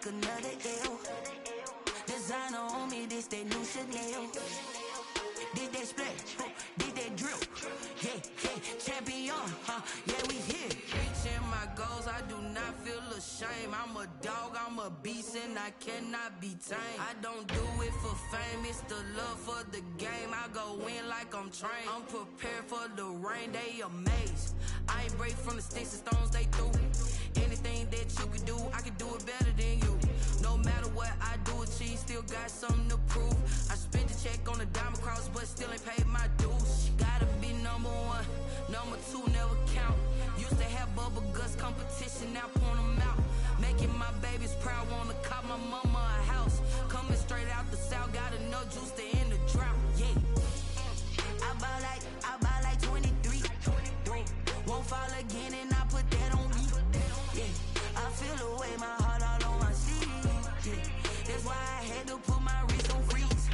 another L. Designer on me, this that new Chanel. Did that splash, did that drip. Yeah, champion, yeah, we here. Reaching my goals, I do not feel ashamed. I'm a dog, I'm a beast, and I cannot be tamed. I don't do it for fame, it's the love for the game. I go in like I'm trained. I'm prepared for the rain, they amazed. I ain't break from the sticks and stones they threw. Anything that you could do, I could do it better than you. No matter what I do, achieve, still got something to prove. I spent the check on the diamond cross, but still ain't paid my dues. Gotta be number one, number two never count. Used to have bubble guts competition, now point them out. Making my babies proud, wanna cop my mama a house. Coming straight out the south, got enough juice to end the drought. Yeah, I buy like 23. Won't fall again, and I put that on me. Yeah, I feel the way, my heart all on my sleeve. Yeah, that's why I had to put my wrist on freeze.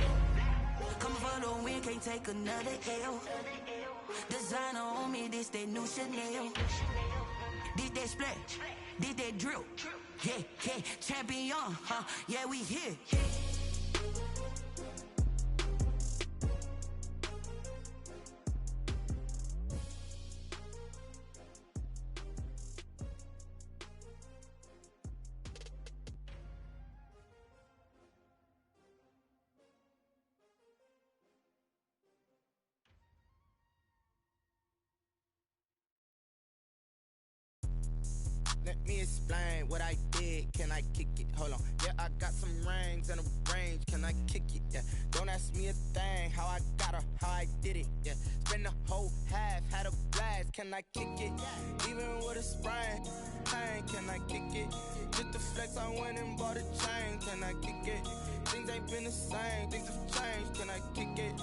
Coming for the win, can't take another L. Designer on me, this that new Chanel. Did that splash, did that drip. Yeah, champion, yeah, we here. Let me explain what I did. Can I kick it? Hold on. Yeah, I got some rings and a range. Can I kick it? Yeah. Don't ask me a thing. How I got her, how I did it. Yeah. Spend the whole half, had a blast. Can I kick it? Even with a sprain. Pain, can I kick it? Just the flex, I went and bought a chain. Can I kick it? Things ain't been the same. Things have changed. Can I kick it?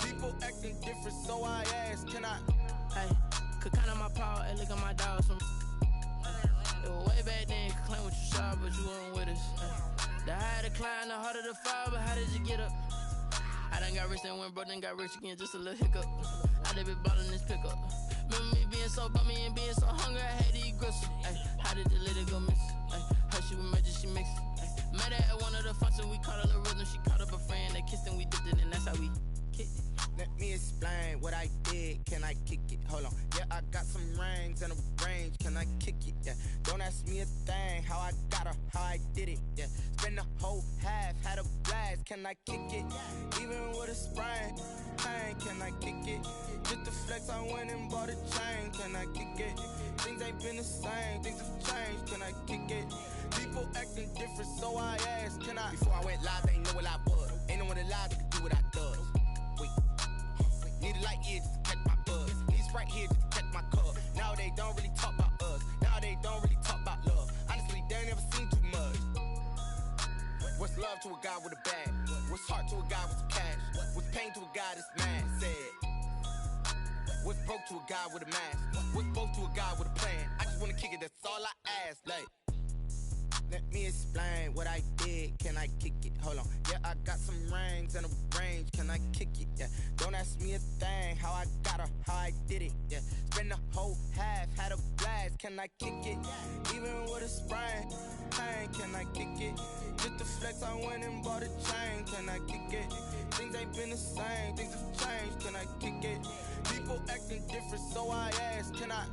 People acting different, so I ask. Can I? Hey, could count on my power and look at my dogs from. It was way back then, could claim what you saw, but you weren't with us. The higher the climb, the harder the fall, but how did you get up? I done got rich and went broke, then got rich again, just a little hiccup. I done been ballin' this pickup. Remember me being so bummy and being so hungry, I had to eat gristle. Ay, how did the lady go miss? Her she was major, she mixed. Met her at one of the functions, we caught a little rhythm, she caught up a friend, they kissed and we dipped it, and that's how we kicked it. Let me explain what I did. Can I kick it? Hold on. Yeah, I got some rings and a range. Can I kick it? Yeah. Don't ask me a thing. How I got her, how I did it. Yeah. Spend the whole half, had a blast. Can I kick it? Even with a sprain. Pain, can I kick it? Just the flex, I went and bought a chain. Can I kick it? Things ain't been the same. Things have changed. Can I kick it? People acting different, so I asked. Can I? Before I went live, they ain't know what I was. Ain't no one alive that could do what I does. Need a light here just to catch my buzz. Need Sprite here just to catch my cup. Now they don't really talk about us. Now they don't really talk about love. Honestly, they ain't never seen too much. What's love to a guy with a bag? What's heart to a guy with some cash? What's pain to a guy that's mad? Said. What's broke to a guy with a mask? What's both to a guy with a plan? I just wanna kick it, that's all I ask. Like, let me explain what I did. Can I kick it? Hold on. Yeah, I got some rings and a range. Can I kick it? Yeah. Don't ask me a thing. How I got her, how I did it. Yeah. Spend the whole half, had a blast. Can I kick it? Even with a sprain. Pain, can I kick it? Just the flex, I went and bought a chain. Can I kick it? Things ain't been the same. Things have changed. Can I kick it? People acting different, so I ask. Can I?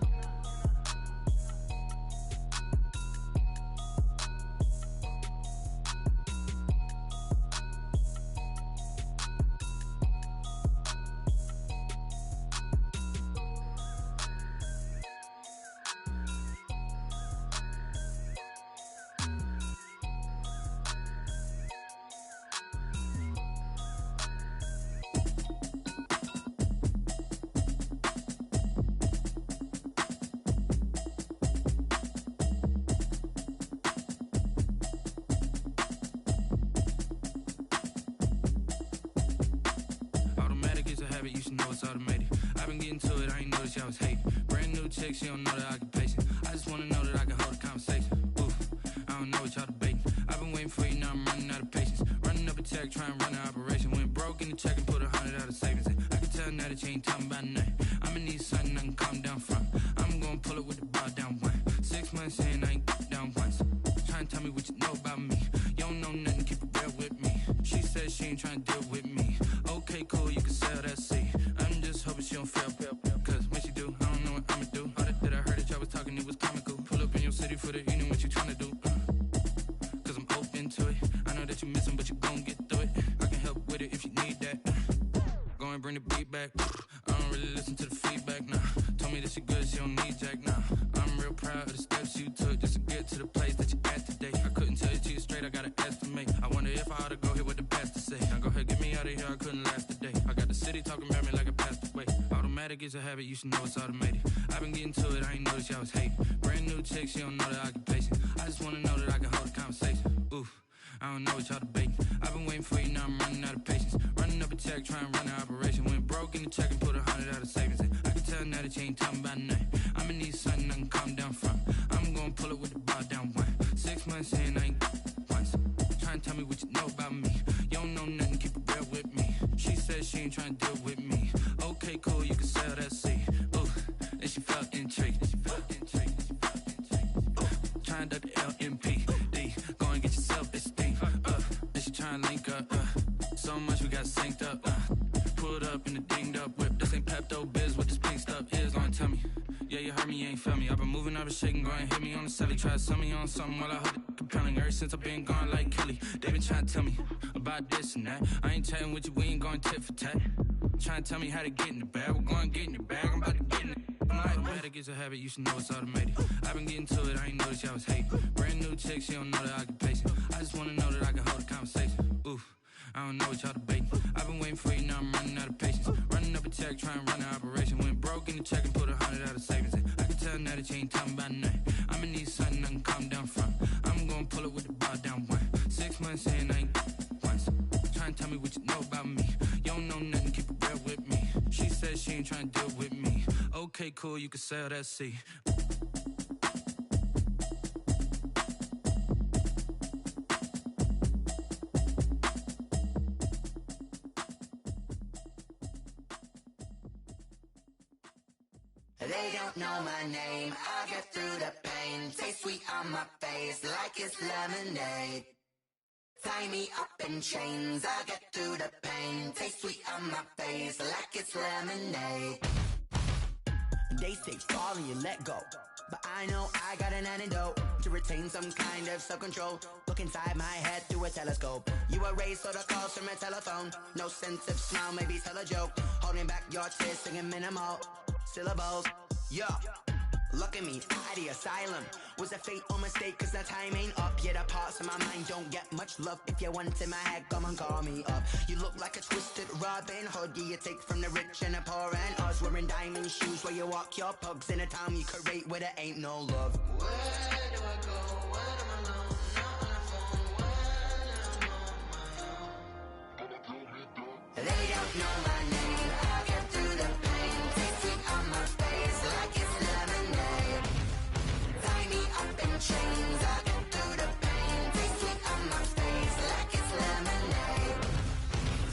You should know it's automated. I've been getting to it, I ain't noticed y'all was hating. Brand new chick, she don't know the occupation. I just wanna know that I can hold a conversation. Oof, I don't know what y'all debating. I've been waiting for you, now I'm running out of patience. Running up a check, trying to run an operation. Went broke in the check and put 100 out of savings in. I can tell now that you ain't talking about nothing. I'ma need something I can calm down from. I'm gonna pull it with the bar down one. 6 months in, I ain't down once. Trying to tell me what you know about me. need Jack now. I'm real proud of the steps you took just to get to the place that you're at today. I couldn't tell you to you straight, I gotta estimate. I wonder if I ought to go here with the pastor say. Now go ahead, get me out of here, I couldn't last a day. I got the city talking about me like I passed away. Automatic is a habit, you should know it's automated. I've been getting to it, I ain't noticed y'all was hating. Brand new chick, she don't know the occupation. I just wanna know that I can hold a conversation. Oof, I don't know what y'all debating. I've been waiting for you, now I'm running out of patience. Running up a check, trying to run an operation. Went broke in the check and put 100 out of savings in. I can tell now that you ain't talking about nothing. I'ma need something I can calm down from. I'm gonna pull it with the bar down one. 6 months in, I ain't once. Trying to tell me what you know about me. You don't know nothing, keep it real with me. She said she ain't trying to deal with me. Okay, cool, you can sell that seed. Ooh, then she felt intrigued. Trying to duck the LMPD. Go and get your self-esteem. Then she trying to link up. So much we got synced up. Pulled up in the dinged up whip. This ain't Pepto-Biz, what this pink stuff is. Gonna tell me. Yeah, you heard me, you ain't felt me. I've been moving, I've been shaking, go and hit me on the celly. Try to sell me on something while I hold it compelling. Ever since I've been gone like Kelly, they been trying to tell me about this and that. I ain't chatting with you, we ain't going tit for tat. Trying to tell me how to get in the bag, we're going to get in the bag, I'm about to get in it. Automatic is a habit, you should know it's automated. I've been getting to it, I ain't noticed y'all was hating. Brand new chick, she don't know the occupation. I just wanna know that I can hold a conversation. Oof, I don't know what y'all debating. I've been waiting for you, now I'm running out of patience. Running up a check, trying to run an operation. Went broke in the check and put 100 out of savings in. I can tell now that you ain't talking about nothing. I'ma need something I can calm down from. I'm gonna pull it with the bar down one. 6 months in, I ain't once. Trying to tell me what you know about me. You don't know nothing, keep it real with me. She said she ain't trying to deal with me. Okay, cool, you can sell that seed. They don't know my name, I get through the pain. Taste sweet on my face like it's lemonade. Tie me up in chains, I get through the pain. Taste sweet on my face like it's lemonade. They say fall and you let go, but I know I got an antidote to retain some kind of self-control. Look inside my head through a telescope. You erase all the calls from a telephone. No sense of smile, maybe tell a joke. Holding back your tears, singing minimal syllables. Yeah, look at me, at the asylum. Was a fate or mistake, cause the time ain't up. Yet the parts of my mind don't get much love. If you want in my head, come and call me up. You look like a twisted Robin Hood. You take from the rich and the poor and us. Wearing diamond shoes where you walk your pugs. In a town you create where there ain't no love. Where do I go? When I'm alone? Not on the phone. When I'm on my own. They don't know my name. I get through the pain. Taste sweet on my face like it's lemonade. Tie me up in chains. I get through the pain. Taste sweet on my face like it's lemonade.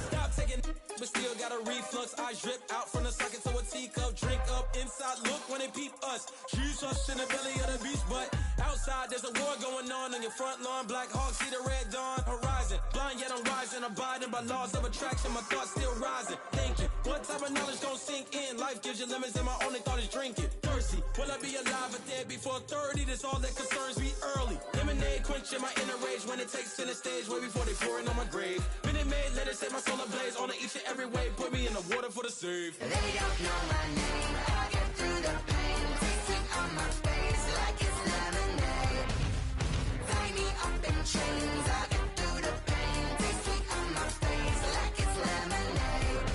Stop taking, but still got a reflux. I drip out from the socket to a teacup. Drink up inside, look when they peep us. Shoes us in the belly of the beach, but outside there's a war going on your front lawn. Black Hawk, see the red dawn horizon. Blind yet I'm rising, abiding by laws of attraction. My thoughts still rising, thinking what type of knowledge gon' sink in? Life gives you limits and my only thought is drinking. Thirsty, will I be alive or dead before 30? That's all that concerns me early. Lemonade quenching my inner rage when it takes center stage way before they pour it on my grave. Minute Maid, let it set my soul ablaze on each and every way. Put me in the water for the save. They don't know my name, I get through the pain. Taste sweet on my face like it's lemonade. Tie me up in chains, I get through the pain. Taste sweet on my face like it's lemonade.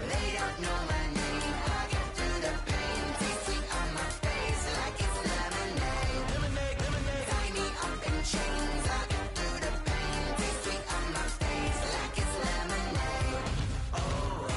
They don't know my name, I get through the pain. Taste sweet on my face like it's lemonade. Tie me up in chains, I get through the pain. Taste sweet on my face like it's lemonade. Oh.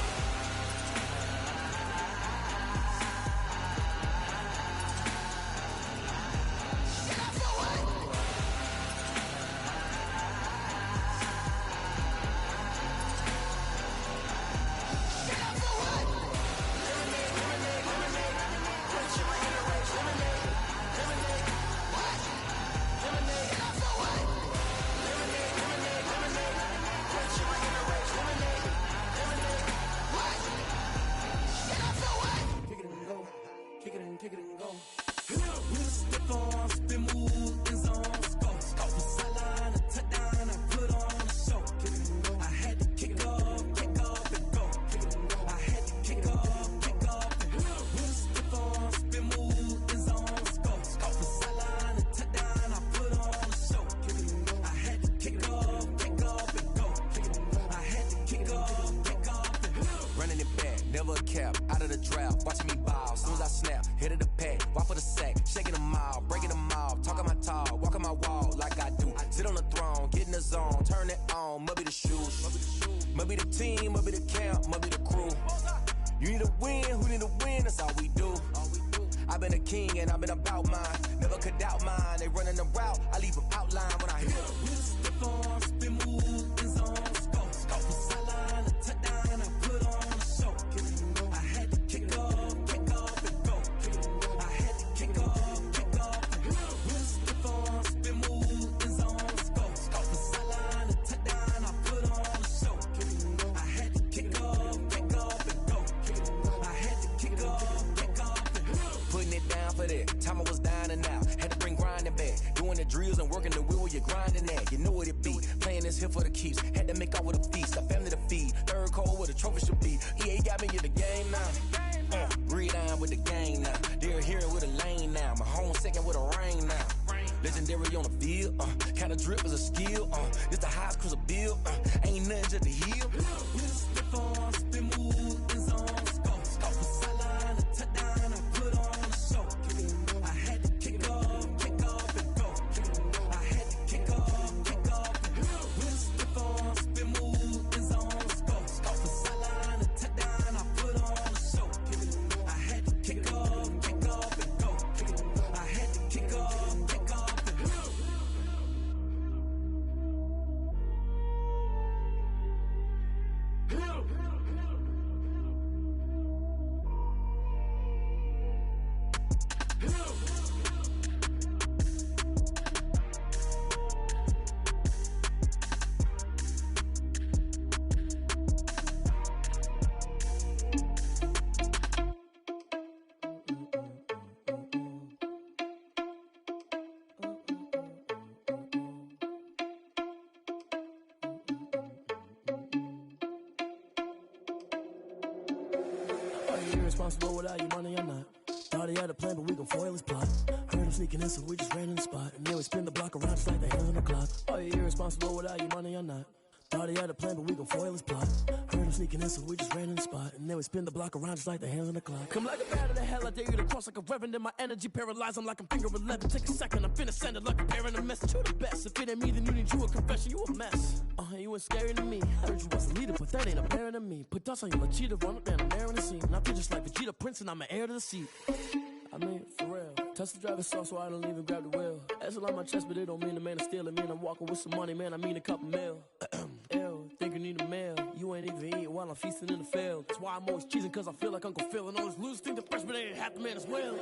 Spin move. cap, out of the drought, watching me ball. Soon as I snap, hit of the pack, walk for the sack, shaking them all, breaking them all, talking my talk, walking my wall like I do. Sit on the throne, get in the zone, turn it on, must be the shoes, must be the team, must be the camp, must be the crew. You need a win, who need a win, that's all we do. I've been a king and I've been about mine, never could doubt mine. They running the route, I leave them outline when I hit them. We step on, spin, move, in zone, scope. From sideline to touchdown, I put on a show. I had to kick off and go. I had to kick off and go. We step on, spin, move, in zone, scope. From sideline to touchdown, I put on a show. I had to kick off and go. I had to kick off and go. Putting it down for that, time I was down and out. Had to bring grinding back, doing the drills and working the wheel where you're grinding at. You know what it be, playing this here for the keeps. Had to make out with a feast, a family to feed. Third cold where the trophy should be. EA got me in the game now. Breathe down with the game now. They're here with a lane now. My home second with a rain now. Legendary on the field, kinda drip is a skill. This the highest cruiser bill, ain't nothing just to heal. We step on, spin, move, in zone, scope. From sideline to touchdown, I put on a show. I had to kick off and go. I had to kick off and go. We step on, spin, move, in zone, scope. From sideline to touchdown, I put on a show. I had to kick off and go. I had to kick off and go. Are you irresponsible without your money or not? Thought he had a plan, but we gon' foil his plot. Heard him sneaking in, so we just ran in the spot. And then we spin the block around just like the hands on the clock. Are you irresponsible without your money or not? Thought he had a plan, but we gon' foil his plot. Heard him sneaking in, so we just ran in the spot. And then we spin the block around just like the hands on the clock. Come like a bat of the hell, I dare you to cross like a reverend. And my energy paralyzed, I'm like I'm finger 11. Take a second, I'm finna send it like a parent a message. You the best, if it ain't me, then you need you a confession. You a mess, you ain't scary to me. Heard you was a leader, but that ain't apparent to me. Put dust on you like cheetah, run up and I'm there in the scene. And I feel just like Vegeta Prince and I'm an heir to the seat. I mean, for real. Touch the driver's sauce so I don't even grab the wheel. That's on my chest, but it don't mean the man is stealing. Mean I'm walking with some money, man, I mean a couple mil. Ew, think you need a meal. You ain't even eating while I'm feasting in the field. That's why I'm always cheesing, cause I feel like Uncle Phil. And all those losers think the freshman ain't half the man as well.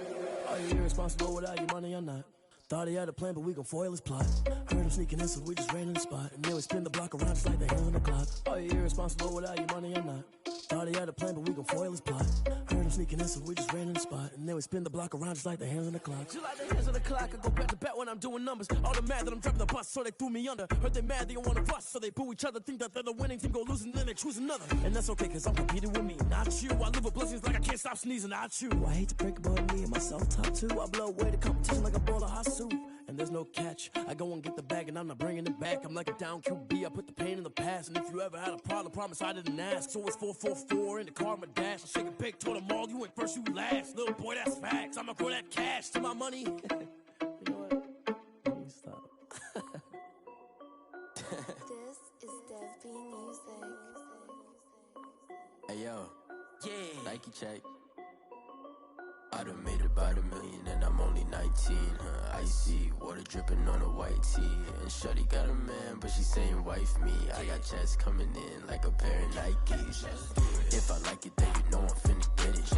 Are you irresponsible without your money or not? Thought he had a plan, but we gon' foil his plot. Heard him sneaking in, so we just ran in the spot. And then we spin the block around just like the hands on the clock. Are you irresponsible without your money or not? Thought he had a plan, but we gon' foil his plot. Heard him sneaking in, so we just ran in the spot. And then we spin the block around just like the hands on the clock. Just like the hands on the clock, I go back to back when I'm doing numbers. All the mad that I'm driving the bus, so they threw me under. Heard they mad, they don't wanna bust, so they boo each other. Think that they're the winning team, go losing, then they choose another. And that's okay, cause I'm competing with me, not you. I live with blessings like I can't stop sneezing, not you. I hate to break about me and my self-talk too. I blow away the competition like a bowl of hot soup. And there's no catch. I go and get the bag and I'm not bringing it back. I'm like a down QB, I put the pain in the past. And if you ever had a problem, promise I didn't ask. So it's 444 in the car, my dash. I shake a big, told them all, you went first, you last. Little boy, that's facts. I'ma grow that cash to my money. You know what? Let me stop. This is Dev B Music. Hey yo, yeah, Nike check. I done made about $1 million and I'm only 19, icy, water dripping on a white tee. And shawty got a man, but she saying wife me. I got checks coming in like a pair of Nikes. If I like it, then you know I'm finna get it.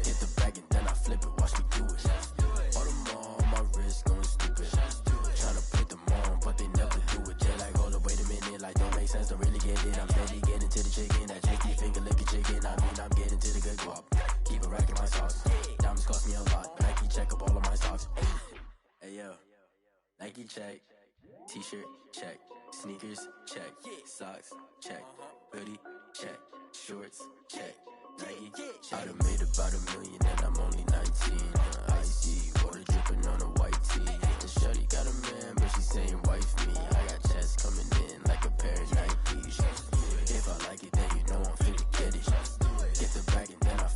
Hit the bag and then I flip it, watch me do it. All them on my wrist going stupid. Tryna put them on, but they never do it. They're like, hold up, wait a minute, like don't make sense, don't really get it. I'm steady getting to the chicken, that JT finger licking chicken. I mean, I'm getting to the good guap. Keep it racking my sauce. Diamonds cost me a lot. Nike check up all of my socks. Hey yo, Nike check. T-shirt check. Sneakers check. Socks check. Hoodie check. Shorts check. Nike check. I done made about $1 million and I'm only 19. Icy, water dripping on a white tee. And shawty got a man, but she saying wife me. I got checks coming in like a pair of Nikes. If I like it, then you know I'm finna get it. Get the bag and then I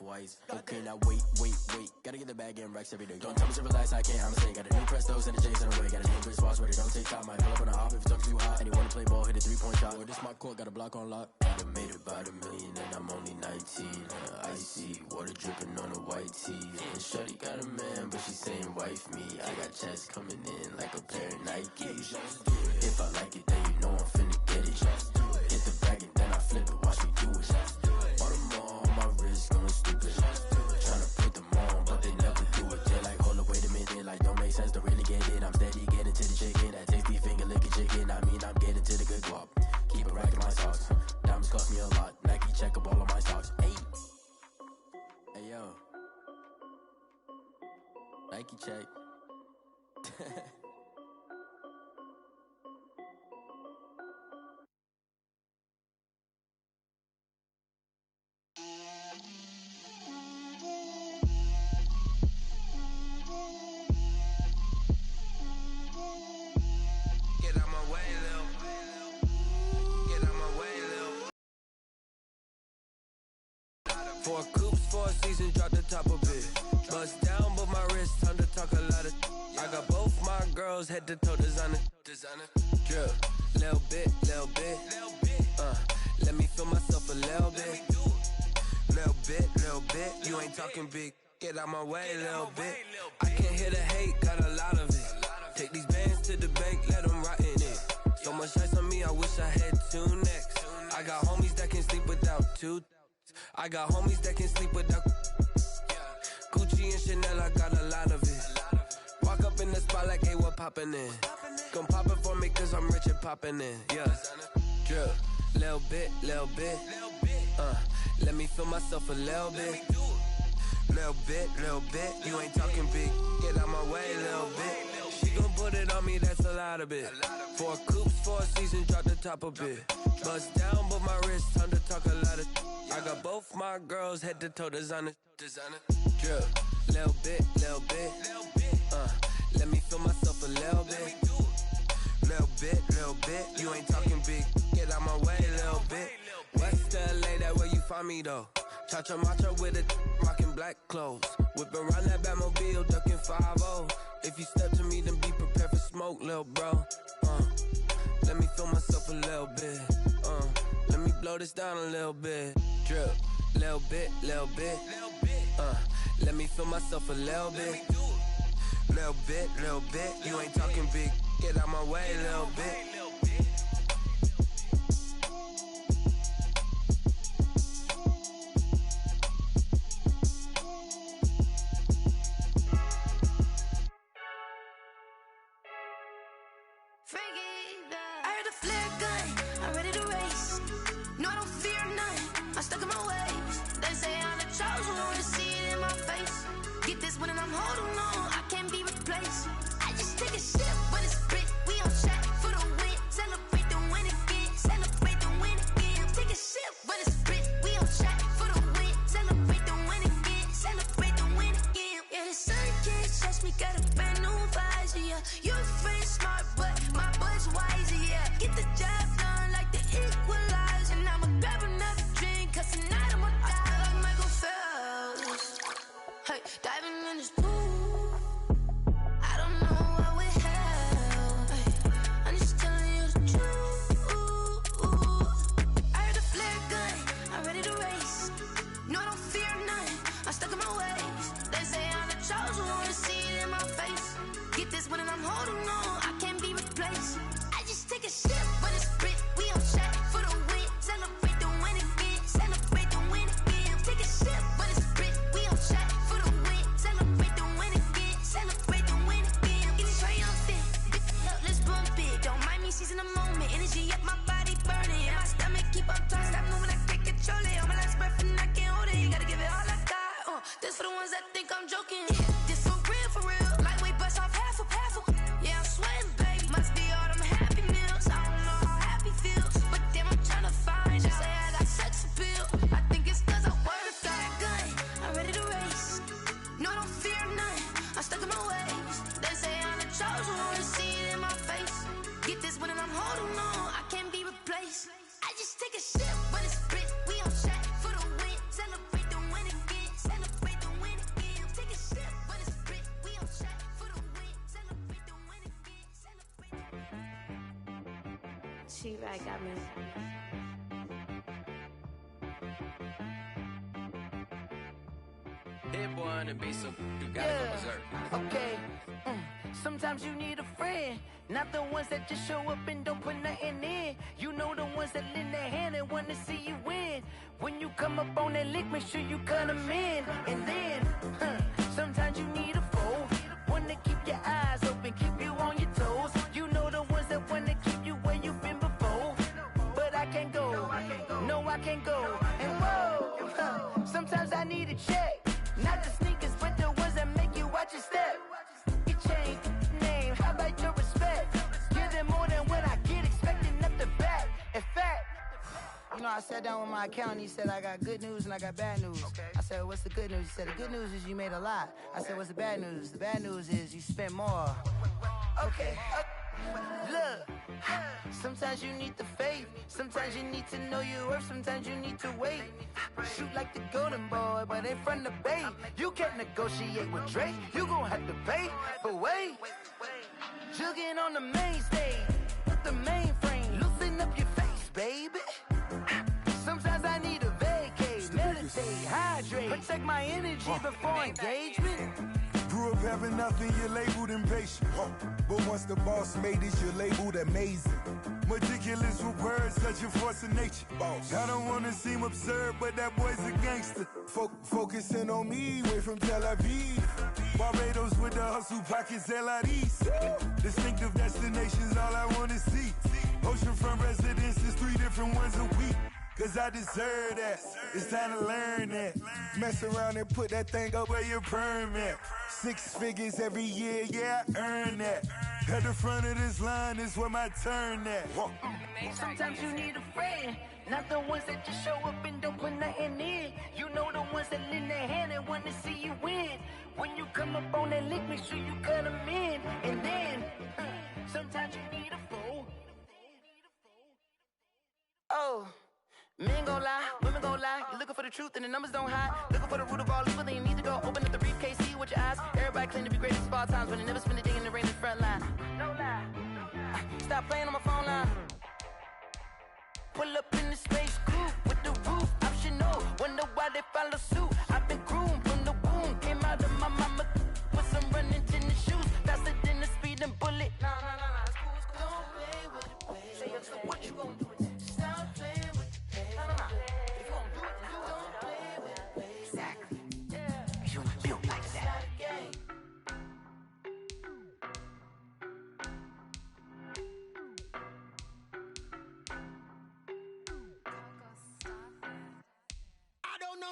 off-whites. Okay, now wait. Gotta get the bag and racks every day. Don't tell me to relax, I can't, I'm saying. Got a new Prestos and a Jason away. Got a new Chris Fox where they don't take time. Might pull up on a hop if it's too hot. And he wanna play ball, hit a 3-point shot. Well, this my court, got a block on lock. I done made about $1 million and I'm only 19. Icy, water dripping on a white tee. And shorty got a man, but she saying wife me. I got checks coming in like a pair of Nikes. If I like it, then you know I'm finna get it. Hit the bag and then I flip it, watch me do it. All them on my wrist going stupid. Tryna put them on, but they never do it. They're like, hold up, wait a minute, like don't make sense to really get it. I'm steady getting to the chicken, that tasty finger licking chicken. I mean, I'm getting to the good guap. Keep it racking my socks. Diamonds cost me a lot. Nike check up all of my stocks. Hey yo, Nike check. Four coops, 4 seasons, drop the top of it. Bust down, but my wrist, time to talk a lot of. I got both my girls, head to toe designer. Drip, little bit. Let me feel myself a little bit. Little bit. You ain't talking big. Get out my way, little bit. I can't hear the hate, got a lot of it. Take these bands to the bank, let them rot in it. So much ice on me, I wish I had 2 necks. I got homies that can sleep without 2. I got homies that can sleep without Gucci and Chanel, I got a lot of it. Walk up in the spot like, hey, what poppin' in? Gon' pop it for me cause I'm rich and poppin' in, yeah. Drip, little bit. Let me feel myself a little bit. Little bit. You ain't talking big. Get out my way, little bit. She gon' put it on me, that's a lot of it. 4 coops, 4 seasons, drop the top a bit. Bust down, but my wrist, time to talk a lot of. I got both my girls, head to toe designer. Drip, little bit. Let me feel myself a little bit. Little bit. You ain't talking big. Get out my way, little bit. West LA, that where you find me though. Cha-cha matcha with a rockin' black clothes. Whip around that Batmobile, ducking 5-0. If you step to me, then be prepared for smoke, lil' bro. Let me feel myself a little bit. Let me blow this down a little bit. Drip, little bit. Let me feel myself a little bit. Little bit. You ain't talking big. Get out my way, little bit. She-Rag got me. Hit boy on the beat, so you gotta go berserk. Okay. Sometimes you need a friend, not the ones that just show up and don't put nothing in. You know the ones that lend their hand and wanna see you win. When you come up on that lick, make sure you cut them in. And then, sometimes you need a foe, one to keep your eyes open, keep you on your toes. You know the ones that wanna keep you where you've been before. But I can't go, no I can't go. And whoa, sometimes I need a check. Not the sneakers, but the ones that make you watch your step. You change name, how about your respect? Give them more than what I get, expecting nothing back. In fact, you know, I sat down with my accountant, he said, I got good news and I got bad news. Okay. I said, what's the good news? He said, the good news is you made a lot. I said, what's the bad news? The bad news is you spent more. Okay. Look, sometimes you need the faith, sometimes you need to know your worth, sometimes you need to wait. Shoot like the golden boy, but ain't from the bay. You can't negotiate with Drake, you gon' have to pay. But wait, jugging on the main stage, with the mainframe, loosen up your face, baby. Sometimes I need a vacate, meditate, hydrate, protect my energy before engagement. Grew up having nothing, you're labeled impatient. But once the boss made it, you're labeled amazing. Meticulous with words, such a force of nature. I don't wanna seem absurd, but that boy's a gangster. Focusing on me, way from Tel Aviv. Barbados with the hustle pockets, LIDs. Distinctive destinations, all I wanna see. Oceanfront residences, 3 different ones a week. Cause I deserve that, it's time to learn that. Mess around and put that thing up where your permit. 6 figures every year, yeah, I earn that. At the front of this line is where my turn at. Sometimes you need a friend, not the ones that just show up and don't put nothing in. You know the ones that lend their hand and want to see you win. When you come up on that lick, make sure you cut them in. And then, sometimes you need a foe. Oh. Men gon' lie, women gon' lie. You're looking for the truth and the numbers don't hide. Looking for the root of all evil, then you need to go open up the briefcase, see with your eyes. Everybody claim to be greatest of all times, but they never spend a day in the rain in the front line. No lie. Stop playing on my phone line. Pull up in the space coupe with the roof optional. Wonder why they follow suit. I've been groomed from the womb. Came out of my mama with some running tennis shoes. Faster than the speeding bullet. Nah. Don't play with it, baby. Say what you gon' do? Stop playing.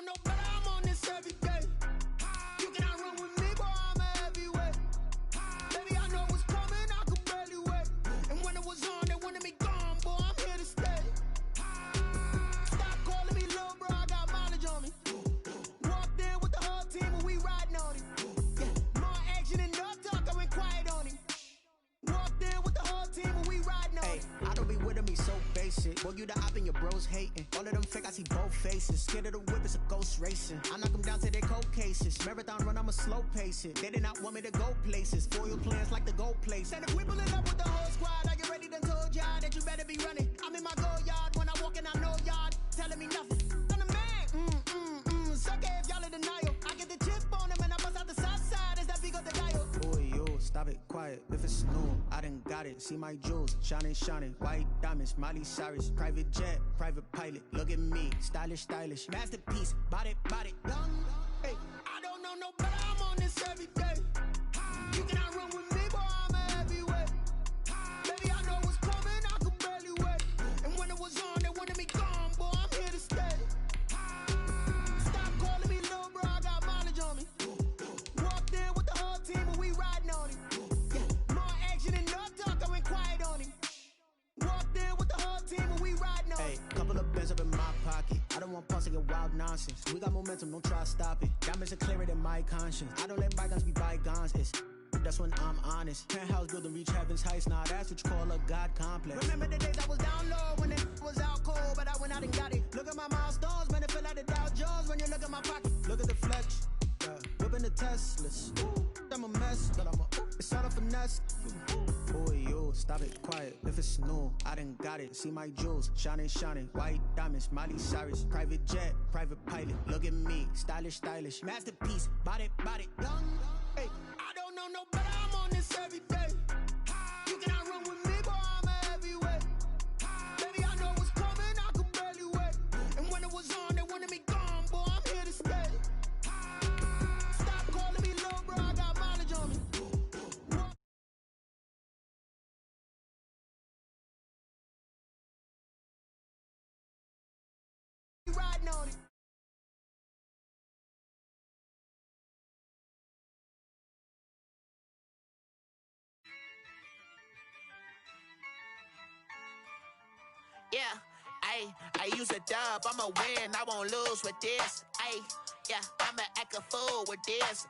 No better, I'm on this every day. You cannot run with me, boy, I'm a heavyweight. Baby, I know what's coming, I could barely wait. And when it was on, they wanted me gone, boy, I'm here to stay. Stop calling me little bro, I got mileage on me. Walked in with the whole team and we riding on him. Yeah, more action and no talk, I went quiet on him. Walked in with the whole team and we riding on him. I don't be with me so basic. Boy, you the op and your bros hating. All of them fake, I see both faces. Scared of the whip, it's a ghost racing. I knock them down to their cold cases. Marathon run, I'ma slow pace it. They did not want me to go places. Foil plans like the go place. And if we pulling up with the whole squad, I get ready to told y'all that you better be running. I'm in my go yard. When I walk in, I know y'all telling me nothing. I'm the man. Suck it if y'all in denial. I get the chip on them and I bust out the south side. Is that Vigo the dial? Boy, yo, stop it, quiet. If it's new, I done got it. See my jewels, shining. White diamonds, Miley Cyrus. Private jet, private pilot. Look at me, stylish. Masterpiece, body, done. Hey, I don't know no better. I'm on this every day. You cannot run with me, boy, I'm a heavyweight. Baby, I know what's coming, I could barely wait. And when it was on, they wanted me gone, boy, I'm here to stay. Stop calling me little bro, I got mileage on me. Walked in with the whole team and we riding on him. Yeah, more action and no talk, I went quiet on him. Walked in with the whole team and we riding on him. Hey, couple of bands up in my pocket. I don't want pause to get wild nonsense. We got momentum, don't try to stop it. Diamonds are clearer than my conscience. I don't let bygones be bygones. That's when I'm honest. Penthouse building reach heaven's heights. Nah, that's what you call a God complex. Remember the days I was down low when it was out cold, but I went out and got it. Look at my milestones, man, it feel like the Dow Jones when you look at my pocket. Look at the flex, whipping the Teslas. I'm a mess, but it's all a finesse. Boy, yo. lose. Stop it, quiet, if it's new. I done got it, see my jewels. Shining, shining, white diamonds, Miley Cyrus. Private jet, private pilot, look at me. Stylish, stylish, masterpiece. Body, young. Hey, I don't know no better, I'm on this every day. You cannot run with me, boy, I'm a heavyweight. Baby, I know what's coming, I could barely wait. And when it was on, they wanted me gone, boy, I'm here to stay. Stop calling me low, bro, I got mileage on me. Riding on it. Yeah, I use a dub, I'ma win, I won't lose with this. Yeah, I'ma act a fool with this.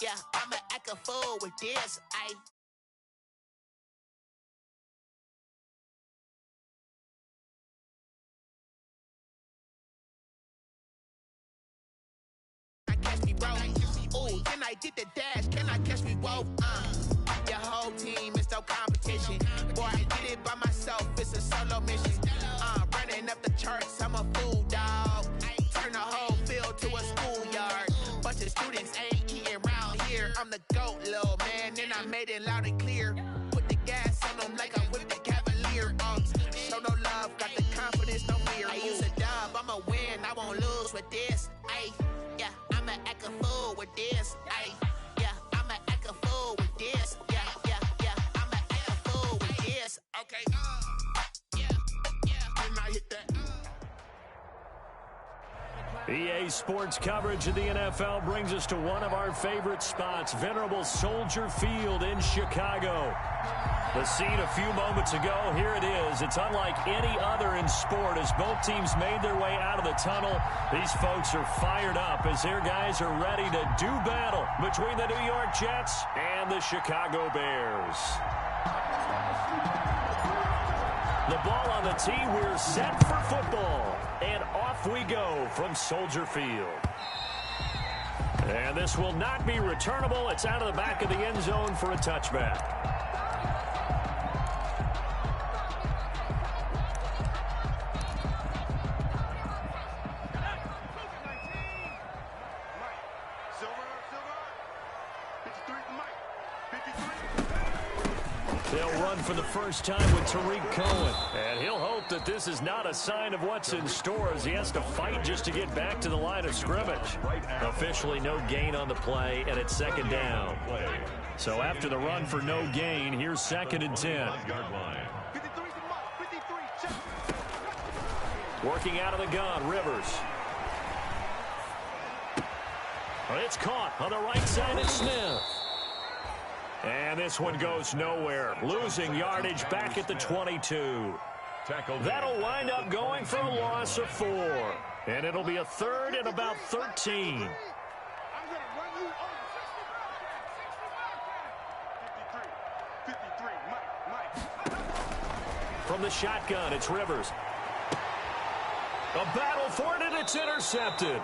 Yeah, I'ma act a fool with this. Catch me broke. Ooh, can I get the dash? Can I catch me woke? Your whole team is no competition. Boy, I did it by myself, it's a solo mission. Running up the charts, I'm a fool, dog. Turn the whole field to a schoolyard. Bunch of students ain't eating round here. I'm the GOAT, little man, and I made it loud and clear. Put the gas on them like I whipped the Cavalier. Show no love, got the confidence, no fear. I use a dub, I'ma win, I won't lose with this. Yeah, I'ma act a fool with this. Yeah, I'ma act a fool with this. Yeah, I'ma act a fool with this. Okay, yeah, and I hit that. EA Sports coverage of the NFL brings us to one of our favorite spots, venerable Soldier Field in Chicago. The scene a few moments ago, here it is. It's unlike any other in sport as both teams made their way out of the tunnel. These folks are fired up as their guys are ready to do battle between the New York Jets and the Chicago Bears. The ball on the tee, we're set for football. And off we go from Soldier Field. And this will not be returnable. It's out of the back of the end zone for a touchback. They'll run for the first time with Tariq Cohen. And he'll hope that this is not a sign of what's in store as he has to fight just to get back to the line of scrimmage. Officially no gain on the play, and it's second down. So after the run for no gain, here's 2nd and 10. Working out of the gun, Rivers. It's caught on the right side of Smith. And this one goes nowhere. Losing yardage back at the 22. That'll wind up going for a loss of 4. And it'll be a 3rd and about 13. From the shotgun, it's Rivers. A battle for it, and it's intercepted.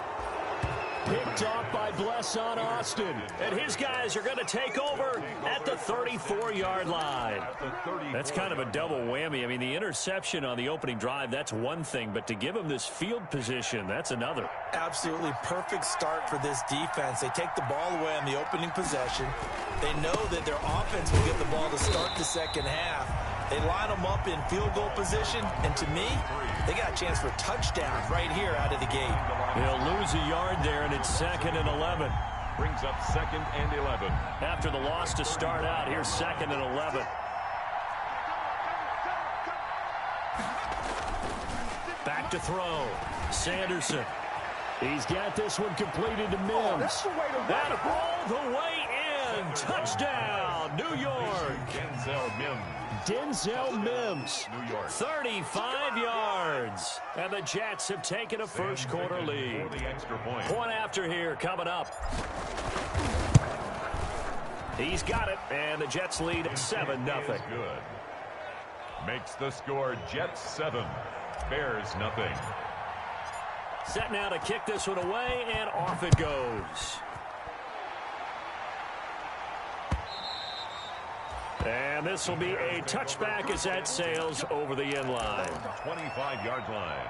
Picked off by Blesson Austin. And his guys are going to take over at the 34-yard line. That's kind of a double whammy. I mean, the interception on the opening drive, that's one thing. But to give him this field position, that's another. Absolutely perfect start for this defense. They take the ball away on the opening possession. They know that their offense will get the ball to start the second half. They line them up in field goal position, and to me, they got a chance for touchdowns right here out of the gate. They'll lose a yard there, and it's 2nd and 11. Brings up 2nd and 11. After the loss to start out, here's 2nd and 11. Back to throw. Sanderson. He's got this one completed to Mims. That all the way in. Touchdown, New York. Denzel Mims, 35 yards. And the Jets have taken a first quarter lead. Point after here coming up. He's got it, and the Jets lead 7-0. Good. Makes the score Jets 7, Bears nothing. Set now to kick this one away, and off it goes. And this will be a touchback as that sails over the end line. 25-yard line.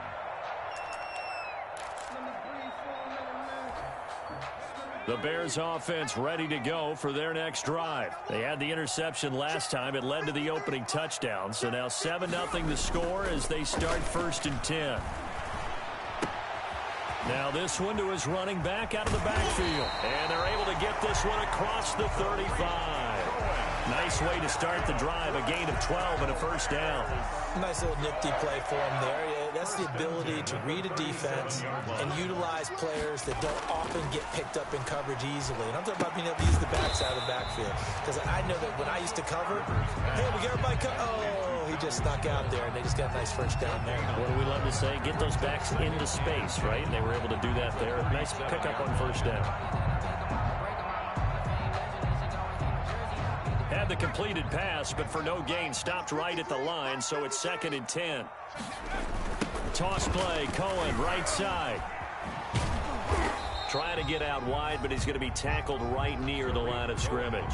The Bears offense ready to go for their next drive. They had the interception last time. It led to the opening touchdown. So now 7-0 the score as they start 1st and 10. Now this one to his running back out of the backfield. And they're able to get this one across the 35. Nice way to start the drive. A gain of 12 and a first down. Nice little nifty play for him there. Yeah, that's the ability to read a defense and utilize players that don't often get picked up in coverage easily. And I'm talking about being able to use the backside of the backfield. Because I know that when I used to cover, hey, we got everybody oh, he just snuck out there, and they just got a nice first down there. What do we love to say? Get those backs into space, right? And they were able to do that there. Nice pickup on first down. Had the completed pass, but for no gain, stopped right at the line, so it's 2nd and 10. Toss play, Cohen, right side. Trying to get out wide, but he's going to be tackled right near the line of scrimmage.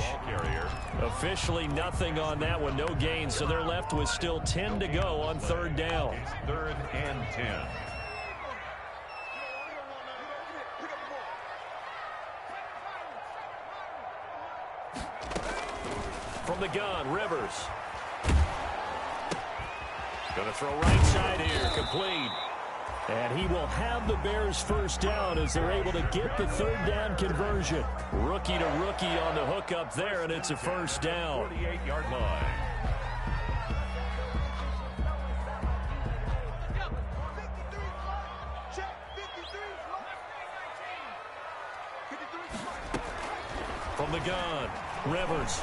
Officially nothing on that one, no gain, so they're left with still 10 to go on 3rd down. It's 3rd and 10. From the gun, Rivers. Going to throw right side here, complete. And he will have the Bears first down as they're able to get the 3rd down conversion. Rookie to rookie on the hook up there, and it's a first down. 48-yard line. From the gun, Rivers.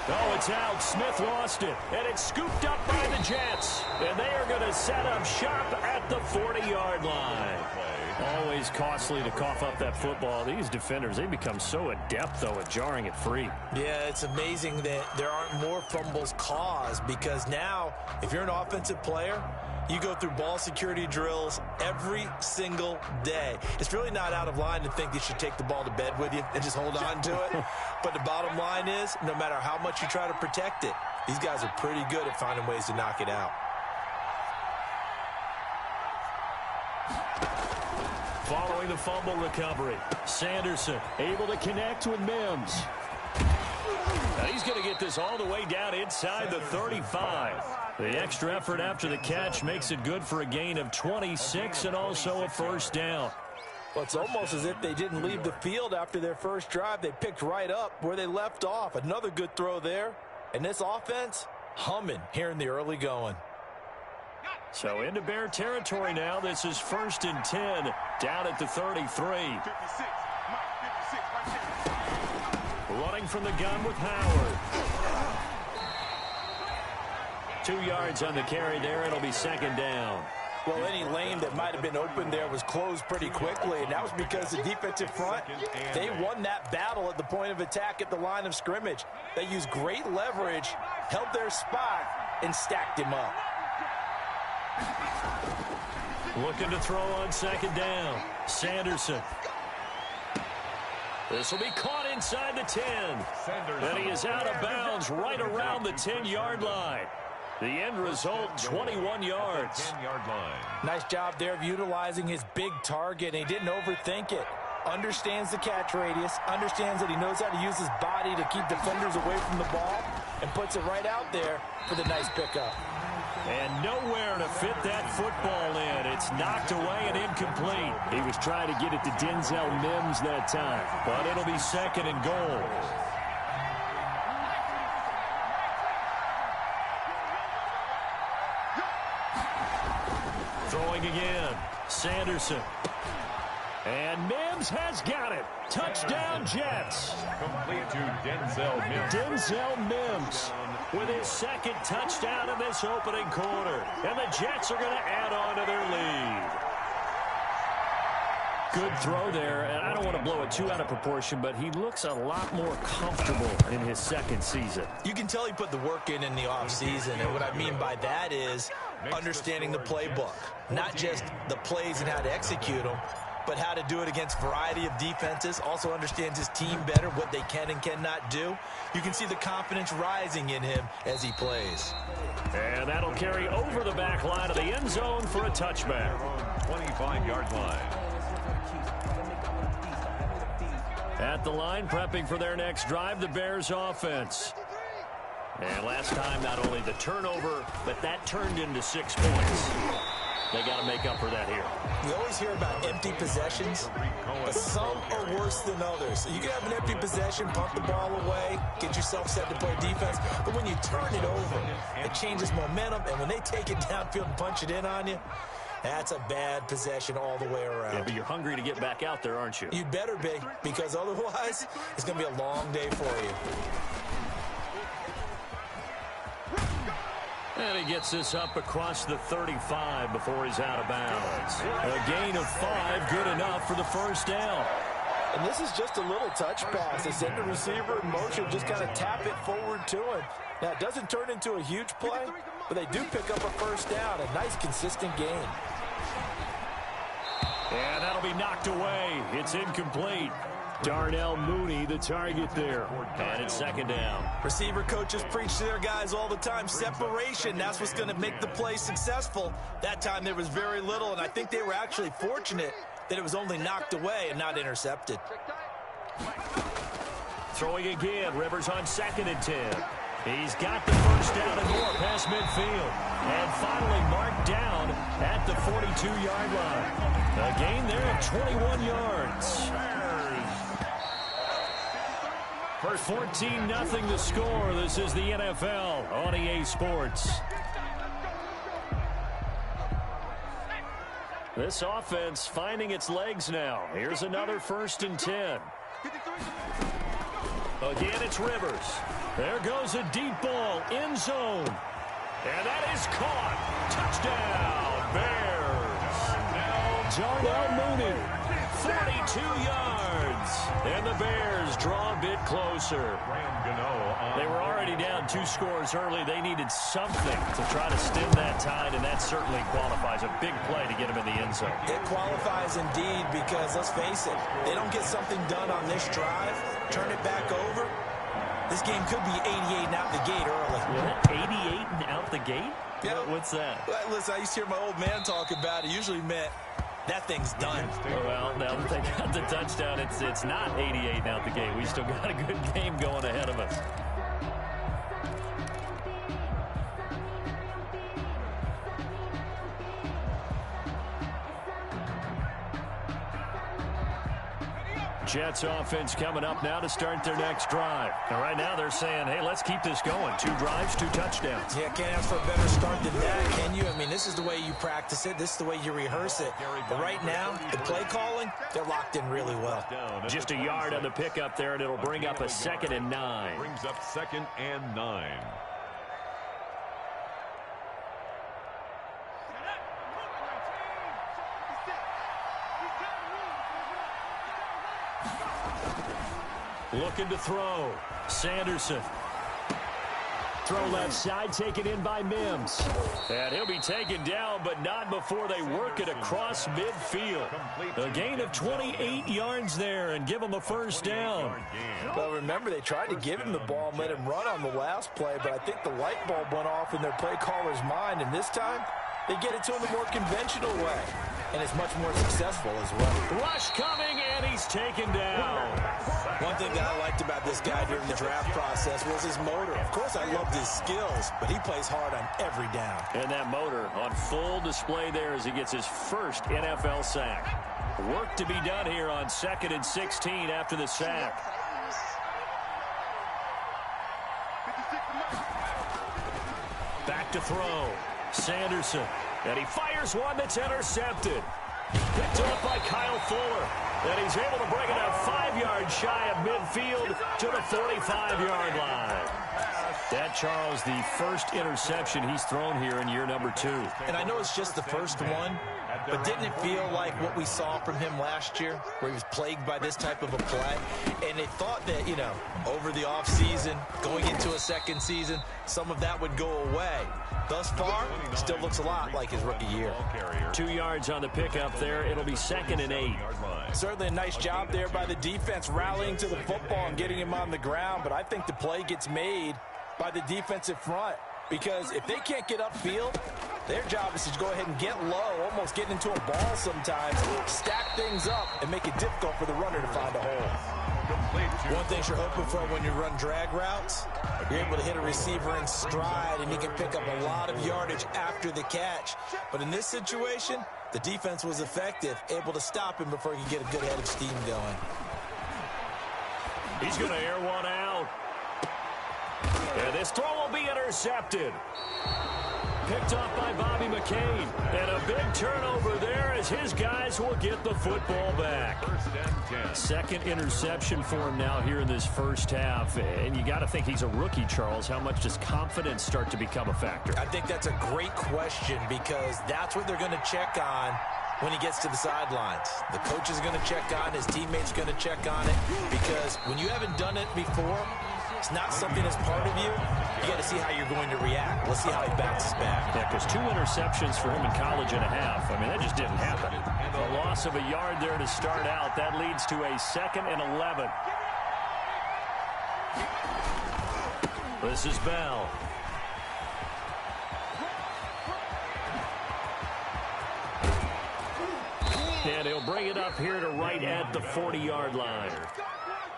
Oh, it's out. Smith lost it. And it's scooped up by the Jets. And they are going to set up shop at the 40-yard line. Always costly to cough up that football. These defenders, they become so adept, though, at jarring it free. Yeah, it's amazing that there aren't more fumbles caused, because now, if you're an offensive player, you go through ball security drills every single day. It's really not out of line to think you should take the ball to bed with you and just hold on to it. But the bottom line is, no matter how much you try to protect it, these guys are pretty good at finding ways to knock it out. Following the fumble recovery, Sanderson able to connect with Mims. Now he's going to get this all the way down inside the 35. The extra effort after the catch makes it good for a gain of 26 and also a first down. Well, it's almost as if they didn't leave the field after their first drive. They picked right up where they left off. Another good throw there. And this offense, humming here in the early going. So into Bear territory now. This is 1st and 10 down at the 33. Running from the gun with Howard. 2 yards on the carry there. It'll be 2nd down. Well, any lane that might have been open there was closed pretty quickly, and that was because the defensive front, they won that battle at the point of attack at the line of scrimmage. They used great leverage, held their spot, and stacked him up. Looking to throw on 2nd down. Sanderson. This will be caught inside the 10. And he is out of bounds right around the 10-yard line. The end result, 21 yards. 10-yard line. Nice job there of utilizing his big target. He didn't overthink it. Understands the catch radius. Understands that he knows how to use his body to keep defenders away from the ball. And puts it right out there for the nice pickup. And nowhere to fit that football in. It's knocked away and incomplete. He was trying to get it to Denzel Mims that time. But it'll be 2nd and goal. Throwing again. Sanderson. And Mims has got it. Touchdown, Jets. Complete to Denzel Mims. Denzel Mims with his 2nd touchdown in this opening quarter. And the Jets are going to add on to their lead. Good throw there, and I don't want to blow it too out of proportion, but he looks a lot more comfortable in his 2nd season. You can tell he put the work in the offseason, and what I mean by that is understanding the playbook, not just the plays and how to execute them, but how to do it against a variety of defenses. Also understands his team better, what they can and cannot do. You can see the confidence rising in him as he plays. And that'll carry over the back line of the end zone for a touchback. 25-yard line. At the line, prepping for their next drive, the Bears offense. And last time, not only the turnover, but that turned into 6 points. They got to make up for that here. You always hear about empty possessions, but some are worse than others. So you can have an empty possession, pump the ball away, get yourself set to play defense, but when you turn it over, it changes momentum, and when they take it downfield and punch it in on you, that's a bad possession all the way around. Yeah, but you're hungry to get back out there, aren't you? You'd better be, because otherwise, it's going to be a long day for you. And he gets this up across the 35 before he's out of bounds. A gain of 5, good enough for the first down. And this is just a little touch pass. They send the receiver in motion, just kind of tap it forward to him. Now, it doesn't turn into a huge play, but they do pick up a first down. A nice, consistent gain. And that'll be knocked away. It's incomplete. Darnell Mooney, the target there. And it's second down. Receiver coaches preach to their guys all the time. Separation, that's what's going to make the play successful. That time there was very little, and I think they were actually fortunate that it was only knocked away and not intercepted. Throwing again, Rivers on 2nd and 10. He's got the first down and more past midfield. And finally marked down at the 42-yard line. A gain there of 21 yards. 14-0 the score. This is the NFL on EA Sports. This offense finding its legs now. Here's another 1st and 10. Again, it's Rivers. There goes a deep ball, end zone. And that is caught. Touchdown, Bears. Darnell Mooney, 42 yards. And the Bears draw a bit closer. They were already down 2 scores early. They needed something to try to stem that tide, and that certainly qualifies. A big play to get them in the end zone. It qualifies indeed because, let's face it, they don't get something done on this drive, turn it back over, this game could be 88 and out the gate early. What? 88 and out the gate? Yeah. What's that? Well, listen, I used to hear my old man talk about it. Usually meant that thing's done. Well, now that they got the touchdown, it's not 88 and out the gate. We still got a good game going ahead of us. Jets offense coming up now to start their next drive. And right now they're saying, hey, let's keep this going. 2 drives, 2 touchdowns. Yeah, can't ask for a better start than that, can you? I mean, this is the way you practice it. This is the way you rehearse it. But right now, the play calling, they're locked in really well. Just a yard on the pickup there, and it'll bring up a 2nd and 9. Brings up 2nd and 9. Looking to throw. Sanderson. Throw left side, taken in by Mims. And he'll be taken down, but not before they work it across midfield. A gain of 28 yards there and give him a first down. Well, remember, they tried to give him the ball and let him run on the last play, but I think the light bulb went off in their play caller's mind, and this time they get it to him the more conventional way. And it's much more successful as well. Rush coming, and he's taken down. One thing that I liked about this guy during the draft process was his motor. Of course, I loved his skills, but he plays hard on every down. And that motor on full display there as he gets his first NFL sack. Work to be done here on 2nd and 16 after the sack. Back to throw. Sanderson. And he fires one that's intercepted. Picked up by Kyle Fuller. And he's able to bring it up 5 yards shy of midfield to the 45-yard line. That, Charles, the first interception he's thrown here in year number 2. And I know it's just the first one, but didn't it feel like what we saw from him last year, where he was plagued by this type of a play? And they thought that, over the offseason, going into a second season, some of that would go away. Thus far, still looks a lot like his rookie year. 2 yards on the pickup there. It'll be 2nd and 8. Certainly a nice job there by the defense, rallying to the football and getting him on the ground. But I think the play gets made by the defensive front, because if they can't get upfield, their job is to go ahead and get low, almost get into a ball sometimes, stack things up, and make it difficult for the runner to find a hole. One thing you're hoping for when you run drag routes, you're able to hit a receiver in stride, and he can pick up a lot of yardage after the catch. But in this situation, the defense was effective, able to stop him before he could get a good head of steam going. He's going to air one out. And this throw will be intercepted. Picked off by Bobby McCain. And a big turnover there as his guys will get the football back. 2nd interception for him now here in this first half. And you got to think he's a rookie, Charles. How much does confidence start to become a factor? I think that's a great question, because that's what they're going to check on when he gets to the sidelines. The coach is going to check on, his teammates are going to check on it, because when you haven't done it before, it's not something that's part of you. You got to see how you're going to react. Let's see how he bounces back. Yeah, because 2 interceptions for him in college and a half. I mean, that just didn't happen. A loss of a yard there to start out. That leads to a 2nd and 11. This is Bell. And he'll bring it up here to right at the 40-yard line.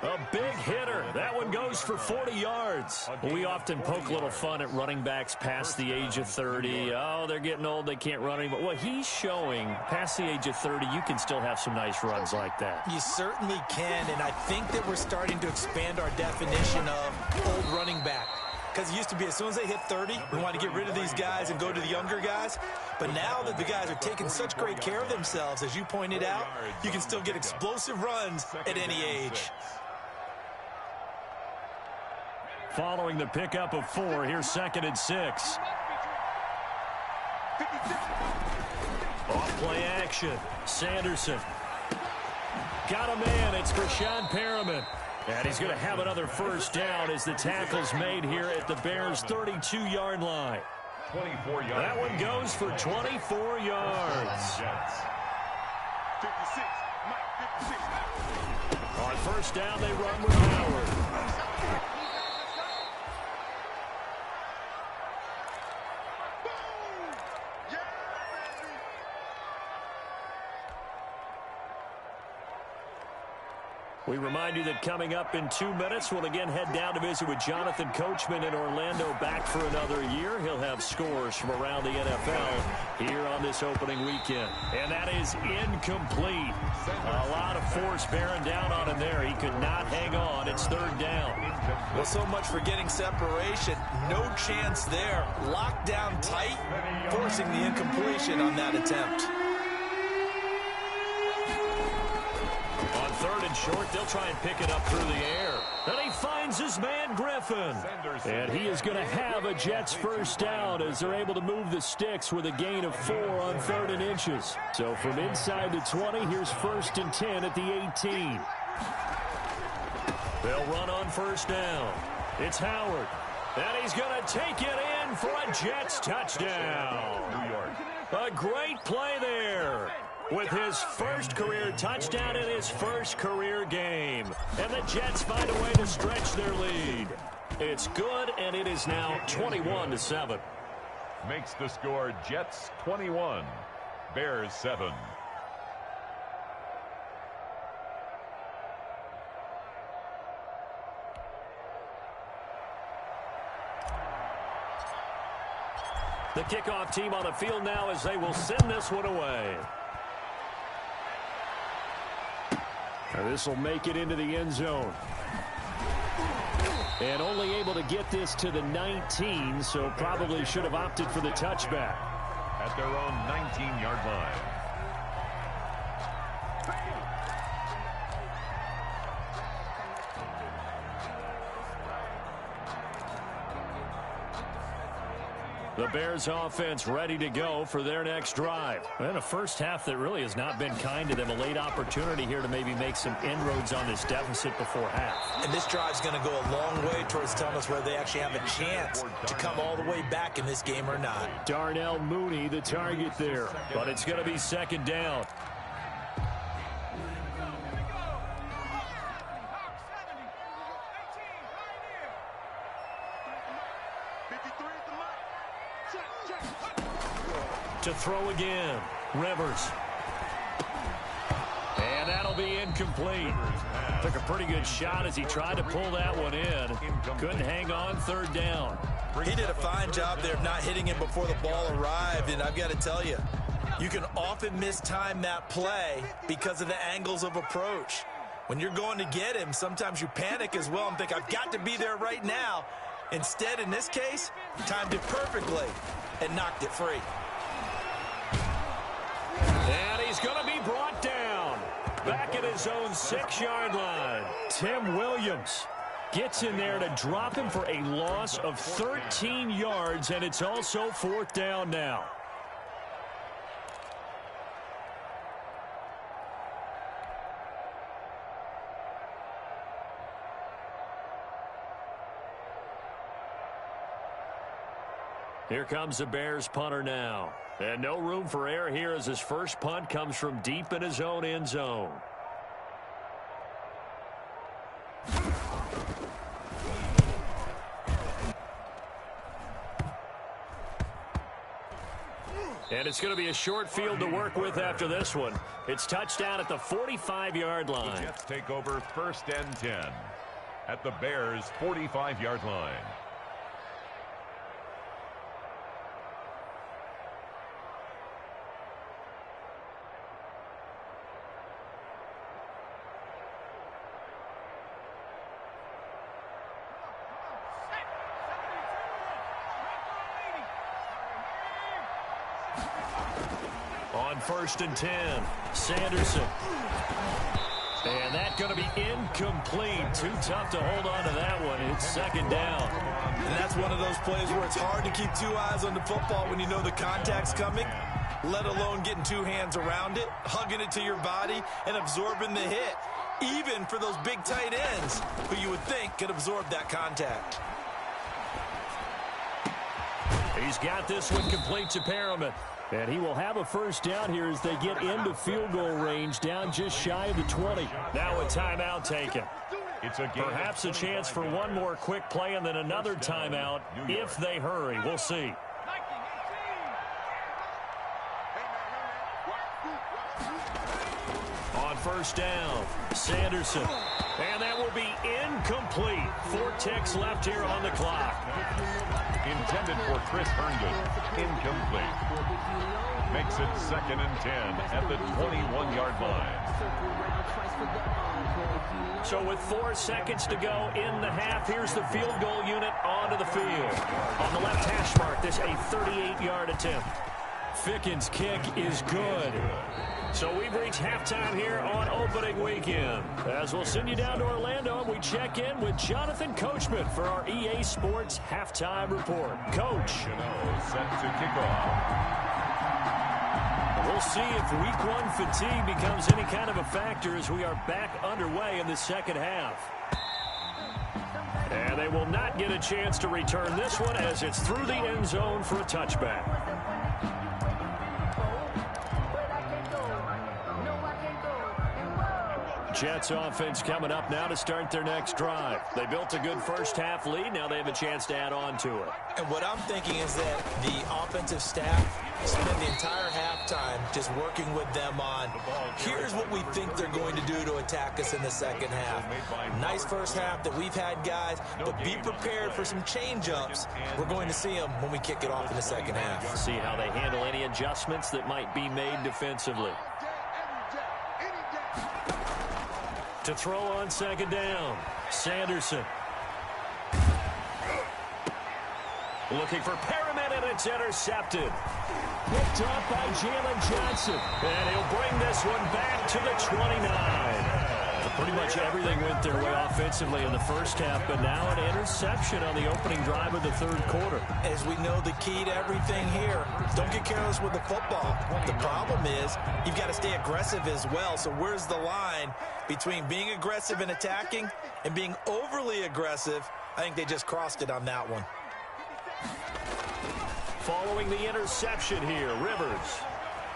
A big hitter. That one goes for 40 yards. We often poke a little fun at running backs past the age of 30. Oh, they're getting old. They can't run anymore. Well, he's showing past the age of 30, you can still have some nice runs like that. You certainly can, and I think that we're starting to expand our definition of old running back. Because it used to be as soon as they hit 30, we want to get rid of these guys and go to the younger guys. But now that the guys are taking such great care of themselves, as you pointed out, you can still get explosive runs at any age. Following the pickup of 4, here's 2nd and 6. Off play action. Sanderson. Got a man. It's for Sean Perriman. And he's going to have another first down as the tackle's made here at the Bears' 32-yard line. 24 yards. That one goes for 24 yards. 56. On first down, they run with Howard. We remind you that coming up in 2 minutes, we'll again head down to visit with Jonathan Coachman in Orlando, back for another year. He'll have scores from around the NFL here on this opening weekend. And that is incomplete. A lot of force bearing down on him there. He could not hang on. It's 3rd down. Well, so much for getting separation. No chance there. Locked down tight, forcing the incompletion on that attempt. On 3rd and short, they'll try and pick it up through the air. And he finds his man, Griffin. And he is going to have a Jets first down as they're able to move the sticks with a gain of 4 on 3rd and inches. So from inside the 20, here's 1st and 10 at the 18. They'll run on first down. It's Howard. And he's going to take it in for a Jets touchdown. New York. A great play there, with his first career touchdown in his first career game. And the Jets find a way to stretch their lead. It's good, and it is now 21-7. Makes the score Jets 21, Bears 7. The kickoff team on the field now as they will send this one away. This will make it into the end zone. And only able to get this to the 19, so probably should have opted for the touchback. At their own 19-yard line. The Bears offense ready to go for their next drive. And a first half that really has not been kind to them. A late opportunity here to maybe make some inroads on this deficit before half. And this drive's going to go a long way towards telling us whether they actually have a chance to come all the way back in this game or not. Darnell Mooney, the target there. But it's going to be second down. To throw again, Rivers. And that'll be incomplete. Took a pretty good shot as he tried to pull that one in. Couldn't hang on, third down. He did a fine job there of not hitting him before the ball arrived, and I've got to tell you, you can often mistime that play because of the angles of approach. When you're going to get him, sometimes you panic as well and think, I've got to be there right now. Instead, in this case, timed it perfectly and knocked it free. And he's going to be brought down. Back at his own 6-yard line. Tim Williams gets in there to drop him for a loss of 13 yards, and it's also fourth down now. Here comes the Bears punter now. And no room for error here as his first punt comes from deep in his own end zone. And it's going to be a short field to work with after this one. It's touchdown at the 45-yard line. The Jets take over first and 10 at the Bears' 45-yard line. On first and 10, Sanderson. And that's going to be incomplete. Too tough to hold on to that one. It's second down. And that's one of those plays where it's hard to keep two eyes on the football when you know the contact's coming, let alone getting two hands around it, hugging it to your body, and absorbing the hit, even for those big tight ends who you would think could absorb that contact. He's got this one complete to Perriman. And he will have a first down here as they get into field goal range, down just shy of the 20. Now a timeout taken. It's a perhaps a chance for one more quick play and then another timeout if they hurry. We'll see. On first down, Sanderson. And that will be incomplete. 4 ticks left here on the clock. Intended for Chris Herndon. Incomplete. Makes it second and 10 at the 21-yard line. So with 4 seconds to go in the half, here's the field goal unit onto the field. On the left hash mark, this a 38-yard attempt. Ficken's kick is good. So we've reached halftime here on opening weekend. As we'll send you down to Orlando, we check in with Jonathan Coachman for our EA Sports Halftime Report. Coach. Set to kick off. We'll see if week 1 fatigue becomes any kind of a factor as we are back underway in the second half. And they will not get a chance to return this one as it's through the end zone for a touchback. Jets offense coming up now to start their next drive. They built a good first half lead. Now they have a chance to add on to it. And what I'm thinking is that the offensive staff spend the entire halftime just working with them on, here's what we think they're going to do to attack us in the second half. Nice first half that we've had, guys, but be prepared for some change-ups. We're going to see them when we kick it off in the second half. See how they handle any adjustments that might be made defensively. To throw on second down, Sanderson. Looking for Perriman, and it's intercepted. Picked off by Jalen Johnson. And he'll bring this one back to the 29. Pretty much everything went their way offensively in the first half, but now an interception on the opening drive of the third quarter. As we know, the key to everything here, don't get careless with the football. The problem is you've got to stay aggressive as well. So where's the line between being aggressive and attacking and being overly aggressive? I think they just crossed it on that one. Following the interception here, Rivers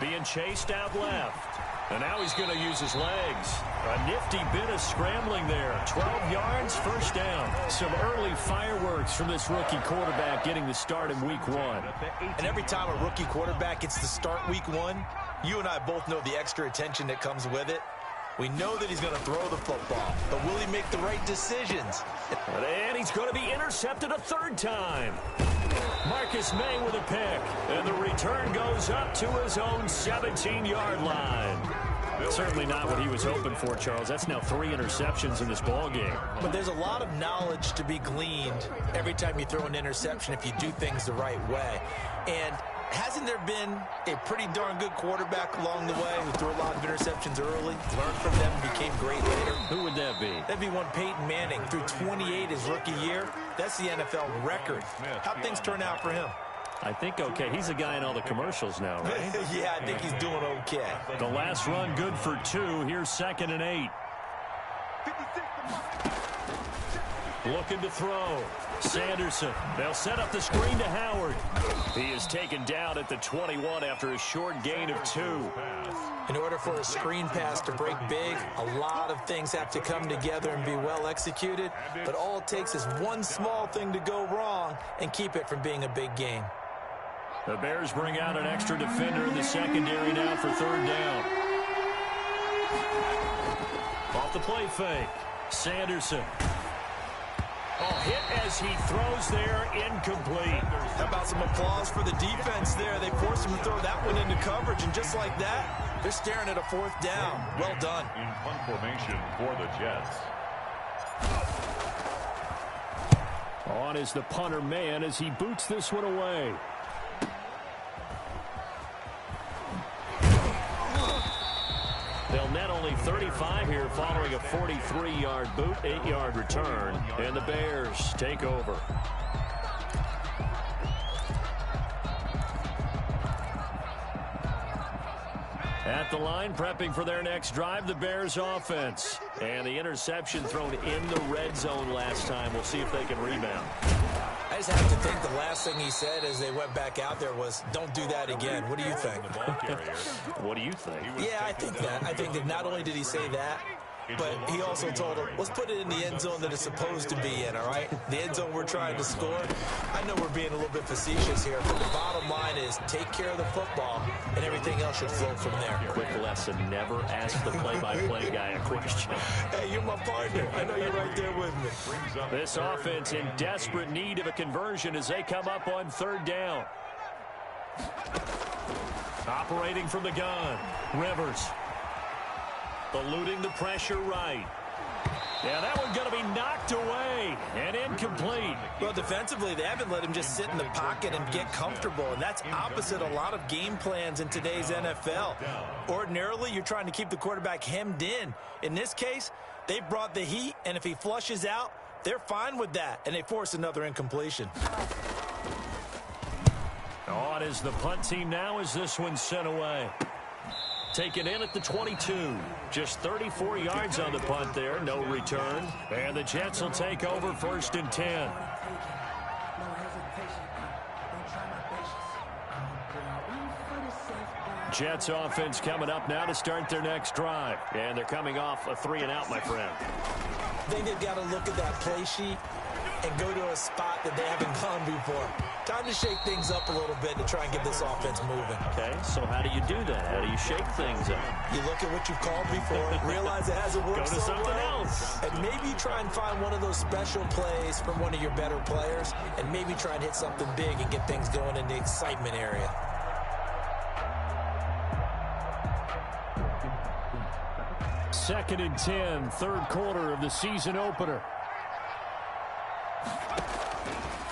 being chased out left. And now he's going to use his legs. A nifty bit of scrambling there. 12 yards, first down. Some early fireworks from this rookie quarterback getting the start in week one. And every time a rookie quarterback gets to start week one, you and I both know the extra attention that comes with it. We know that he's going to throw the football, but will he make the right decisions? And he's going to be intercepted a third time. Marcus May with a pick, and the return goes up to his own 17-yard line. Certainly not what he was hoping for, Charles. That's now 3 interceptions in this ball game. But there's a lot of knowledge to be gleaned every time you throw an interception if you do things the right way. And hasn't there been a pretty darn good quarterback along the way who threw a lot of interceptions early, learned from them, and became great later? Who would that be? That'd be one Peyton Manning. Threw 28 his rookie year. That's the NFL record. How'd things turn out for him? I think okay. He's a guy in all the commercials now, right? Yeah, I think he's doing okay. The last run good for 2. Here's 2nd and 8. Looking to throw. Sanderson. They'll set up the screen to Howard. He is taken down at the 21 after a short gain of 2. In order for a screen pass to break big, a lot of things have to come together and be well executed. But all it takes is one small thing to go wrong and keep it from being a big gain. The Bears bring out an extra defender in the secondary now for 3rd down. Off the play fake. Sanderson. Oh, hit as he throws there, incomplete. How about some applause for the defense there? They forced him to throw that one into coverage, and just like that, they're staring at a 4th down. Well done. In punt formation for the Jets. On is the punter man as he boots this one away. They'll net only 35 here following a 43-yard boot, 8-yard return, and the Bears take over. At the line, prepping for their next drive, the Bears offense. And the interception thrown in the red zone last time. We'll see if they can rebound. I just have to think the last thing he said as they went back out there was, don't do that again. What do you think? What do you think? Yeah, I think that. I think that not only did he say that, but he also told him, let's put it in the end zone that it's supposed to be in, all right? The end zone we're trying to score. I know we're being a little bit facetious here, but the bottom line is take care of the football, and everything else should flow from there. Quick lesson, never ask the play-by-play guy a question. Hey, you're my partner. I know you're right there with me. This offense in desperate need of a conversion as they come up on 3rd down. Operating from the gun, Rivers. Eluding the pressure right. Yeah, that one's going to be knocked away and incomplete. Well, defensively, they haven't let him just sit in the pocket and get comfortable, and that's opposite a lot of game plans in today's NFL. Ordinarily, you're trying to keep the quarterback hemmed in. In this case, they brought the heat, and if he flushes out, they're fine with that, and they force another incompletion. On is the punt team now as this one's sent away. Taken in at the 22. Just 34 yards on the punt there. No return. And the Jets will take over 1st and 10. Jets offense coming up now to start their next drive. And they're coming off a 3-and-out, my friend. I think they've got to look at that play sheet and go to a spot that they haven't gone before. Time to shake things up a little bit to try and get this offense moving. Okay, so how do you do that? How do you shake things up? You look at what you've called before, realize it hasn't worked so well. Go to something else. And maybe you try and find one of those special plays from one of your better players, and maybe try and hit something big and get things going in the excitement area. Second and 10, 3rd quarter of the season opener.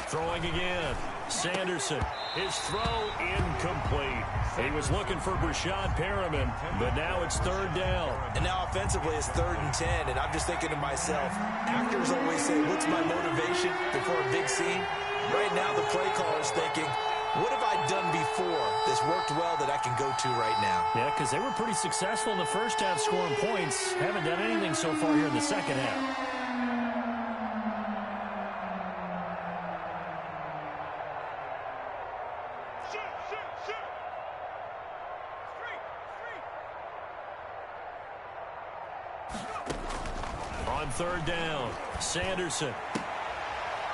Throwing again. Sanderson, his throw incomplete. He was looking for Brashad Perriman, but now it's third down. And now offensively it's 3rd and 10, and I'm just thinking to myself, actors always say, what's my motivation before a big scene? Right now the play caller's thinking, what have I done before that's worked well that I can go to right now? Yeah, because they were pretty successful in the first half scoring points. Haven't done anything so far here in the second half. On third down, Sanderson.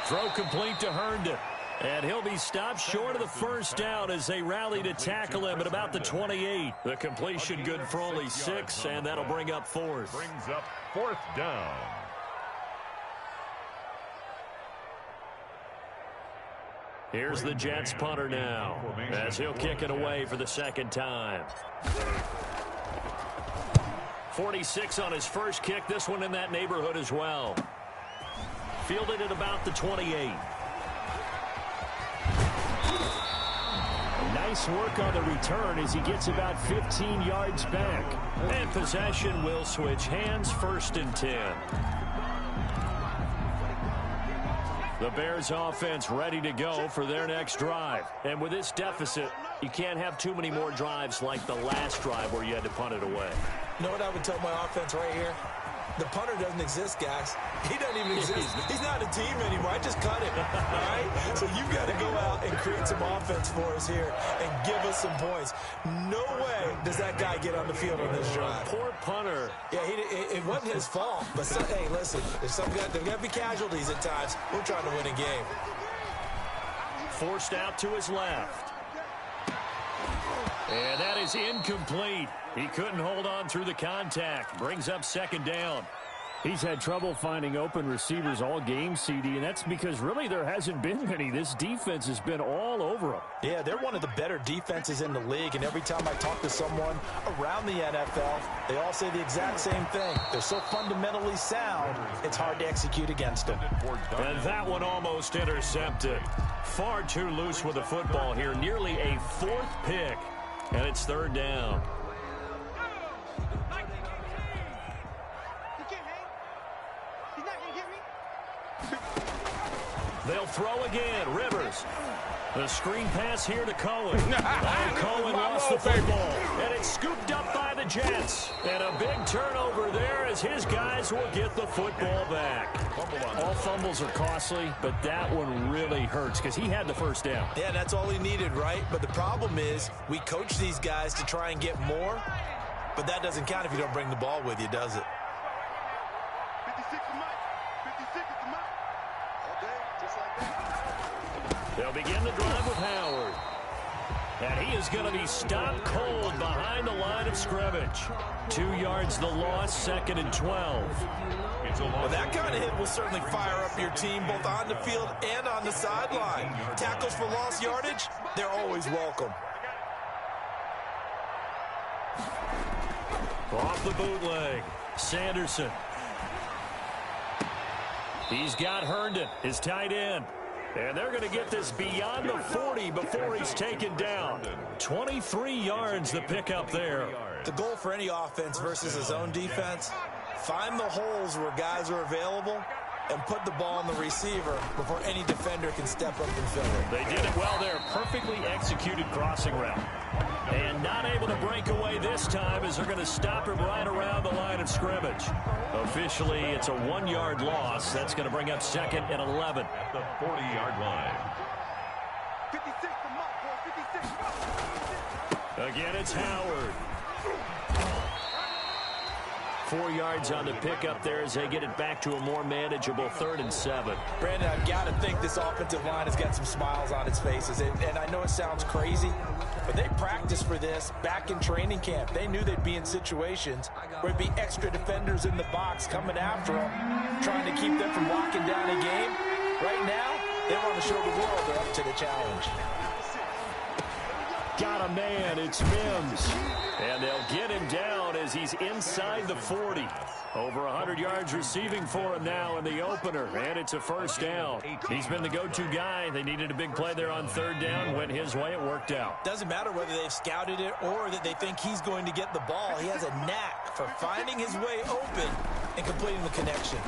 Throw complete to Herndon. And he'll be stopped short of the first down as they rally to tackle him at about the 28. The completion good for only 6, and that'll bring up 4th. Brings up 4th down. Here's the Jets punter now, as he'll kick it away for the second time. 46 on his first kick, this one in that neighborhood as well. Fielded at about the 28. Nice work on the return as he gets about 15 yards back. And possession will switch hands, 1st and 10. The Bears offense ready to go for their next drive. And with this deficit, you can't have too many more drives like the last drive where you had to punt it away. You know what I would tell my offense right here? The punter doesn't exist, guys. He doesn't even exist. He's not a team anymore. I just cut him, all right? So you've got to go out and create some offense for us here and give us some points. No way does that guy get on the field on this drive. Poor punter. Yeah, it wasn't his fault. But, hey, listen, there's got to be casualties at times. We're trying to win a game. Forced out to his left. And that is incomplete. He couldn't hold on through the contact. Brings up 2nd down. He's had trouble finding open receivers all game, CD, and that's because really there hasn't been many. This defense has been all over him. Yeah, they're one of the better defenses in the league, and every time I talk to someone around the NFL, they all say the exact same thing. They're so fundamentally sound, it's hard to execute against them. And that one almost intercepted. Far too loose with the football here. Nearly a 4th pick, and it's 3rd down. They'll throw again. Rivers. The screen pass here to Cohen. Cohen lost the football. And it's scooped up by the Jets. And a big turnover there as his guys will get the football back. All fumbles are costly, but that one really hurts because he had the first down. Yeah, that's all he needed, right? But the problem is we coach these guys to try and get more, but that doesn't count if you don't bring the ball with you, does it? 56 is Mike. 56 is Mike. Okay, just like that. They'll begin the drive with Howard. And he is going to be stopped cold behind the line of scrimmage. 2 yards the loss, 2nd and 12. Well, that kind of hit will certainly fire up your team both on the field and on the sideline. Tackles for lost yardage, they're always welcome. Off the bootleg, Sanderson. He's got Herndon, his tight end. And they're going to get this beyond the 40 before he's taken down. 23 yards the pickup there. The goal for any offense versus his own defense, find the holes where guys are available and put the ball on the receiver before any defender can step up and fill it. They did it well there. Perfectly executed crossing route. And not able to break away this time as they're going to stop him right around the line of scrimmage. Officially, it's a 1-yard loss. That's going to bring up 2nd and 11. At the 40-yard line. 56 to Mike, boy. 56. Again, it's Howard. 4 yards on the pickup there as they get it back to a more manageable 3rd and 7. Brandon, I've got to think this offensive line has got some smiles on its faces. And I know it sounds crazy, but they practiced for this back in training camp. They knew they'd be in situations where there'd be extra defenders in the box coming after them, trying to keep them from locking down a game. Right now, they want to show the world they're up to the challenge. Got a man, it's Mims. And they'll get him down down as he's inside the 40. Over 100 yards receiving for him now in the opener, and it's a first down. He's been the go-to guy. They needed a big play there on third down. Went his way. It worked out. Doesn't matter whether they've scouted it or that they think he's going to get the ball. He has a knack for finding his way open and completing the connection.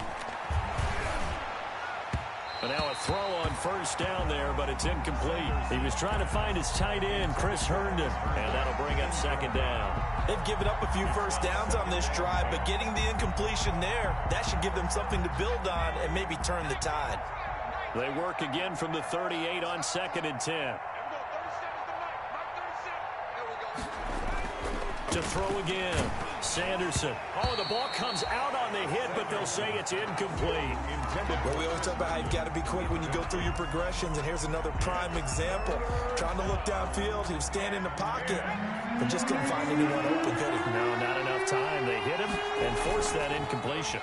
But now a throw on first down there, but it's incomplete. He was trying to find his tight end, Chris Herndon, and that'll bring up second down. They've given up a few first downs on this drive, but getting the incompletion there, that should give them something to build on and maybe turn the tide. They work again from the 38 on 2nd and 10. To throw again, Sanderson. Oh, the ball comes out on the hit, but they'll say it's incomplete. Well, we always talk about how you've got to be quick when you go through your progressions, and here's another prime example. Trying to look downfield, he was standing in the pocket, but just couldn't find anyone open, could he? No, not enough time. They hit him and forced that incompletion.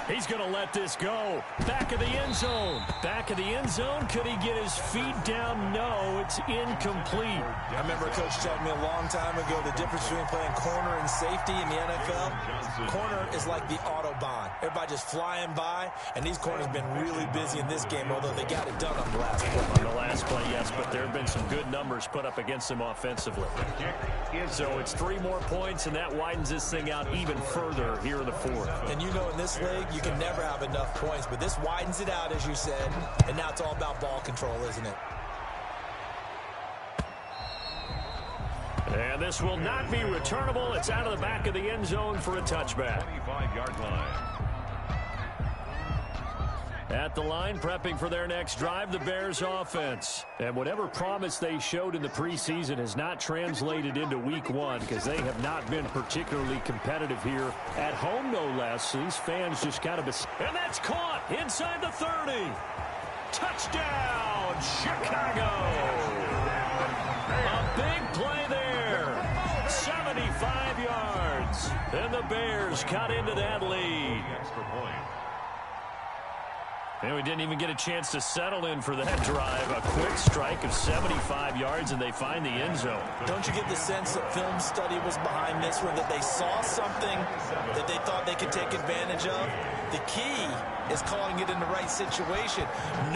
He's going to let this go. Back of the end zone. Back of the end zone. Could he get his feet down? No, it's incomplete. I remember a coach telling me a long time ago the difference between playing corner and safety in the NFL. Corner is like the Autobahn. Everybody just flying by, and these corners have been really busy in this game, although they got it done on the last play. On the last play, yes, but there have been some good numbers put up against them offensively. So it's 3 more points, and that widens this thing out even further here in the fourth. And you know in this league, you can never have enough points, but this widens it out, as you said, and now it's all about ball control, isn't it? And this will not be returnable. It's out of the back of the end zone for a touchback. 25-yard line. At the line, prepping for their next drive, the Bears offense. And whatever promise they showed in the preseason has not translated into week 1 because they have not been particularly competitive here at home, no less. So these fans just kind of... And that's caught inside the 30. Touchdown, Chicago. A big play there. 75 yards. And the Bears cut into that lead. Extra point. And we didn't even get a chance to settle in for that drive. A quick strike of 75 yards, and they find the end zone. Don't you get the sense that film study was behind this one, that they saw something that they thought they could take advantage of? The key is calling it in the right situation,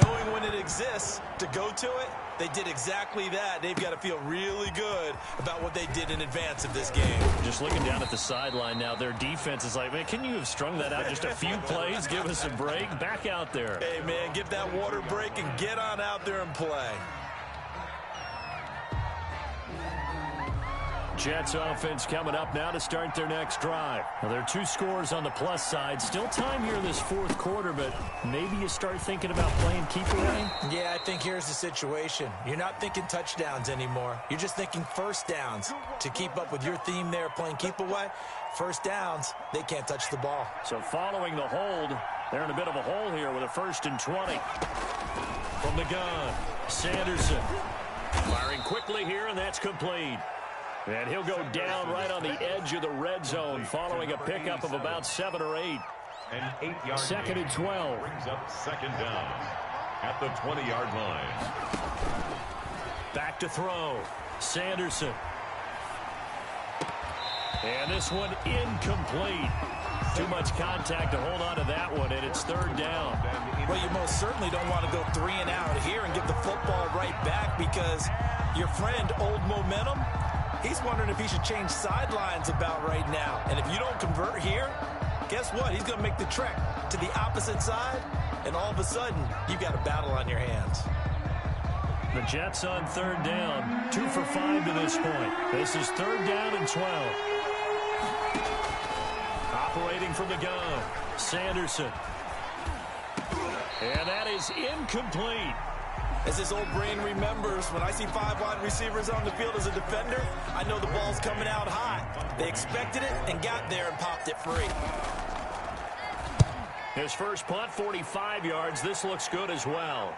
knowing when it exists to go to it. They did exactly that. They've got to feel really good about what they did in advance of this game. Just looking down at the sideline now, their defense is like, man, can you have strung that out just a few plays? Give us a break. Back out there. Hey, man, give that water break and get on out there and play. Jets offense coming up now to start their next drive. Well, there are 2 scores on the plus side. Still time here in this fourth quarter, but maybe you start thinking about playing keep away? Yeah, I think here's the situation. You're not thinking touchdowns anymore. You're just thinking first downs. To keep up with your theme there, playing keep away, first downs, they can't touch the ball. So following the hold, they're in a bit of a hole here with a 1st and 20. From the gun, Sanderson. Firing quickly here, and that's complete. And he'll go down right on the edge of the red zone following a pickup of about 7 or 8. An 8-yard 2nd and 12. Brings up second down at the 20-yard line. Back to throw. Sanderson. And this one incomplete. Too much contact to hold on to that one, and it's 3rd down. Well, you most certainly don't want to go 3 and out here and give the football right back because your friend, Old Momentum, he's wondering if he should change sidelines about right now. And if you don't convert here, guess what? He's going to make the trek to the opposite side, and all of a sudden, you've got a battle on your hands. The Jets on 3rd down, 2 for 5 to this point. This is 3rd down and 12. Operating from the gun, Sanderson. And that is incomplete. As this old brain remembers, when I see 5 wide receivers on the field as a defender, I know the ball's coming out hot. They expected it and got there and popped it free. His first punt, 45 yards. This looks good as well.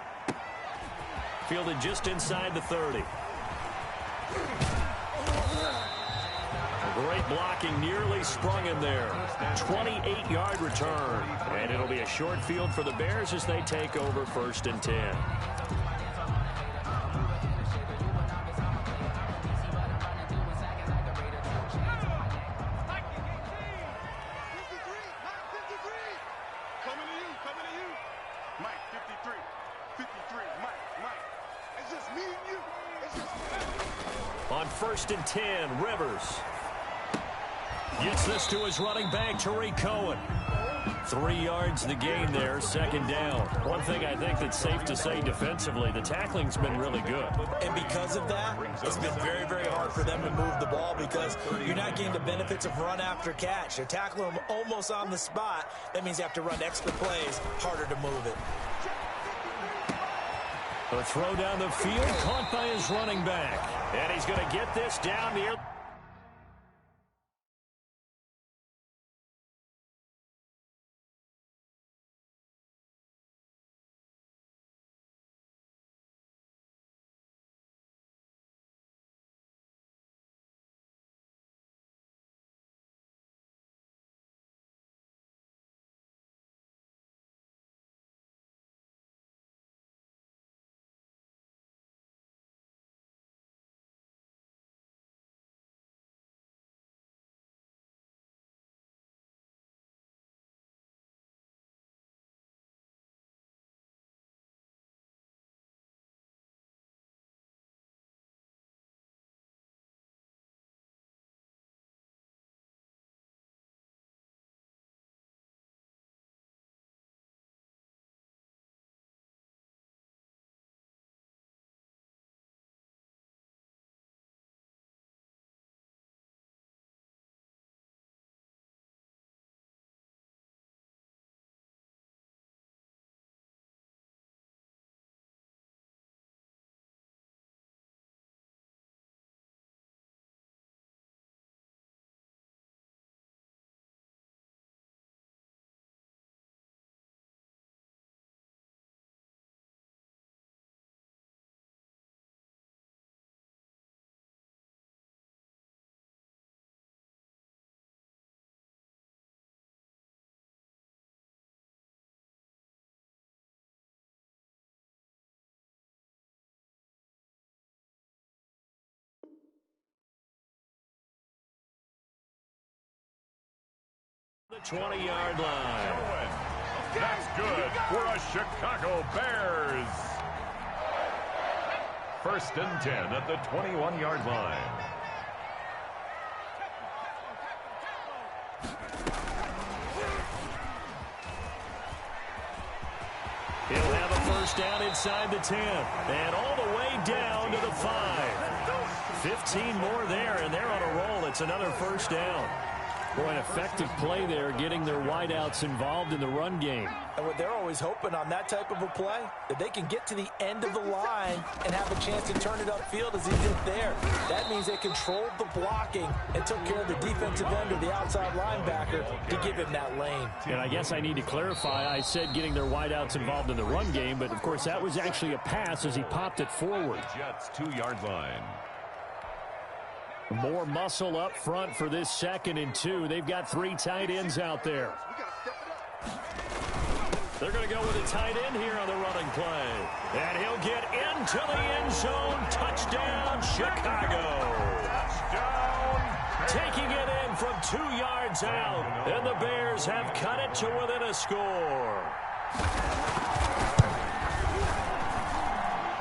Fielded just inside the 30. Great blocking, nearly sprung him there. 28-yard return. And it'll be a short field for the Bears as they take over 1st and 10. Coming to you. Mike, 53, Mike. It's just me and you. It's just me. On 1st and 10, Rivers gets this to his running back, Tariq Cohen. 3 yards the gain there, 2nd down. One thing I think that's safe to say defensively, the tackling's been really good. And because of that, it's been very, very hard for them to move the ball because you're not getting the benefits of run after catch. They're tackling them almost on the spot. That means you have to run extra plays, harder to move it. A throw down the field, caught by his running back. And he's going to get this down near... The 20-yard line. That's good for a Chicago Bears. 1st and 10 at the 21-yard line. He'll have a 1st down inside the 10. And all the way down to the 5. 15 more there, and they're on a roll. It's another 1st down. Boy, an effective play there, getting their wideouts involved in the run game. And what they're always hoping on that type of a play, that they can get to the end of the line and have a chance to turn it upfield as he did there. That means they controlled the blocking and took care of the defensive end or the outside linebacker to give him that lane. And I guess I need to clarify, I said getting their wideouts involved in the run game, but of course that was actually a pass as he popped it forward. Jets 2-yard line. More muscle up front for this 2nd and 2. They've got 3 tight ends out there. They're going to go with a tight end here on the running play. And he'll get into the end zone. Touchdown, Chicago. Touchdown. Taking it in from 2 yards out. And the Bears have cut it to within a score.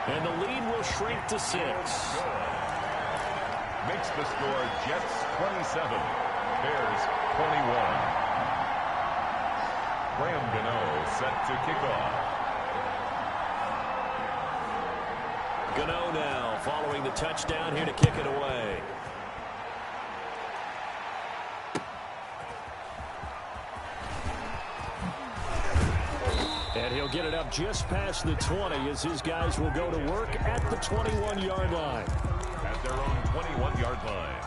And the lead will shrink to 6. Makes the score Jets 27, Bears 21. Graham Gano set to kick off. Gano now following the touchdown here to kick it away. And he'll get it up just past the 20 as his guys will go to work at the 21-yard line. At their own 21-yard line.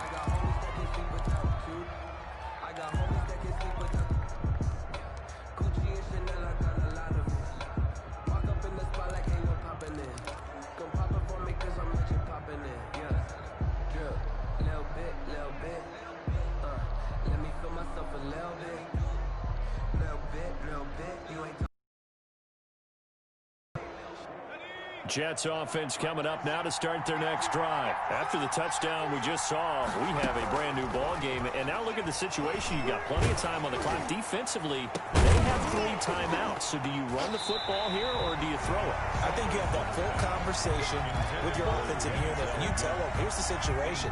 Jets offense coming up now to start their next drive. After the touchdown we just saw, we have a brand new ball game. And now look at the situation. You got plenty of time on the clock. Defensively, they have 3 timeouts. So do you run the football here or do you throw it? I think you have that full conversation with your offensive unit. And you tell them, here's the situation.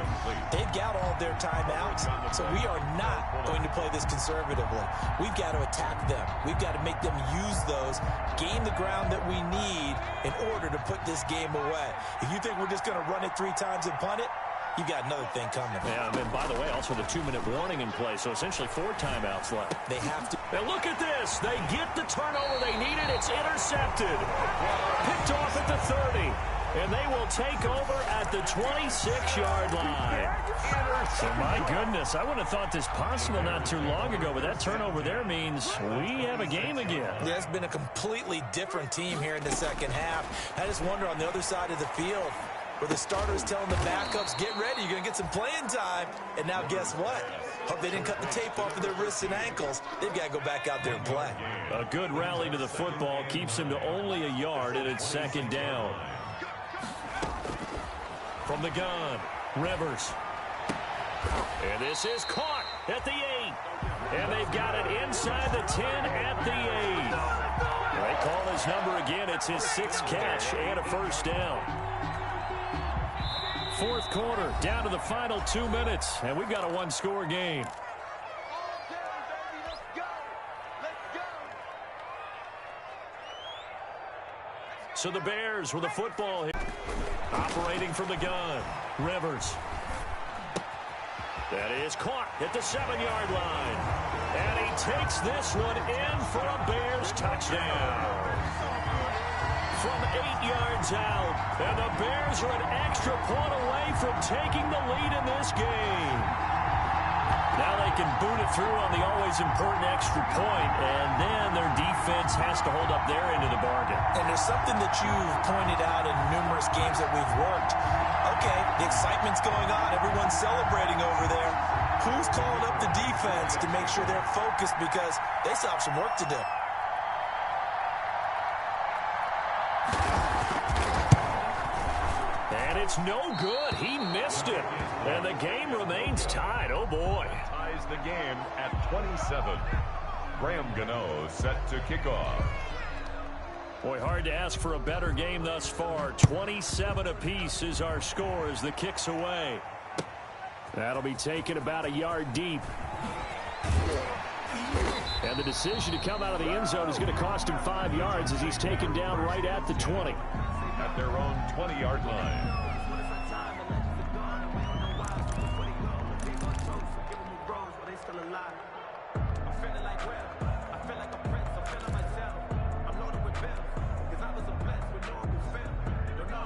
They've got all their timeouts. So we are not going to play this conservatively. We've got to attack them. We've got to make them use those, gain the ground that we need in order to put this game away. If you think we're just going to run it 3 times and punt it, you got another thing coming. Yeah, and by the way, also the 2-minute warning in play, so essentially 4 timeouts left. They have to. And look at this. They get the turnover they needed. It's intercepted. Picked off at the 30. And they will take over at the 26-yard line. So my goodness, I wouldn't have thought this possible not too long ago, but that turnover there means we have a game again. Yeah, it's been a completely different team here in the second half. I just wonder on the other side of the field, where the starters telling the backups, get ready, you're going to get some playing time. And now guess what? Hope they didn't cut the tape off of their wrists and ankles. They've got to go back out there and play. A good rally to the football keeps him to only a yard, and it's second down. From the gun, Rivers. And this is caught at the 8. And they've got it inside the 10 at the 8. They call his number again. It's his 6th catch and a first down. Fourth quarter, down to the final 2 minutes. And we've got a 1-score game. So the Bears with the football here. Operating from the gun, Rivers. That is caught at the 7-yard line. And he takes this one in for a Bears touchdown. From 8 yards out. And the Bears are an extra point away from taking the lead in this game. Now they can boot it through on the always important extra point, and then their defense has to hold up their end of the bargain. And there's something that you've pointed out in numerous games that we've worked. Okay, the excitement's going on. Everyone's celebrating over there. Who's calling up the defense to make sure they're focused because they still have some work to do? And it's no good. He missed it. And the game remains tied. Oh, boy. Ties the game at 27. Graham Gano set to kick off. Boy, hard to ask for a better game thus far. 27 apiece is our score as the kick's away. That'll be taken about a yard deep. And the decision to come out of the end zone is going to cost him 5 yards as he's taken down right at the 20. At their own 20-yard line.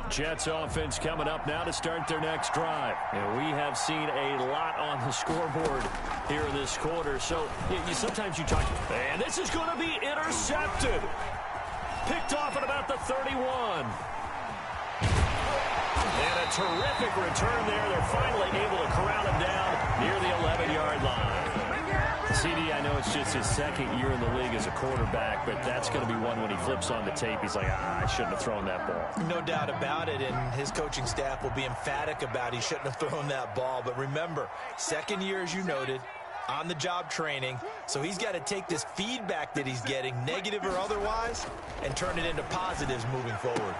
Jets offense coming up now to start their next drive. And we have seen a lot on the scoreboard here in this quarter. So sometimes you talk, and this is going to be intercepted. Picked off at about the 31. And a terrific return there. They're finally able to corral him down near the 11-yard line. CD, I know it's just his second year in the league as a quarterback, but that's going to be one when he flips on the tape. He's like, I shouldn't have thrown that ball. No doubt about it, and his coaching staff will be emphatic about he shouldn't have thrown that ball. But remember, second year, as you noted, on-the-job training, so he's got to take this feedback that he's getting, negative or otherwise, and turn it into positives moving forward.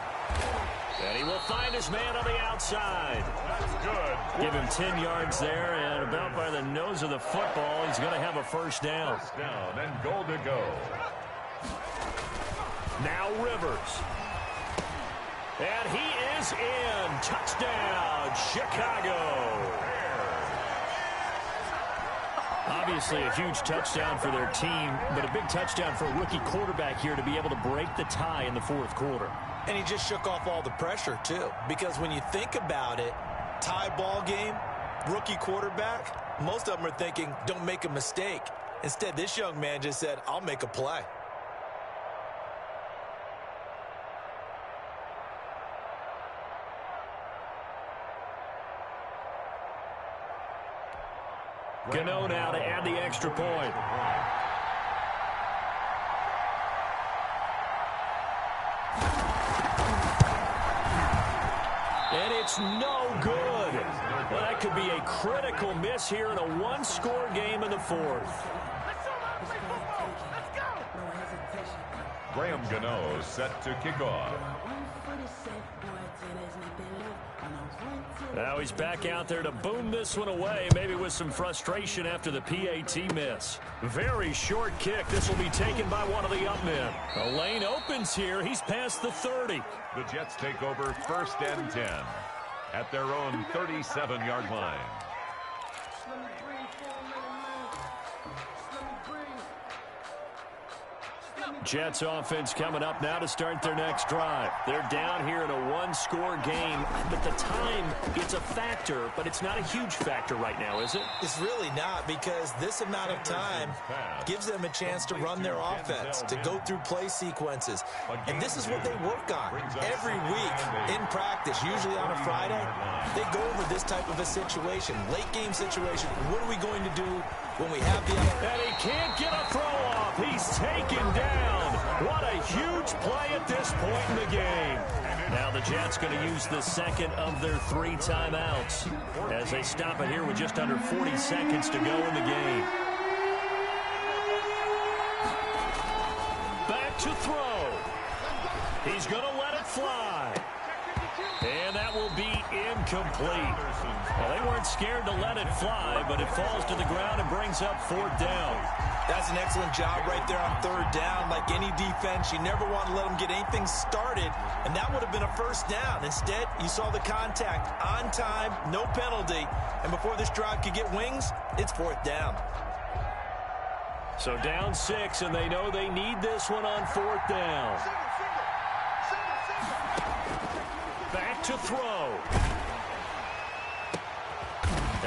And he will find his man on the outside. That's good. Give him 10 yards there, and about by the nose of the football, he's going to have a first down. First down and goal to go. Now Rivers. And he is in. Touchdown, Chicago. Obviously a huge touchdown for their team, but a big touchdown for a rookie quarterback here to be able to break the tie in the fourth quarter. And he just shook off all the pressure, too. Because when you think about it, tie ball game, rookie quarterback, most of them are thinking, don't make a mistake. Instead, this young man just said, I'll make a play. Gano now to add the extra point. It's no good. Well, that could be a critical miss here in a one-score game in the fourth. Graham Gano set to kick off. Now he's back out there to boom this one away, maybe with some frustration after the PAT miss. Very short kick. This will be taken by one of the up men. The lane opens here. He's past the 30. The Jets take over 1st and 10 at their own 37-yard line. Jets offense coming up now to start their next drive. They're down here in a one-score game. But the time, it's a factor, but it's not a huge factor right now, is it? It's really not, because this amount of time gives them a chance to run their offense, to go through play sequences. And this is what they work on every week in practice, usually on a Friday. They go over this type of a situation, late-game situation. What are we going to do when we have the... And he can't get a throw off. He's taken down. What a huge play at this point in the game. Now the Jets going to use the second of their 3 timeouts as they stop it here with just under 40 seconds to go in the game. Back to throw. He's going to let it fly. And that will be incomplete. Well, they weren't scared to let it fly, but it falls to the ground and brings up 4th down. That's an excellent job right there on 3rd down. Like any defense, you never want to let them get anything started, and that would have been a 1st down. Instead, you saw the contact on time, no penalty, and before this drive could get wings, it's 4th down. So down 6, and they know they need this one on 4th down. Back to throw.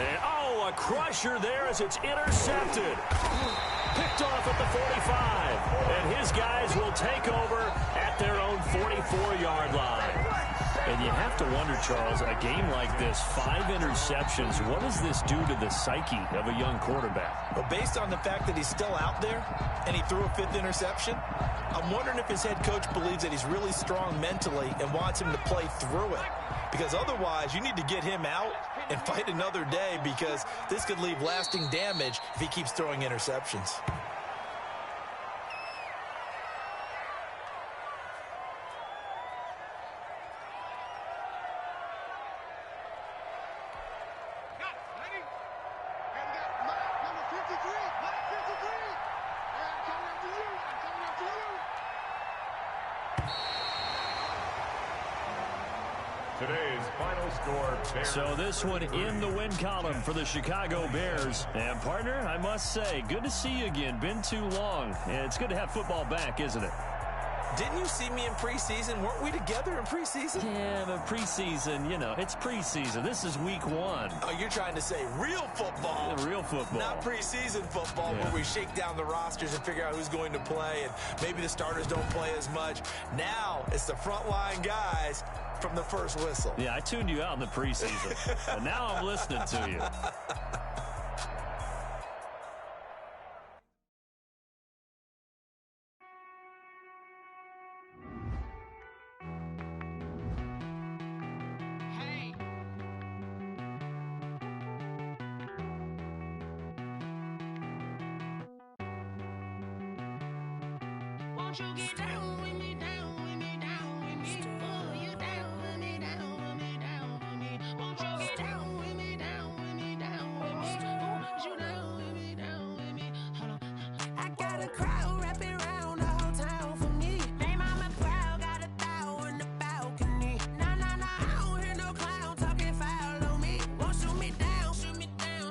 And, oh, a crusher there as it's intercepted. Picked off at the 45. And his guys will take over at their own 44-yard line. And you have to wonder, Charles, a game like this, 5 interceptions, what does this do to the psyche of a young quarterback? Well, based on the fact that he's still out there and he threw a 5th interception, I'm wondering if his head coach believes that he's really strong mentally and wants him to play through it. Because otherwise, you need to get him out and fight another day, because this could leave lasting damage if he keeps throwing interceptions. Today's final score, Bears. So this one in the win column for the Chicago Bears. And, partner, I must say, good to see you again. Been too long. And it's good to have football back, isn't it? Didn't you see me in preseason? Weren't we together in preseason? Yeah, but preseason, you know, it's preseason. This is week 1. Oh, you're trying to say real football. Yeah, real football. Not preseason football, where we shake down the rosters and figure out who's going to play, and maybe the starters don't play as much. Now it's the frontline guys from the first whistle. Yeah, I tuned you out in the preseason. And now I'm listening to you. Won't you get down with me, down with me, down with me? Oh, you down with me, down with me, down with me. Won't you get down with me, down with me, down with me? Oh, you down with me, down with me? Hold on. I got a crowd wrapping around the whole town for me. They mama proud, got a thou in the balcony. Nah, nah, nah, I don't hear no clown talking foul on me. Won't shoot me down,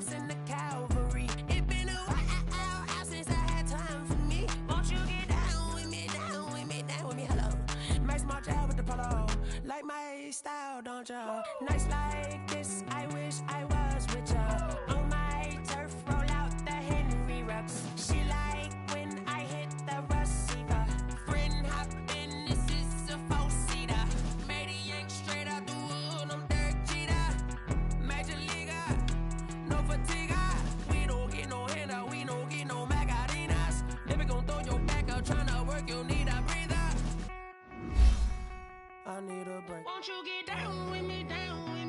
send the cavalry. It been a while since I had time for me. Won't you get down with me, down with me, down with me? Hello. Max March out with the polo. Like my style, don't ya? Nights like this, I wish I was with ya. On my turf, roll out the Henry Rux. She like when I hit the receiver. Friend hop in, this is a four-seater. Made a yank straight out the wood, I'm Derek Jeter. Major leaguer, no fatigue. We don't get no handout, we don't get no Macarinas. Never gon' throw your back out, tryna work, you need a breather. I need a break. Won't you get down with me, down with me?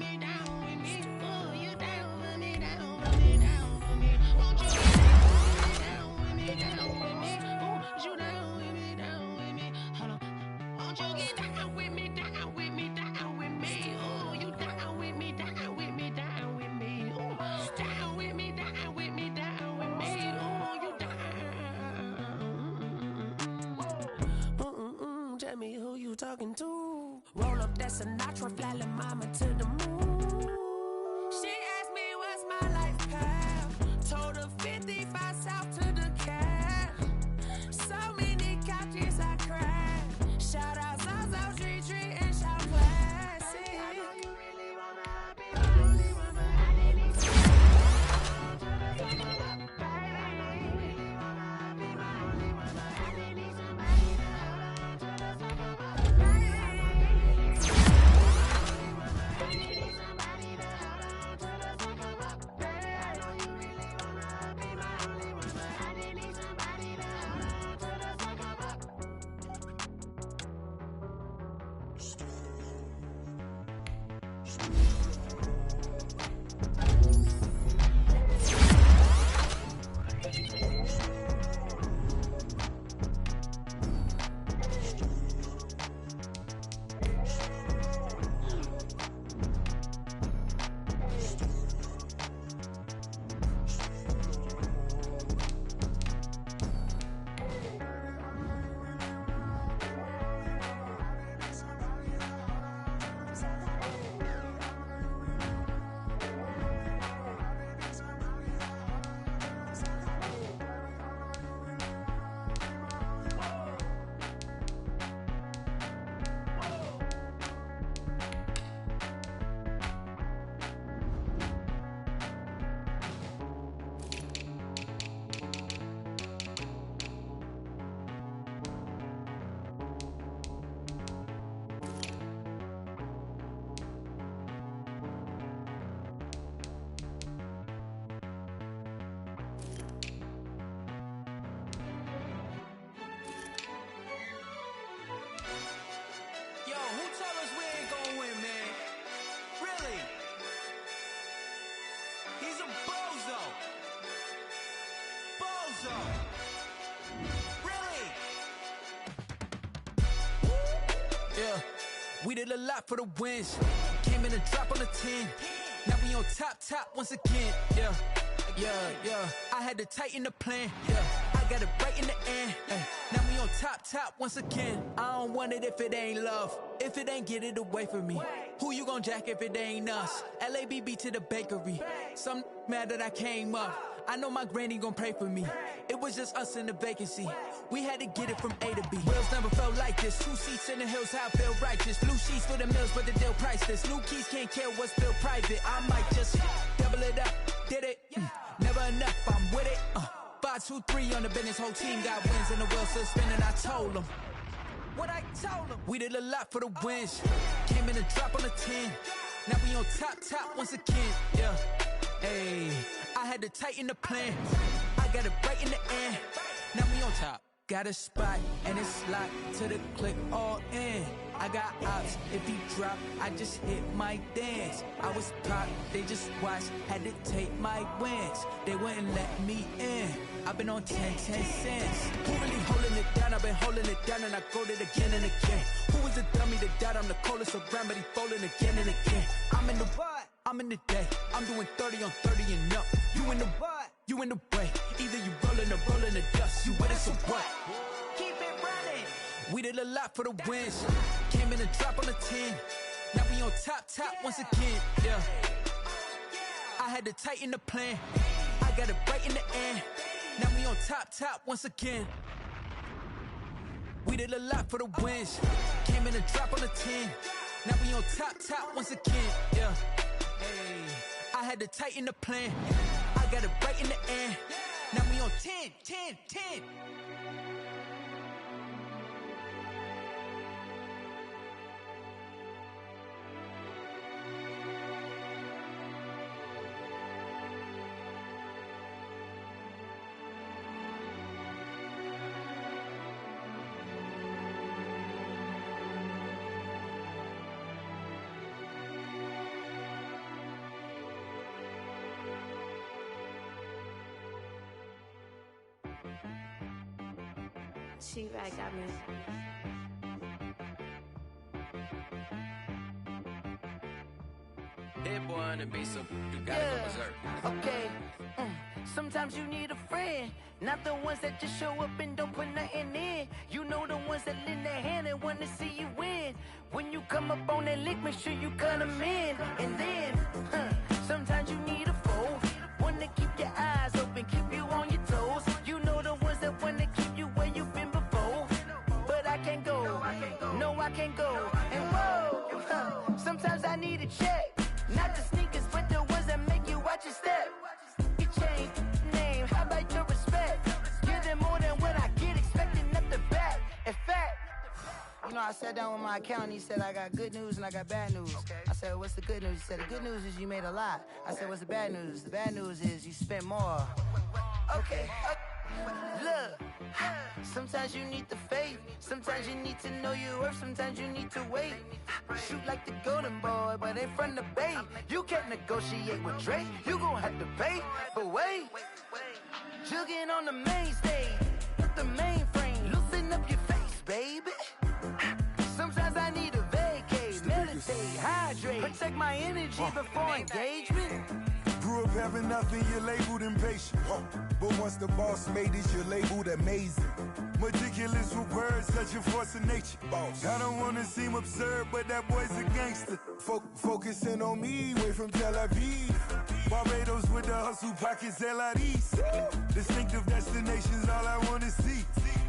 tell me who you talking to. Roll up that Sinatra, fly la mama to the moon. She asked me what's my life path. Told her 55 south to the cab. So many couches I cried. Shout out Zazo, Tree Tree, and shout Classic. We did a lot for the wins. Came in a drop on the 10. Now we on top once again. Yeah. I had to tighten the plan. Yeah, I got it right in the end. Now we on top once again. I don't want it if it ain't love. If it ain't, get it away from me. Who you gon' jack if it ain't us? LABB to the bakery. Some mad that I came up. I know my granny gon' pray for me. It was just us in the vacancy. We had to get it from A to B. Wheels never felt like this. 2 seats in the hills, how I feel righteous. Blue sheets for the mills, but the deal priceless. New keys can't care what's still private. I might just double it up. Did it? Never enough, I'm with it. 5, 2, 3 on the business. Whole team got wins and the wheels still spinning. I told them what I told them. We did a lot for the wins. Came in a drop on the 10. Now we on top once again. Yeah. Hey, I had to tighten the plan. I got it right in the end. Now we on top. Got a spot and it's locked to the click all in. I got ops, if he drop, I just hit my dance. I was pop, they just watched, had to take my wins. They wouldn't let me in. I've been on 10 cents. Who really holding it down? I've been holding it down and I go it again and again. Who was the dummy that died? I'm the coldest around, but he folding again and again. I'm in the what? I'm in the day. I'm doing 30 on 30 and up. You in the what? You in the way. Either you rolling or rolling the dust. You with us or what? Keep it running. We did a lot for the wins. Came in a drop on the 10. Now we on top once again. Yeah. I had to tighten the plan. I got it right in the end. Now we on top once again. We did a lot for the wins. Came in a drop on the 10. Now we on top once again. Yeah. Hey, I had to tighten the plan. I got it right in the end. Now we on 10. She-Rag got me. Hit boy on the beat, so you gotta go berserk. Okay. Sometimes you need a friend, not the ones that just show up and don't put nothing in. You know the ones that lend their hand hand, wanna see you win. When you come up on that lick, make sure you cut them in. And then, sometimes you need a foe. Wanna keep your eyes open, keep you on your toes. You know the ones that wanna keep you where you've been before. But I can't go, no, I can't go. And whoa, sometimes I need a check. Not the sneakers, but the ones that make you watch your step. You change name, how about your respect? Give them more than what I get, expecting up the back. In fact, you know, I sat down with my accountant, he said, I got good news and I got bad news. I said, what's the good news? He said, the good news is you made a lot. I said, what's the bad news? The bad news is you spent more. Okay, look, sometimes you need the faith. Sometimes you need to know your worth. Sometimes you need to wait. Shoot like the golden boy, but ain't from the bay. You can't negotiate with Drake. You gon' have to pay, but wait. Jugging on the main stage, the mainframe. Loosen up your face, baby. Sometimes I need a vacate, meditate, hydrate, protect my energy before engagement. Grew up having nothing, you're labeled impatient. But once the boss made it, you're labeled amazing. Meticulous with words, such a force of nature. I don't wanna seem absurd, but that boy's a gangster. Focusing on me, way from Tel Aviv. Barbados with the hustle pockets, LIDs. Distinctive destinations, all I wanna see.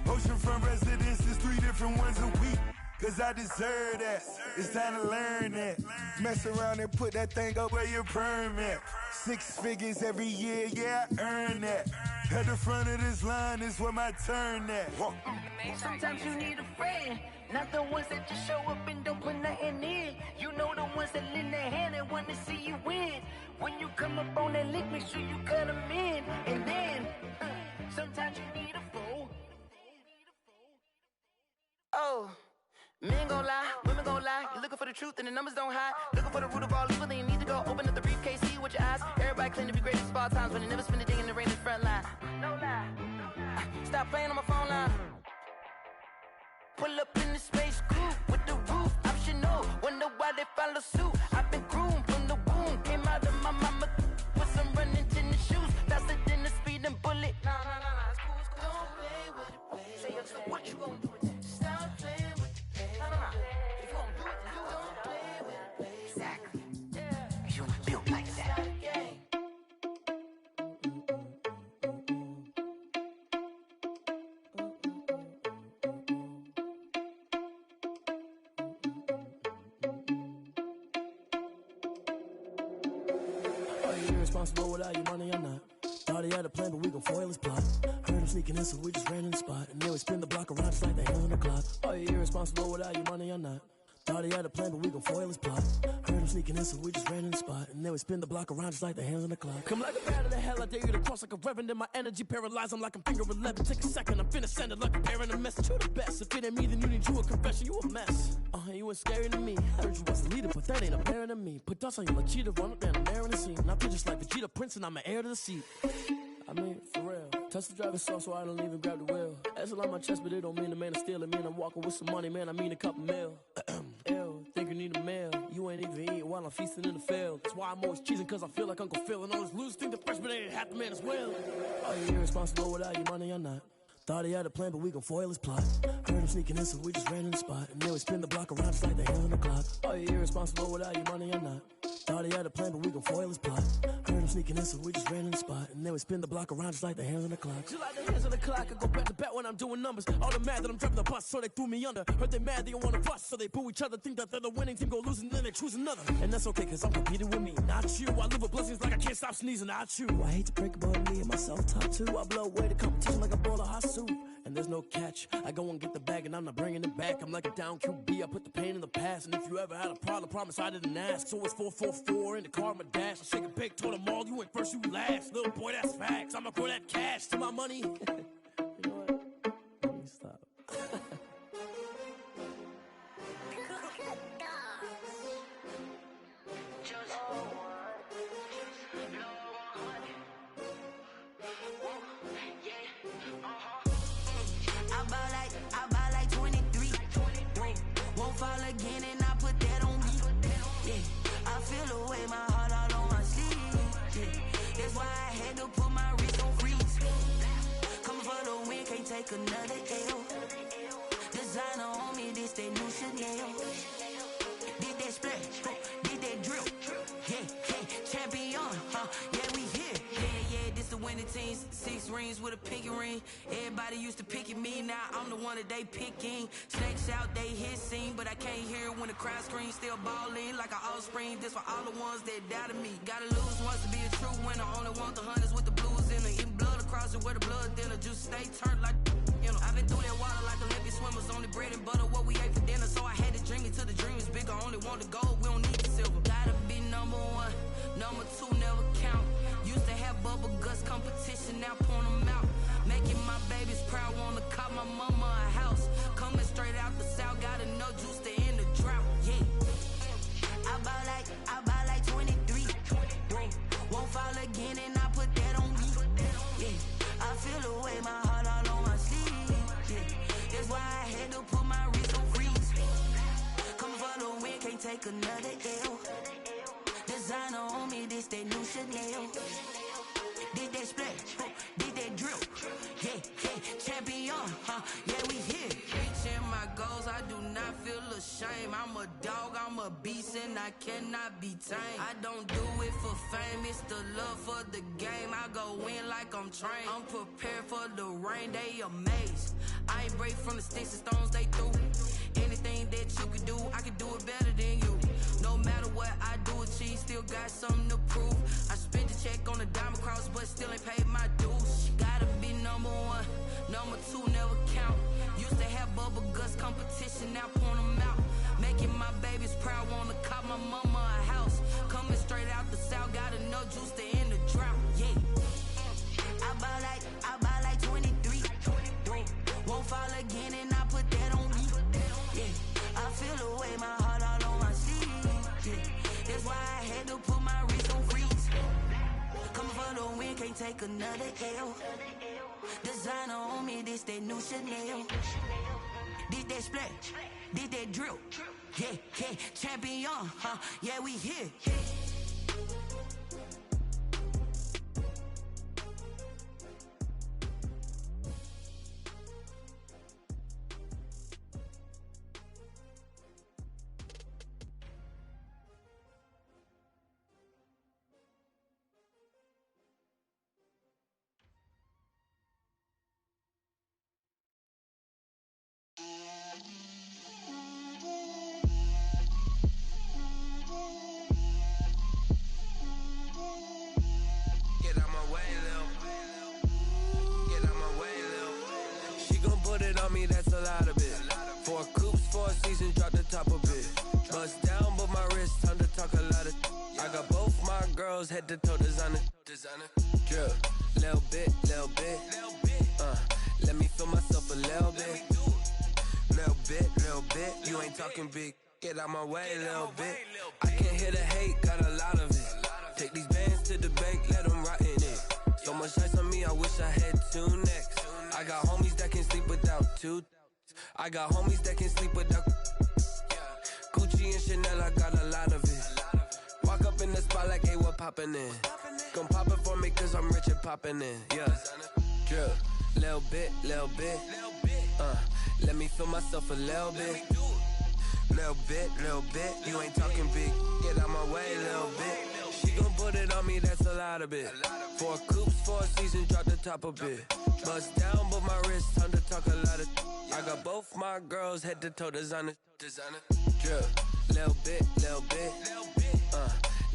Oceanfront residences, 3 different ones a week. Cause I deserve that, it's time to learn that. Mess around and put that thing up where your permit. 6 figures every year, yeah, I earn that. At the front of this line is where my turn at. Sometimes you need a friend, not the ones that just show up and don't put nothing in. You know the ones that lend their hand and want to see you win. When you come up on that lick, make sure you cut them in. And then, sometimes you need a fool. Oh. Men gon' lie, women gon' lie. You're looking for the truth and the numbers don't hide. Looking for the root of all evil, then you need to go open up the briefcase, see with your eyes. Everybody claim to be great at small times, but they never spend a day in the rain in the front line. No lie. Stop playing on my phone line. Pull up in the space coupe with the roof optional. Wonder why they follow suit. I've been groomed from the womb. Came out of my mama with some running tennis shoes. Faster than the speeding bullet. Nah, it's cool, it's cool. Don't play with it, play. Say so what you gon' do? Stop playing. If you don't do it, then you don't play with it. Exactly. Yeah. You built like that. Are you irresponsible without your money or not? Thought he had a plan, but we gon' foil his plot. Heard him sneaking in, so we just ran in the spot. And then we spin the block around just like the hell on the clock. Are you irresponsible without your money or not? Thought he had a plan, but we gon' foil his plot. Heard him sneaking in, so we just ran in the spot. And then we spin the block around just like the hands on the clock. Come like a bat of the hell, I dare you to cross like a reverend. In my energy paralyzed, I'm like I'm finger 11. Take a second, I'm finna send it like a parent a message. You the best, if it ain't me, then you need you a confession. You a mess, you ain't scary to me. I heard you was a leader, but that ain't apparent to me. Put dust on you like cheetah, run up down the air in the scene. I feel just like Vegeta Prince and I'm an heir to the seat. I mean, for real. Touch the driver's sauce so I don't even grab the wheel. That's on my chest, but it don't mean the man is stealing. Man, I'm walking with some money, man, I mean a couple mil. Ew, think you need a meal. You ain't even eating while I'm feasting in the field. That's why I'm always cheesing, cause I feel like Uncle Phil. And all those losers think the freshman ain't half the man as well. Are you irresponsible without your money or not? Thought he had a plan, but we gon' foil his plot. Heard him sneaking in, so we just ran in the spot. And then we spin the block around just like the hell on the clock. Are you irresponsible without your money or not? Thought he had a plan, but we gon' foil his plot. Heard him sneaking in, so we just ran in the spot. And then we spin the block around just like the hands on the clock. Just like the hands on the clock, I go back to back when I'm doing numbers. All the mad that I'm driving the bus, so they threw me under. Heard they mad, they don't wanna bust, so they boo each other. Think that they're the winning team, go losing, then they choose another. And that's okay, cause I'm competing with me, not you. I live with blessings like I can't stop sneezing, not you. I hate to break about me and myself top two. I blow away the competition like I bought a hot suit. And there's no catch, I go and get the bag and I'm not bringing it back. I'm like a down QB, I put the pain in the past. And if you ever had a problem, promise I didn't ask. So it's 444 in the car, my dash. I shake a big, told them all, you ain't first, you last. Little boy, that's facts, I'ma throw that cash to my money. You know what? Let me stop. I buy like 23. Won't fall again and I put that on me. Yeah, I feel the way, my heart all on my sleeve. Yeah, that's why I had to put my wrist on freeze. Coming for the win, can't take another L. Designer on me, this 14, 6 rings with a pinky ring. Everybody used to pick at me, now I'm the one that they picking. Snakes out, they hit scene, but I can't hear it when the crowd screams. Still balling like an offspring. This for all the ones that doubted me. Gotta lose once to be a true winner. Only want the hunters with the blues in it. Eating blood across it where the blood dinner. Juice stay turned like, you know. I've been through that water like Olympic swimmers. Only bread and butter, what we ate for dinner. So I had to dream it till the dream is bigger. Only want the gold, we don't need the silver. Gotta be number one, number two never count. Used to have bubble guts competition, now point them out. Making my babies proud, wanna call my mama a house. Coming straight out the south, gotta know juice to end the drought, yeah. I buy like 23. Won't fall again and I put that on me, yeah. I feel the way, my heart all on my sleeve, yeah. That's why I had to put my wrist on freeze. Come for the win, can't take another L. Designer on me, this that new Chanel. Did that splash, did that drip, yeah, champion, yeah, we here. Reaching my goals, I do not feel ashamed. I'm a dog, I'm a beast, and I cannot be tamed. I don't do it for fame, it's the love for the game. I go in like I'm trained. I'm prepared for the rain, they amazed. I ain't break from the sticks and stones they threw. Anything that you could do, I can do it better than you. No matter what I do achieve, still got something to prove. I spent the check on the diamond cross, but still ain't paid my dues. Gotta be number one, number two never count. Used to have bubble guts competition, now point them out. Making my babies proud, wanna call my mama a house. Coming straight out the south, gotta know juice to end the drought, yeah. I buy like 23. Won't fall again and I put that on me, yeah. I feel the way, my heart all on my sleeve, yeah. That's why I had to put my wrist on freeze. Coming for the win, can't take another L. Designer on me, this that new Chanel. Did that splash, did that drip, yeah, champion, yeah, we here. That's a lot of it. 4 coops, 4 seasons, drop the top of it. Bust down, but my wrist, time to talk a lot of. I got both my girls head to toe designer. Drip, little bit. Let me feel myself a little bit. Little bit. You ain't talking big. Get out my way, little bit. I can't hear the hate, got a lot of it. Take these bands to the bank, let them rot in it. So much ice on me, I wish I had 2 necks. I got homies that can sleep without 2. I got homies that can sleep without Gucci and Chanel, I got a lot of it. Walk up in the spot like, hey, what poppin' in? Gon' pop it for me cause I'm rich and poppin' in, yeah. Drip, little bit. Let me feel myself a little bit. Little bit. You ain't talking big, get out my way, little bit. She gon' put it on me, that's a lot of it. 4 coops, 4 seasons, drop the top a bit. Bust down, but my wrist, time to talk a lot of. I got both my girls head to toe designer. Drip, little bit.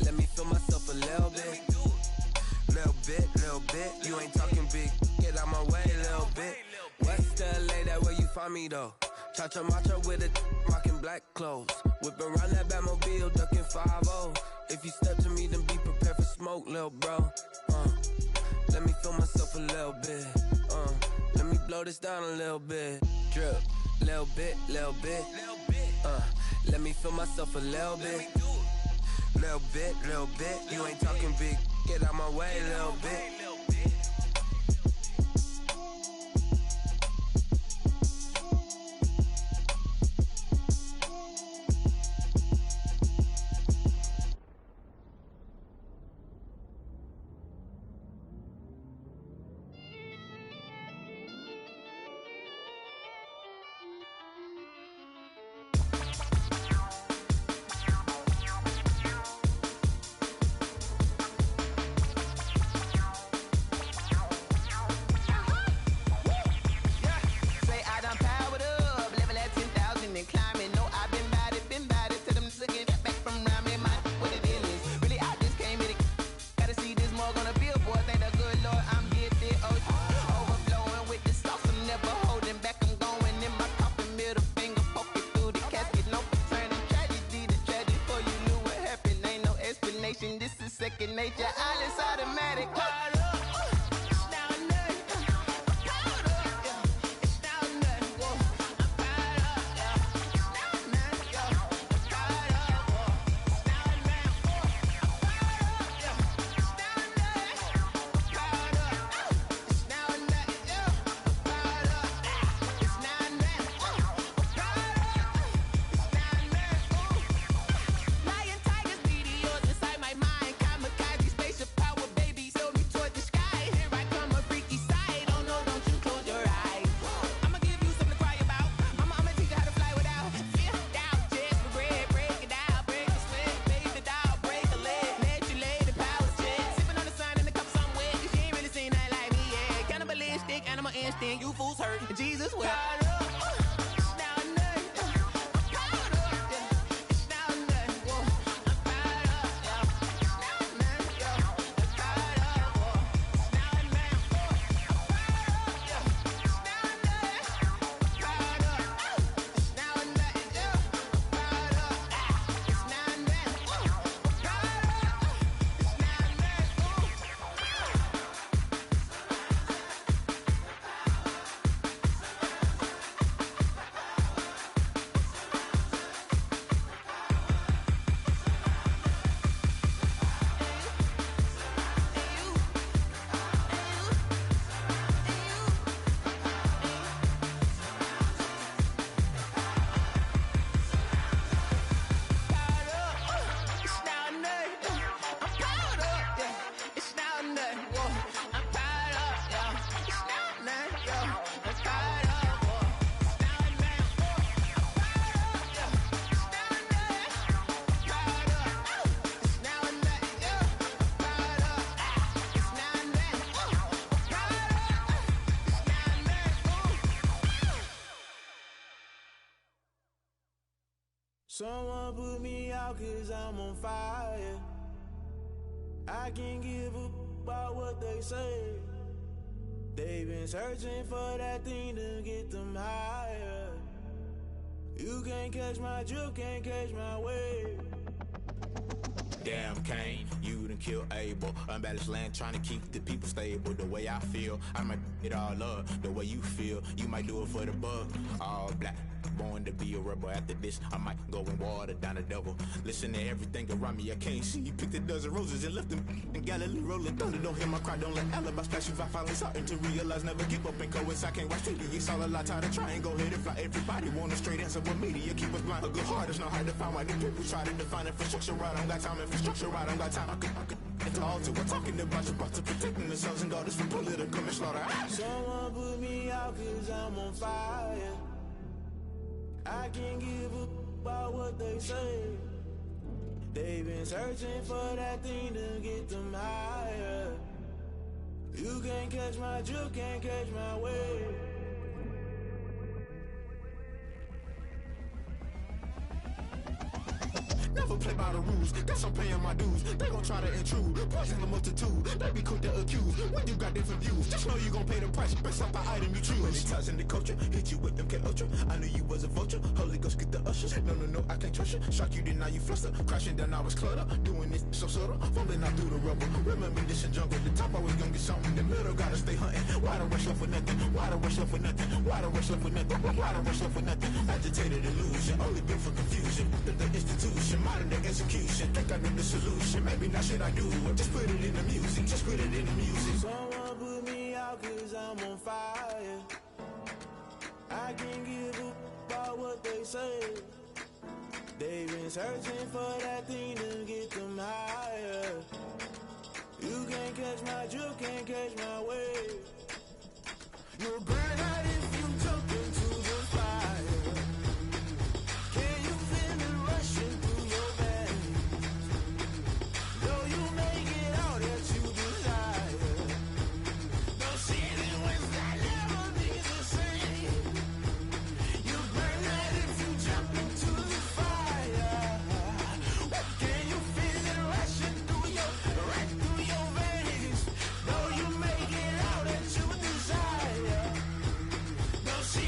Let me feel myself a little bit. Little bit. You ain't talking big, get out my way, little bit. West LA, that where you find me though. Cha-cha matcha with a rockin' black clothes. Whip around that Batmobile, ducking 5-0. If you step to me, then be prepared for smoke, lil' bro. Let me feel myself a little bit. Let me blow this down a little bit. Drip, little bit. Let me feel myself a little bit. Little bit. You ain't talking big. Get out my way, little bit. second nature. All is automatic. You fools hurt. Jesus will. Someone put me out 'cause I'm on fire. I can't give up about what they say. They've been searching for that thing to get them higher. You can't catch my drift, can't catch my wave. Damn, Kane, you done killed Abel. Unbalanced land, trying to keep the people stable. The way I feel, I might it all up. The way you feel, you might do it for the buck. All black, born to be a rebel. After this, I might go and water down the devil. Listen to everything around me, I can't see. Picked a dozen roses and left them in Galilee rolling thunder. Don't hear my cry, don't let alibis flash. If I finally starting to realize, never give up and coincide. I can't watch TV, it's all a lot. Tired of trying, go ahead and fly. Everybody want a straight answer, but media keep us blind. A good heart is not hard to find. Why the people try to define infrastructure right? I don't got time, infrastructure right, I don't got time. I could it's all to. We're talking about to protecting the sons and daughters from political slaughter. Someone put me out 'cause I'm on fire. I can't give up about what they say. They've been searching for that thing to get them higher. You can't catch my drift, can't catch my wave. Never play by the rules, guess I'm paying my dues. They gon' try to intrude, poison the multitude. They be quick to accuse, when you got different views. Just know you gon' pay the price, based off the item you choose. Many times in the culture, hit you with MK Ultra. I knew you was a vulture, Holy Ghost get the ushers. No, I can't trust you. Shock you, then now you fluster. Crashing down, I was cluttered. Doing this so subtle, fumbling out through the rubble. Remember this in jungle, the top always gonna get something. The middle gotta stay hunting. Why the rush left with nothing? Why the rush left with nothing? Why the rush left with nothing? Why the rush left with nothing? Agitated illusion, only built for confusion. The institution, modern day execution. Think I know the solution. Maybe not shit I do. Just put it in the music. Just put it in the music. Someone put me out 'cause I'm on fire. I can't give up about what they say. They've been searching for that thing to get them higher. You can't catch my drift, can't catch my wave. You'll burn out if you jump into the fire. Can you feel it rushing through your veins? Though you make it all that you desire. No ceiling wins that never be the same. You burn out if you jump into the fire. Can you feel it rushing through right through your veins? Though you make it all that you desire. No ceiling.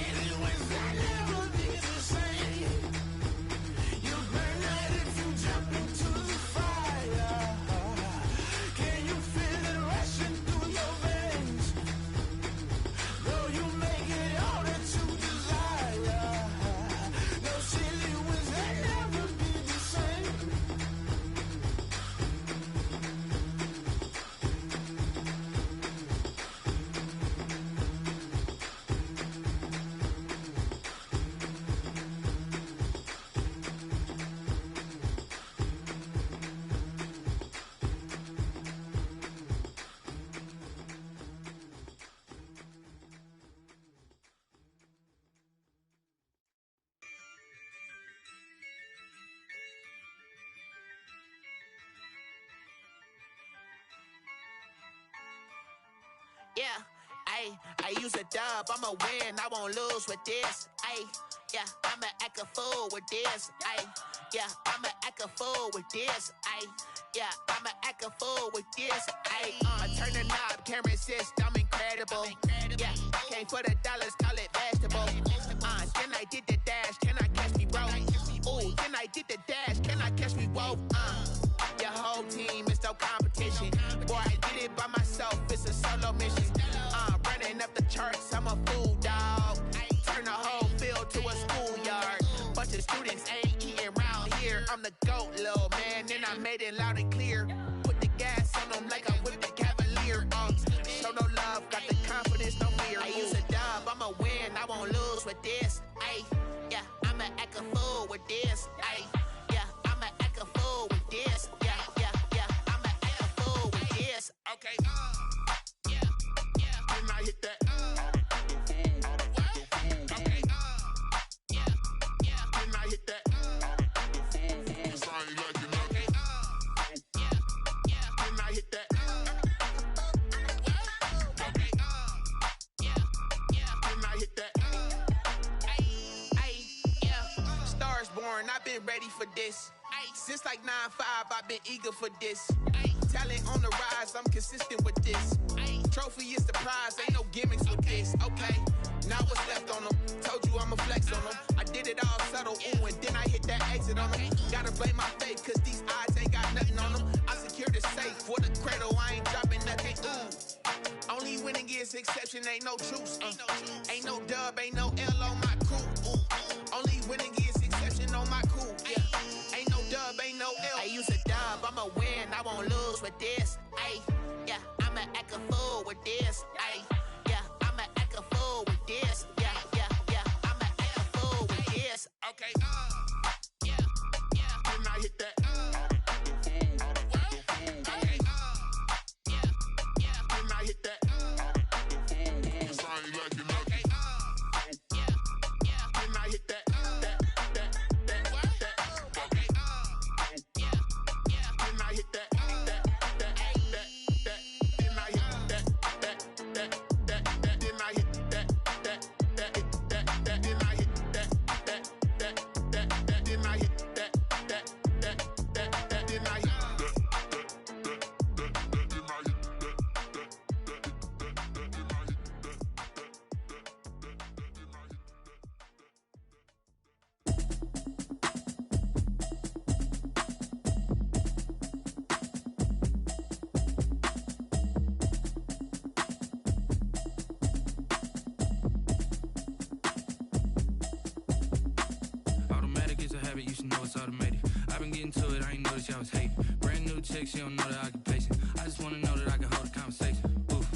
I use a dub, I'ma win, I won't lose with this. Ayy, yeah, I'ma act a fool with this. Ayy, yeah, I'ma act a fool with this. Ayy, yeah, I'ma act a fool with this. Ayy, I turn the knob, can't resist, I'm incredible. Yeah, came for the dollars, call it vegetable. Then I did the dash, can I catch me, bro? Ooh, then I did the dash, can I catch me, whoa? Your whole team is no competition. Boy, I did it by myself, it's a solo mission. Running up the charts, I'm a fool, dog. Turn the whole field to a schoolyard. Bunch of students ain't eating round here. I'm the GOAT, little man, and I made it loud and clear. Put the gas on them like I whipped the Cavalier. Show no love, got the confidence, no fear. I use a dub, I'ma win, I won't lose with this. Ayy, yeah, I'ma act a fool with this. Ayy, yeah, I'ma act a fool with this. Yeah, yeah, yeah, I'ma act a fool with this. Okay, yeah, yeah, then I hit that. Okay, yeah, yeah, then I hit that. Cause I ain't like it, okay, yeah, yeah, then I hit that. Okay, yeah, yeah, then I hit that. Yeah, stars born, I've been ready for this. Since like 9-5, I've been eager for this. Talent on the rise, I'm consistent with this. Trophy is the prize, ain't no gimmicks with this. Okay, now what's left on them? Told you I'ma flex on them. I did it all subtle, ooh, and then I hit that exit on them. Gotta blame my faith, cause these odds ain't got nothing on them. I secured the safe for the cradle, I ain't dropping nothing, ooh. Only winning is exception, ain't no truce. Ain't no dub, ain't no L on my crew. Ooh. Only winning is exception on my crew. Yeah. Ain't no dub, ain't no L. I use a dub, I'ma win, I won't lose with this. Ayy, yeah, I'ma act a fool with this. Ayy, yeah, I'ma act a fool with this. Yeah, yeah, yeah, I'ma act a fool with this. Okay, yeah, yeah, then I hit that. Okay, yeah, yeah, then I hit that. Cause I ain't like it, okay, yeah, yeah, then I hit that. Okay, yeah, yeah, then I hit that. You should know it's automated. I've been getting to it, I ain't noticed y'all was hating. Brand new chick, she don't know the occupation. I just wanna know that I can hold a conversation. Oof,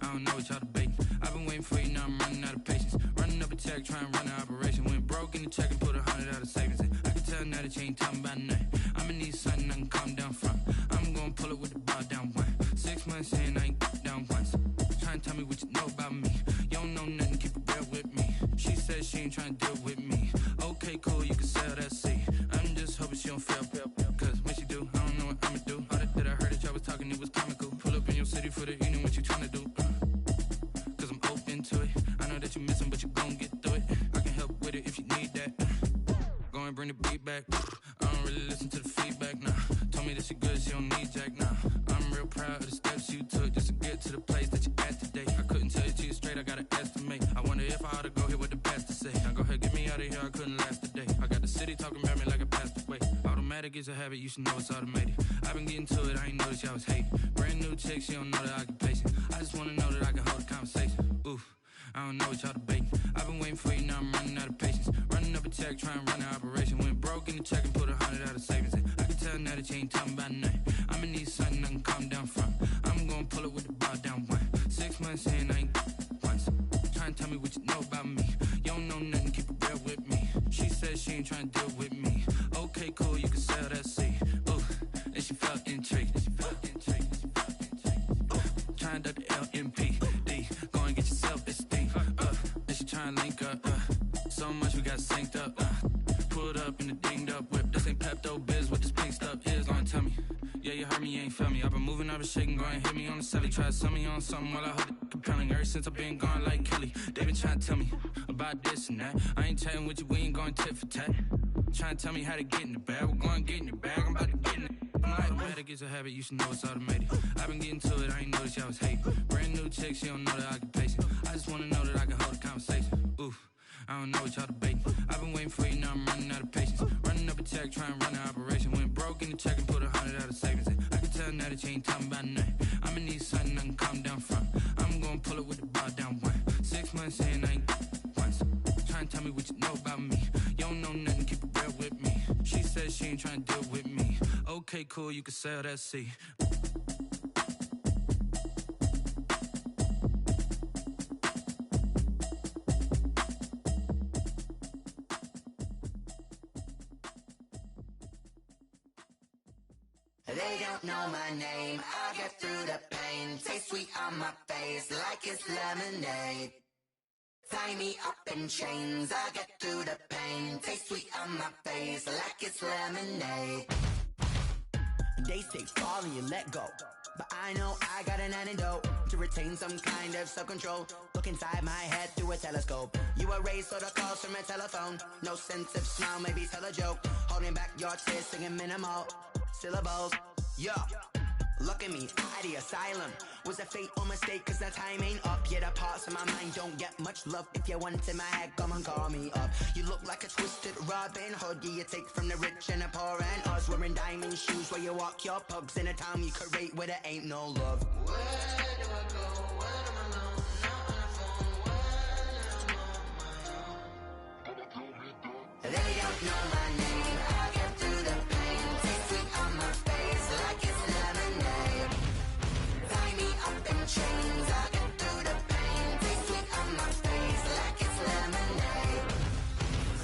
I don't know what y'all debating. I've been waiting for you, now I'm running out of patience. Running up a check, trying to run an operation. Went broke in the check and put 100 out of savings in. I can tell now that you ain't talking about nothing. I'ma need something I can calm down from. I'm gonna pull it with the bar down one. 6 months in, I ain't down once. Trying to tell me what you know about me. You don't know nothing, keep it real with me. She said she ain't trying to deal with me. Okay, cool, you can sell that seat. I'm just hoping she don't fail. Cause when she do, I don't know what I'ma do. All that I heard that y'all was talking, it was comical. Pull up in your city for the evening, what you tryna do? Cause I'm open to it. I know that you missing, but you gon' get through it. I can help with it if you need that. Go and bring the beat back. I don't really listen to the feedback, nah. Told me that she good, she don't need jack, nah. I'm real proud of the steps you took just to get to the place that you at today. I couldn't tell you to you straight, I gotta estimate. I wonder if I ought to go here with the best to say. Now go ahead, get me out of here, I couldn't last today. I got the city talking about me like I passed away. Automatic is a habit, you should know it's automated. I've been getting to it, I ain't noticed y'all was hating. Brand new chick, she don't know the occupation. I just wanna know that I can hold a conversation. Oof, I don't know what y'all debating. I've been waiting for you, now I'm running out of patience. Running up a check, trying to run an operation. Went broke in the check and put 100 out of savings in. I can tell now that you ain't talking about nothing. I'ma need something I can calm down from. I'm gonna pull it with the bar down one. 6 months in, I ain't once. Trying to tell me what you know about me. You don't know nothing, keep it real with me. She said she ain't trying to deal with me. Okay, cool, you can sell that seat. Ooh, and she felt intrigued. Trying to duck the LMP. Go and get your self-esteem. And she trying to link up. So much we got synced up. Pulled up in the dinged up whip. This ain't Pepto-Biz, what this pink stuff is. Long tummy. Yeah, you heard me, you ain't felt me. I've been moving, I've been shaking. Go and hit me on the celly. Try to sell me on something while I hold it. compelling. Ever since I've been gone like Kelly, they been trying to tell me about this and that. I ain't chatting with you, we ain't going tit for tat. Trying to tell me how to get in the bag. We're going to get in the bag, I'm about to get in it. I'm like, automatic is a habit, you should know it's automated. I've been getting to it, I ain't noticed y'all was hating. Brand new chick, she don't know the occupation. I just wanna know that I can hold a conversation. Oof, I don't know what y'all debating. I've been waiting for you, now I'm running out of patience. Running up a check, trying to run an operation. Went broke in the check and put 100 out of savings in. I can tell now that you ain't talking about nothing. I'ma need something I can calm down from. I'm gonna pull it with the bar down one. 6 months in, I ain't once. Trying to tell me what you know about me. You don't know nothing, keep it real with me. She said she ain't trying to deal with me. Okay, cool, you can sell that C. They don't know my name, I get through the pain. Taste sweet on my face like it's lemonade. Tie me up in chains, I get through the pain. Taste sweet on my face like it's lemonade. They say fall and you let go, but I know I got an antidote to retain some kind of self-control. Look inside my head through a telescope. You erase all the calls from a telephone. No sense of smile, maybe tell a joke. Holding back your tears, singing minimal syllables. Yeah, look at me, at the asylum. Was a fate or mistake, cause the time ain't up. Yeah, the parts of my mind don't get much love. If you want in my head, come and call me up. You look like a twisted Robin Hood. Yeah, you take from the rich and the poor and us. Wearing diamond shoes where you walk your pugs in a town you create where there ain't no love. Where do I go? When am I alone? Not on the phone. When I'm on my own. They don't know my name. I get through the pain. Taste sweet on my face like it's lemonade. Tie me up in chains. I get through the pain. Taste sweet on my face like it's lemonade.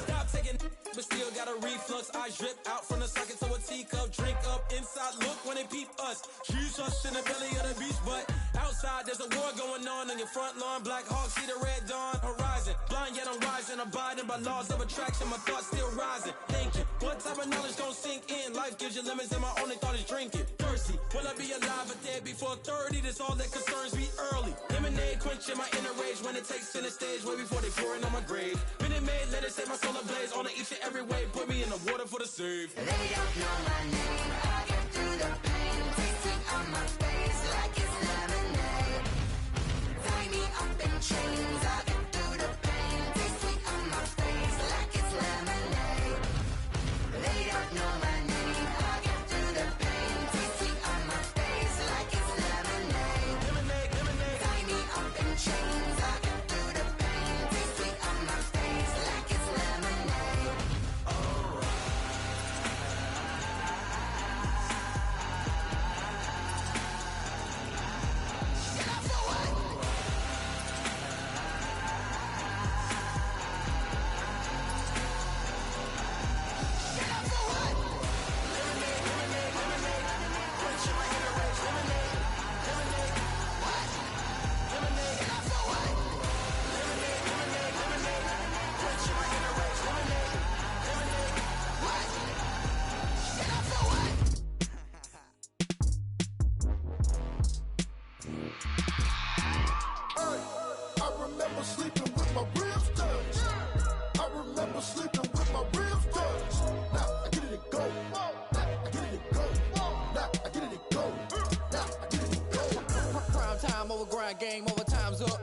Stop taking, but still got a reflux. I drip out from the socket to a teacup. Drink up inside, look when they peep us. Jesus in the belly of the beach, but outside there's a war going on your front lawn. Black Hawk, see the red dawn horizon. Blind yet I'm rising, abiding by laws of attraction. My thoughts still rising. Thinking, what type of knowledge don't sink in? Life gives you lemons and my only thought is drinking. Thirsty, will I be alive or dead before 30? That's all that concerns me early. Lemonade quenching my inner rage when it takes center stage way before they pouring on my grave. Minute Maid, let it set my soul ablaze on each and every way. Put me in the water for the save. They don't know my name. I get through the pain. Taste sweet on my face like it's lemonade. Tie me up in chains. I get through the pain. Taste sweet on my face like it's lemonade. They don't know my name. I get through the pain. Taste sweet on my face like it's lemonade. Tie me up in chains. I get through the pain. Taste sweet on my face like it's lemonade. I remember sleeping with my ribs touched. I remember sleeping with my ribs touched. Now I get it to go. Now I get it to go. Now I get it to go. Now I get it to go. Prime time over grind game, overtime's up.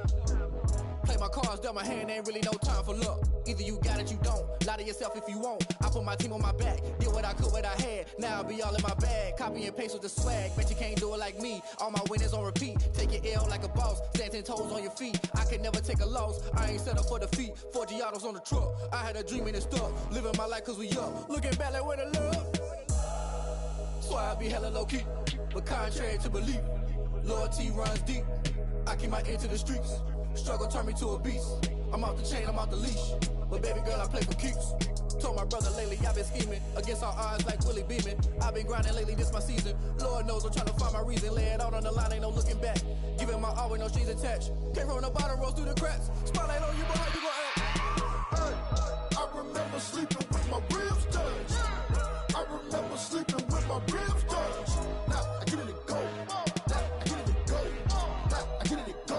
Play my cards, dealt my hand, ain't really no time for luck. Either you got it, you don't. Lie to yourself if you won't. I put my team on my back, did what I could, what I had. Now I'll be all in my bag. Copy and paste with the swag. Bet you can't do it like me. All my winners on repeat. Take your L like a boss. Stand 10 toes on your feet. I can never take a loss. I ain't set up for defeat. 4 Giottos on the truck. I had a dream and it's stuck. Living my life cause we up. Looking back like where the love. Swear I be hella low key. But contrary to belief, loyalty runs deep. I keep my ear to the streets. Struggle turned me to a beast. I'm off the chain, I'm off the leash. But baby girl, I play for keeps. Told my brother lately, I've been scheming. Against all odds like Willie Beeman. I've been grinding lately, this my season. Lord knows I'm trying to find my reason. Lay it out on the line, ain't no looking back. Giving my all with no strings attached. Came from the bottom, rose through the cracks. Spotlight on you, but how you gon' act? Hey, I remember sleeping with my ribs touched. I remember sleeping with my ribs touched. Now I get it to go. Now I get it to go. Now I get it to go.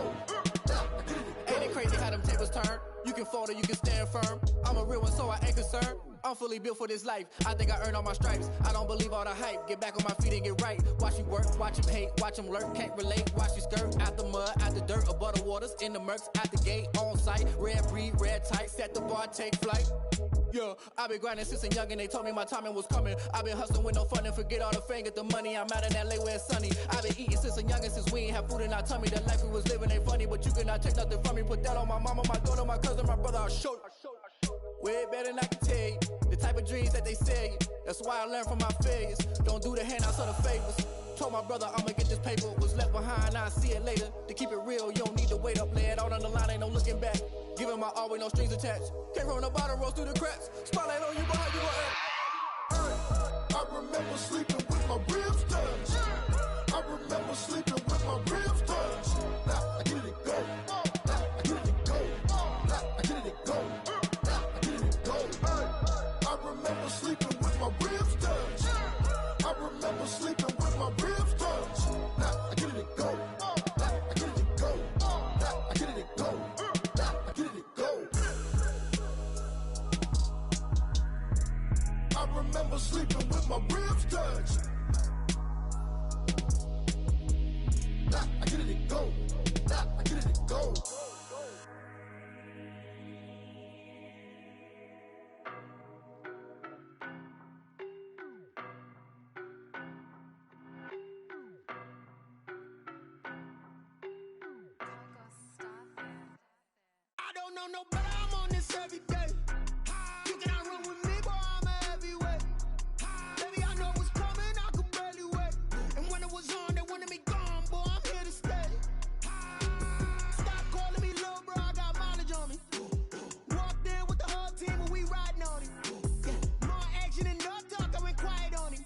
firm. I'm a real one, so I ain't concerned. I'm fully built for this life. I think I earned all my stripes. I don't believe all the hype. Get back on my feet and get right. Watch you work, watch him hate, watch him lurk. Can't relate, watch you skirt. Out the mud, out the dirt, above the waters, in the murks, out the gate, on site. Red breed, red tight, set the bar, take flight. Yeah, I've been grinding since a youngin', they told me my timing was coming. I've been hustling with no fun and forget all the fame, get the money. I'm out in LA where it's sunny. I've been eating since a youngin', since we ain't have food in our tummy. The life we was living ain't funny, but you cannot take nothing from me. Put that on my mama, my daughter, my cousin, my brother, I'll show you. Way better than I can tell you. The type of dreams that they sell you. That's why I learned from my failures. Don't do the handouts or the favors. Told my brother I'ma get this paper. Was left behind, I'll see it later. To keep it real, you don't need to wait up. Lay it out on the line, ain't no looking back. Giving my all with no strings attached. Came from the bottom, rose through the cracks. Spotlight on you, behind you gon' I remember sleeping with my ribs touched. I remember sleeping with my ribs touched. Now I get it go. Now I get it go. Now I get it go. Now I get it go. I remember sleeping with my ribs touched. I remember sleeping with my ribs touched. Now I get it go. Now I get it go. Now I get it go. Now I get it go. I remember sleeping with my ribs touched. Now I get it go. Now I get it go. I don't know no better, I'm on this every day. You cannot run with me, boy, I'm a heavyweight. Baby, I know what's coming, I could barely wait. And when it was on, they wanted me gone, boy, I'm here to stay. Stop calling me little bro, I got mileage on me. Walked in with the whole team and we riding on him. Yeah. More action and no talk, I went quiet on him.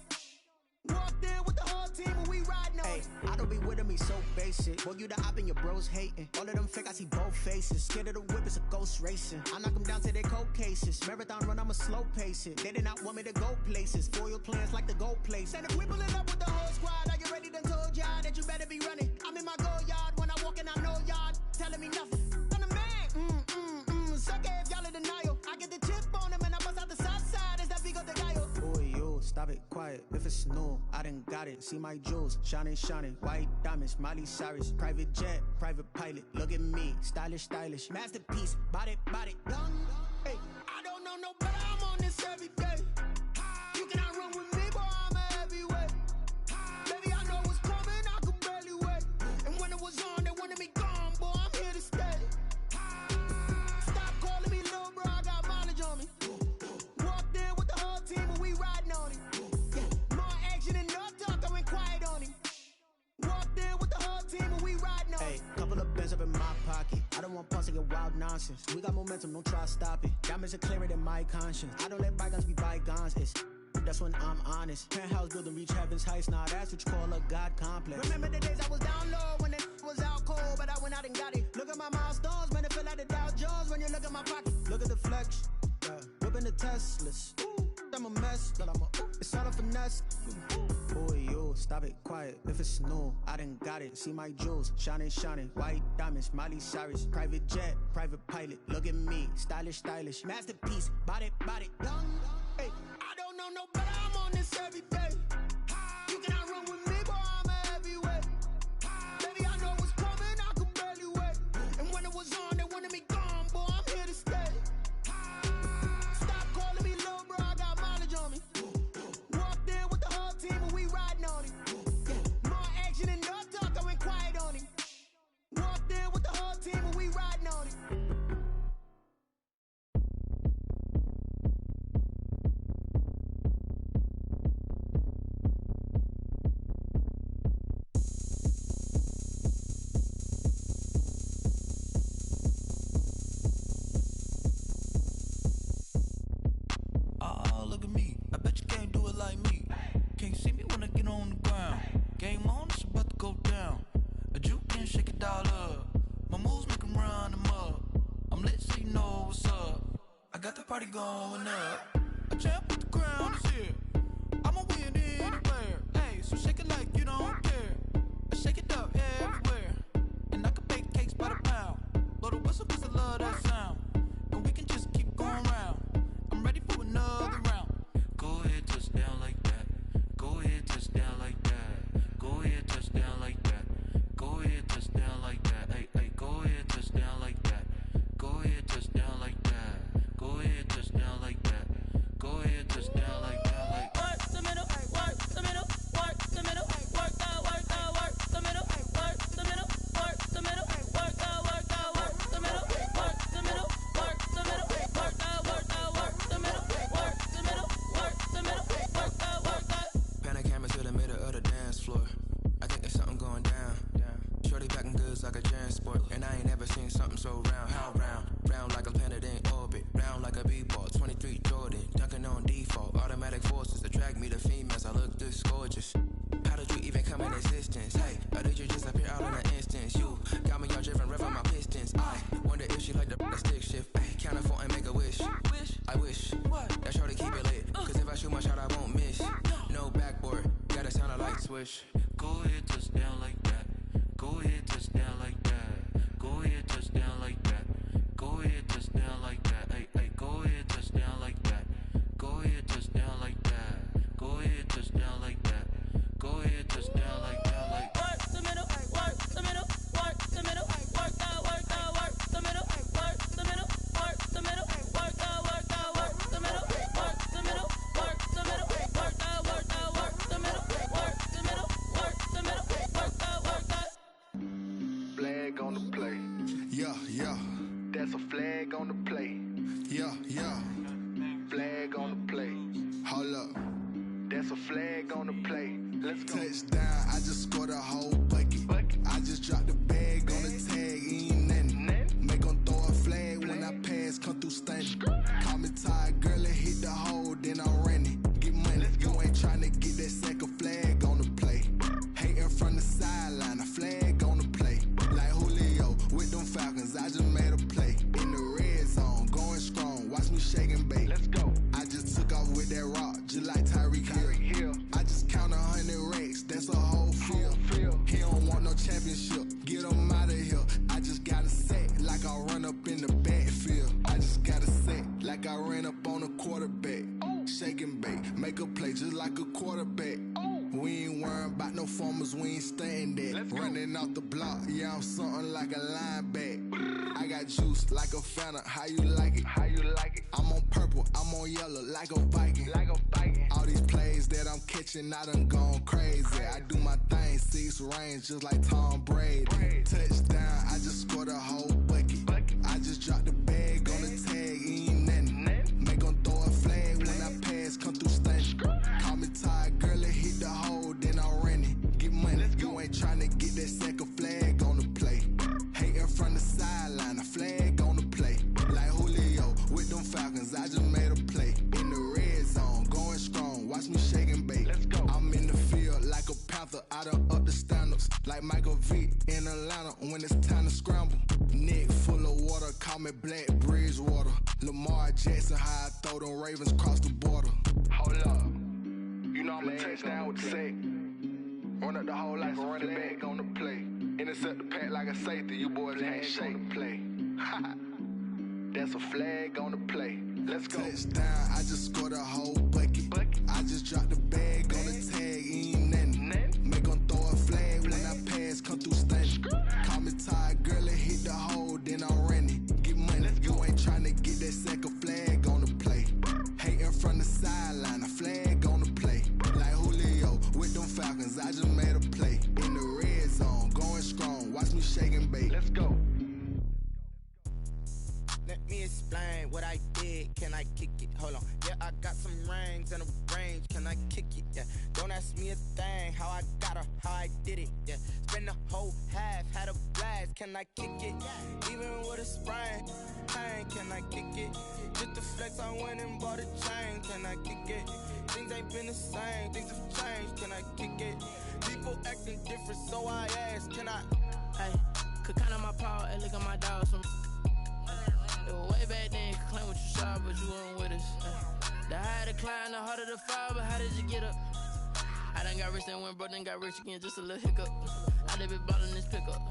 Walked in with the whole team and we riding on him. I don't be with me so basic. Boy, you the op and your bros hating. All of them fake, I see both faces. Scared of the whip, it's a ghost racing. I knock them down to their cold cases. Marathon run, I'ma slow pace it. They did not want me to go places. Foil plans like the gold place. And if we pulling up with the whole squad, are you ready? Done told y'all that you better be running. I'm in my go yard. When I walk in, I know y'all telling me nothing. I'm the man. Suck it if y'all in denial. I get the chip on him and I bust out the south side. Is that Vigo de Gallo? Boy, yo, stop it, quiet. If it's new, I done got it. See my jewels, shining, shining. White diamonds, Miley Cyrus. Private jet, private pilot. Look at me, stylish, stylish. Masterpiece, body, body, young. Hey, I don't know no better, I'm on this every day. You cannot run with me, boy, I'm a heavyweight. Baby, I know what's coming, I could barely wait. And when it was on, they wanted me gone, boy, I'm here to stay. Stop calling me little bro, I got mileage on me. Walked in with the whole team and we riding on him. Yeah. More action and no talk, I went quiet on him. Walked in with the whole team and we riding on him. Hey, couple of bands up in my pocket. I don't want pause to get wild nonsense. We got momentum, don't try to stop it. Diamonds are clearer than my conscience. I don't let bygones be bygones. That's when I'm honest. Penthouse building reach heaven's heights. Nah, that's what you call a God complex. Remember the days I was down low when it was out cold, but I went out and got it. Look at my milestones, man, it feel like the Dow Jones when you look at my pocket. Look at the flex, whipping the Teslas. I'm a mess, but it's all a finesse. Boy, yo, stop it, quiet. If it's new, I done got it. See my jewels, shining, shining. White diamonds, Miley Cyrus. Private jet, private pilot. Look at me, stylish, stylish. Masterpiece, body, body, young. Hey, I don't know no better, I'm on this every day. You cannot run with me, boy, I'm a heavyweight. Baby, I know what's coming, I could barely wait. And when it was on, they wanted me gone, boy, I'm here to stay. Stop calling me little bro, I got mileage on me. Walked in with the whole team and we riding on him. Yeah. More action and no talk, I went quiet on him. Walked in with the whole team and we riding on him. Oh, look at me. I bet you can't do it like me. Can't see me when I get on the ground. Game on, it's about to go down. A juke and shake it all up. My moves make 'em run them up. I'm lit so you know what's up. I got the party going up. A champ with the crown is here. I'ma win anywhere. Hey, so shake it like you don't care. I shake it up everywhere. And I can bake cakes by the pound. Blow the whistle 'cause I love that sound. And we can just keep going wish. Go ahead, touchdown like that. Go ahead, touchdown like that. Go ahead, touchdown like that. Go ahead, touchdown like that. Hey, hey, go ahead, touchdown like that. Go ahead, touchdown like that. Go ahead, touchdown like that. Go ahead, touchdown like that. Like work the middle, work the middle, work the middle, work the middle, work the middle, work the middle, work the middle, work the middle, work the middle, work the middle, work the middle, work the middle, work the Flag on the play. Yeah, yeah. That's a flag on the play. Yeah, yeah. Flag on the play. Hold up. That's a flag on the play. Let's go. Touchdown, I just scored a whole bucket. I just dropped the bag on the tag, ain't nothing. Make 'em throw a flag when I pass, come through stunning. Call me tired, girl, and hit the hole, then I'm running. Get money, you ain't tryna get that second flag on the play. Hating from the sideline, a flag on the play. Like Julio with them Falcons, I just made a play. In the red zone, going strong, watch me shake and bake. Let's go. I just took off with that rock, just like Tyreek Hill. I just count 100 racks, that's a whole field. He don't want no championship, get him out of here. I just got a set, like I run up in the backfield. I just got a set, like I ran up on a quarterback. Shake and bake, make a play just like a quarterback. We ain't worrying about no formers, we ain't staying there. Running off the block, yeah, I'm something like a lineback. I got juice like a Fanta, how you like it? How you like it? I'm on purple, I'm on yellow, like a Viking. Like a Viking. All these plays that I'm catching, I done gone crazy. I do my thing, 6 range, just like Tom Brady. Touchdown, I just scored a whole bucket. I just dropped the bag on the tag, ain't nothing. Make 'em throw a flag when I pass, come through stunning. Call me tired, girl, and hit the hole, then I'm running. Get money, you ain't tryna get that second flag on the play. Hating from the sideline, a flag on the play. Like Julio with them Falcons, I just made a play. In the red zone, going strong, watch me shake and bake. Let's go. I'm in the field like a panther, I done up the standards. Like Michael Vick in Atlanta when it's time to scramble. Neck full of water, call me Black Bridgewater. Lamar Jackson, how I throw them Ravens across the border. Hold up. You know I'm a touchdown with the sack. Run up the whole like a running back on the play. Intercept the pack like a safety, you boys ain't shake the play. That's a flag on the play. Let's go. Touchdown, I just scored a whole bucket. I just dropped the bag on the tag, ain't nothing. Make 'em throw a flag when I pass, come through stunning. Call me tired, girl, and hit the hole, then I'm running. Get money, you ain't tryna get that second flag on the play. Hating from the sideline, a flag on the play. Like Julio with them Falcons, I just made a play. In the red zone, going strong, watch me shake and bake. Let's go. Let me explain what I did. Can I kick it? Hold on. Yeah, I got some rings and a range. Can I kick it? Yeah. Don't ask me a thing. How I got her, how I did it. Yeah. Spend the whole half, had a blast. Can I kick it? Even with a sprain. Pain, can I kick it? Just the flex, I went and bought a chain. Can I kick it? Things ain't been the same. Things have changed. Can I kick it? People acting different, so I ask. Can I? Hey, could count on my power and look at my dogs from. Way back then, you could claim what you saw, but you weren't with us. The higher the climb, the harder the fall, but how did you get up? I done got rich, then went broke, then got rich again, just a little hiccup. I done been ballin' this pickup.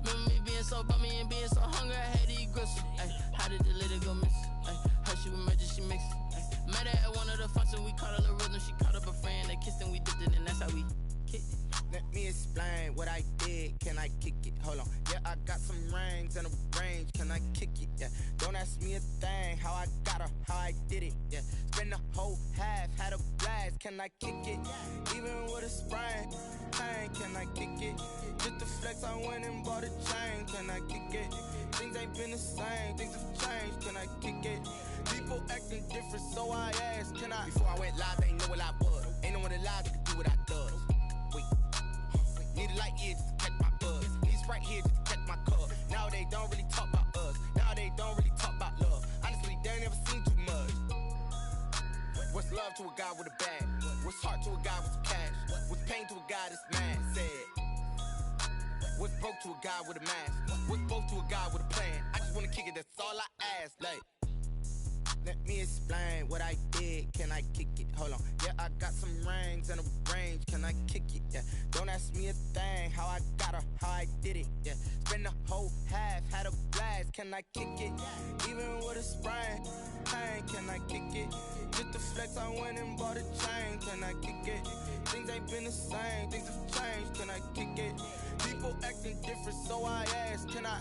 Remember me being so bummy and being so hungry, I had to eat gristle. How did the lady go miss? How she was magic, she mixed. Met her at one of the functions, we caught a little rhythm, she caught up a friend, they kissed and we dipped it, and that's how we kicked it. Let me explain what I did. Can I kick it? Hold on. Yeah, I got some rings and a range. Can I kick it? Yeah. Don't ask me a thing. How I got her, how I did it. Yeah. Spend the whole half, had a blast. Can I kick it? Even with a sprain. Pain, can I kick it? Just the flex, I went and bought a chain. Can I kick it? Things ain't been the same. Things have changed. Can I kick it? People acting different, so I asked. Can I? Before I went live, they ain't know what I was. Ain't no one alive that could do what I does. Wait. Need a light here just to catch my buzz. Need Sprite here just to catch my cup. Now they don't really talk about us. Now they don't really talk about love. Honestly, they ain't never seen too much. What's love to a guy with a bag? What's heart to a guy with some cash? What's pain to a guy that's mad? Said. What's broke to a guy with a mask? What's both to a guy with a plan? I just wanna kick it, that's all I ask. Like, let me explain what I did. Can can I kick it? Hold on, yeah, I got some rings and a range, can I kick it? Yeah, don't ask me a thing, how I got her, how I did it. Yeah, spend the whole half, had a blast, can I kick it? Even with a sprain, pain, can I kick it? Just the flex, I went and bought a chain, can I kick it? Things ain't been the same, things have changed, can I kick it? People acting different, so I ask, can I?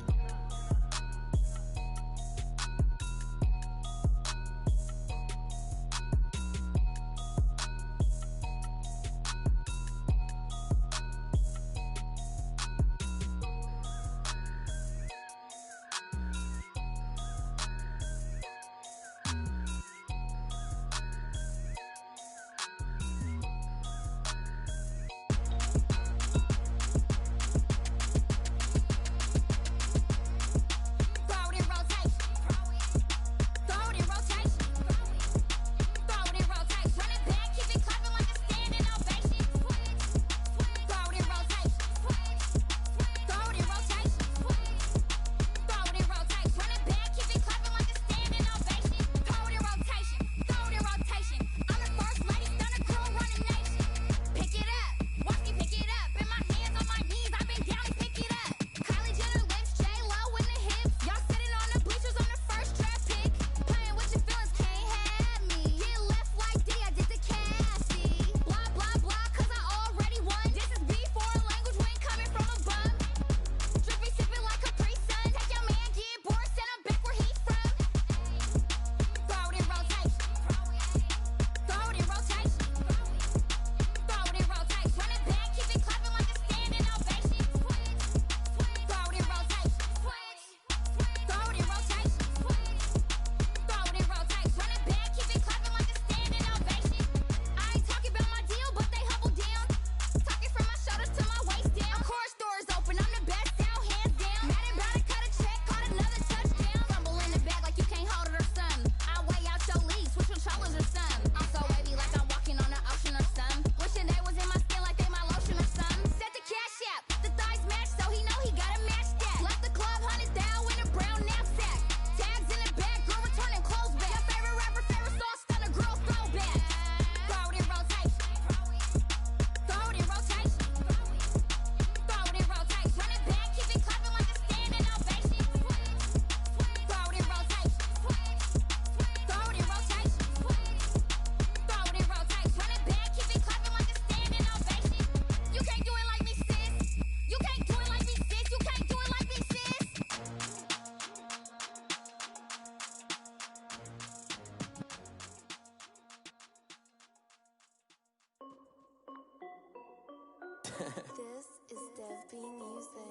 This is Dev B Music.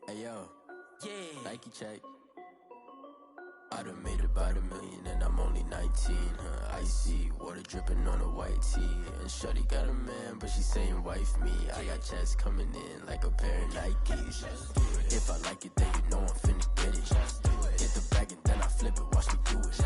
Hey yo, yeah, Nike check. I done made about $1 million and I'm only 19, icy, water dripping on a white tee. And shorty got a man, but she saying wife me. I got checks coming in like a pair of Nikes. If I like it, then you know I'm finna get it. Get the bag and then I flip it, watch me do it.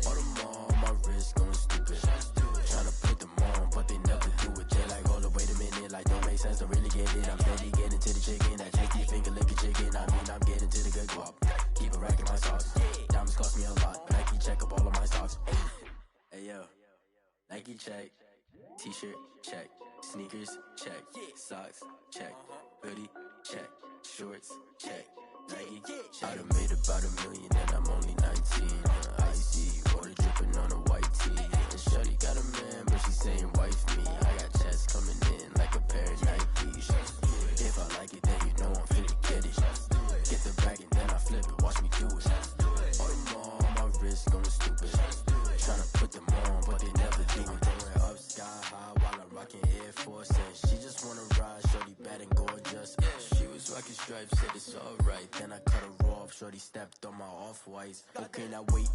All them on my wrist going stupid. Tryna put them on, but they never do it. They like, hold up, wait a minute, like don't make sense, don't really get it. I'm steady getting to the chicken, that tasty finger licking chicken. I mean, I'm getting to the good guap. Keep a rack in my sauce. Diamonds cost me a lot. Nike check up all of my stocks. Hey yo, Nike check. T-shirt check. Sneakers check. Socks check. Hoodie check. Shorts check. Nike check. I done made about $1 million and I'm only 19. Icy, water dripping on a white tee. And shorty got a man, but she saying wife me. I got checks coming in like a pair of Nikes. If I like it, then you know I'm finna get it. Get the bag and then I flip it, watch me do it. All them on my wrist going stupid. Tryna put them on, but they never do it. Going up sky high while I'm rocking Air Force. And she just wanna ride, shorty bad and gorgeous. She was rocking stripes, said it's alright. Then I cut her off, shorty stepped on my off-whites. Okay, now wait.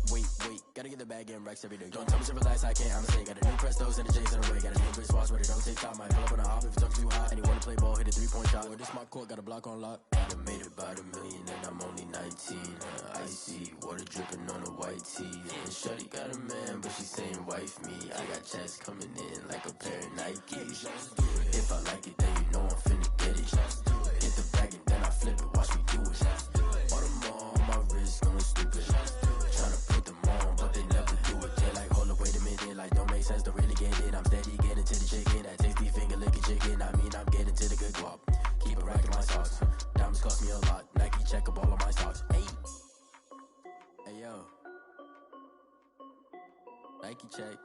Gotta get the bag and racks every day. Don't tell me to relax, I can't, I'm saying. Got a new Prestos and a J's in the way. Got a new Chris Watch, but it don't take time. Might pull up on a hop if it's up too hot. And you wanna play ball, hit a 3-point shot. Or this my court, got a block on lock. I done made about $1 million and I'm only 19. Icy, water dripping on a white tee. And shorty got a man, but she saying wife me. I got checks coming in like a pair of Nikes. If I like it, then you know I'm finna get it. Hit the bag and then I flip it, watch me do it. All them on my wrist going stupid. Tryna put them on, but they never do it. They like, Nike check.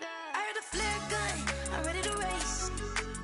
I heard the flare gun, I'm ready to race.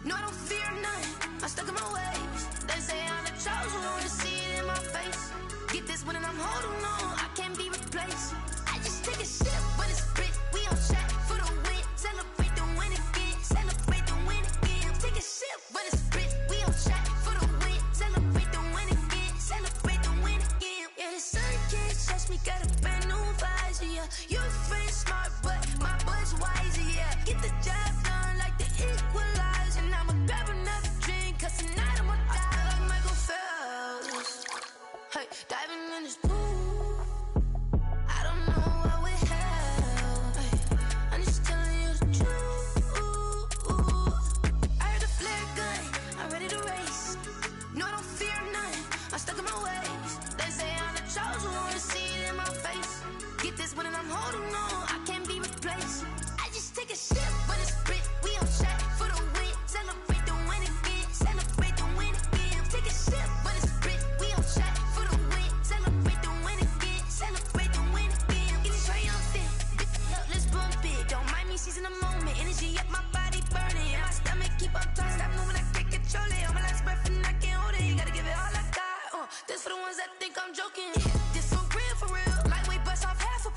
No, I don't fear none, I'm stuck in my ways. They say I'm the chosen one, to see it in my face. Get this one and I'm holding on, I can't be replaced. I just take a sip, but it's spit, we on track for the win. Celebrate the win again, celebrate the win again. Take a sip, but it's spit, we on track for the win. Celebrate the win again, celebrate the win again. Yeah, the sun can't touch me, got a brand new visor, yeah. You friend smart, but my bud's wiser, yeah. Get the job done like the equalizer. And I'ma grab another drink, cause tonight I'ma die like Michael Phelps. Hey, diving in this pool, I don't know what we have. Hey, I'm just telling you the truth. I heard the flare gun, I'm ready to race. No, I don't fear none, I'm stuck in my ways. They say I'm the chosen one, to see it in my face. Get this one and I'm holding on, I can't be replaced. I just take a sip, but it's spit, we on track for the win. Celebrate the win again, celebrate the win again. Take a sip, but it's spit, we on track for the win. Celebrate the win again, celebrate the win again. Get it triumphant, look, let's bump it. Don't mind me seizing the moment, energy up my body burning. My stomach keep up tight, stop moving, I can't control it. On my last breath and I can't hold it, gotta give it all I got. This for the ones that think I'm joking. This for real, lightweight bust off half a.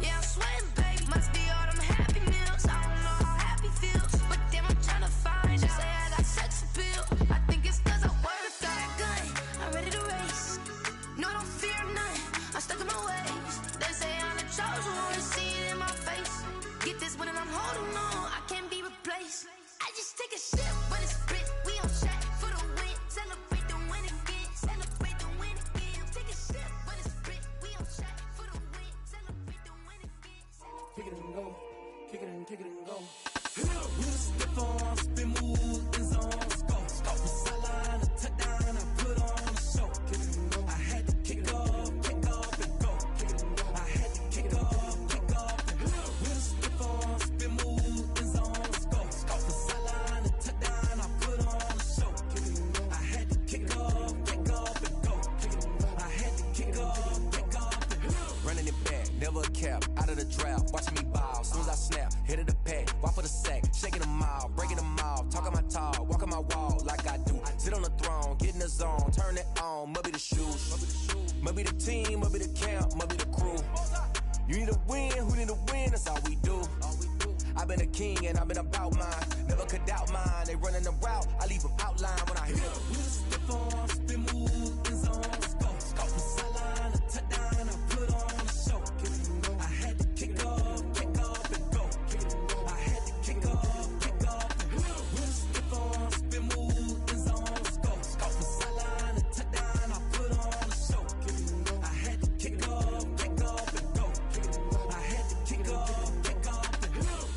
Yeah, I'm sweating, baby. Must be all them happy meals. I don't know how happy feels, but damn, I'm tryna find out. Say I got sex appeal. I think it's cause I work that gun. I'm ready to race. No, I don't fear none. I'm stuck in my ways. They say I'm the chosen one, to see it in my face. Get this one and I'm holding on, I can't be replaced. I just take a sip, but it's spit. We on track for the win. Celebrate the win again. Celebrate the win again. Take a sip, but it's spit. We on track for the win. Celebrate the win again. Kick it and go, kick it and go. With a stiff on, spin move, in zone, go. From sideline to touchdown, I put on a show. I had to kick off and go. I had to kick off and go. With a stiff on, spin move, in zone, go. From sideline to touchdown, I put on a show. I had to kick off and go. I had to kick off and go. Running it back, never a cap, out of the drought, watching me ball. Soon as I snap, hit of the pack, walk for the sack, shaking them all, breaking them off, talking my talk, walking my wall like I do. Sit on the throne, get in the zone, turn it on, must be the shoes, must be the team, must be the camp, must be the crew. You need a win, who need a win, that's all we do. I've been a king and I've been about mine, never could doubt mine. They running the route, I leave them outline when I hit them. With a stiff on, spin move, in zone, go. From sideline to touchdown, I put on a show. I had to kick off and go. I had to kick off and go. With a stiff on, spin move, in zone, go. From sideline to touchdown, I put on a show. I had to kick off and go. I had to kick off and go.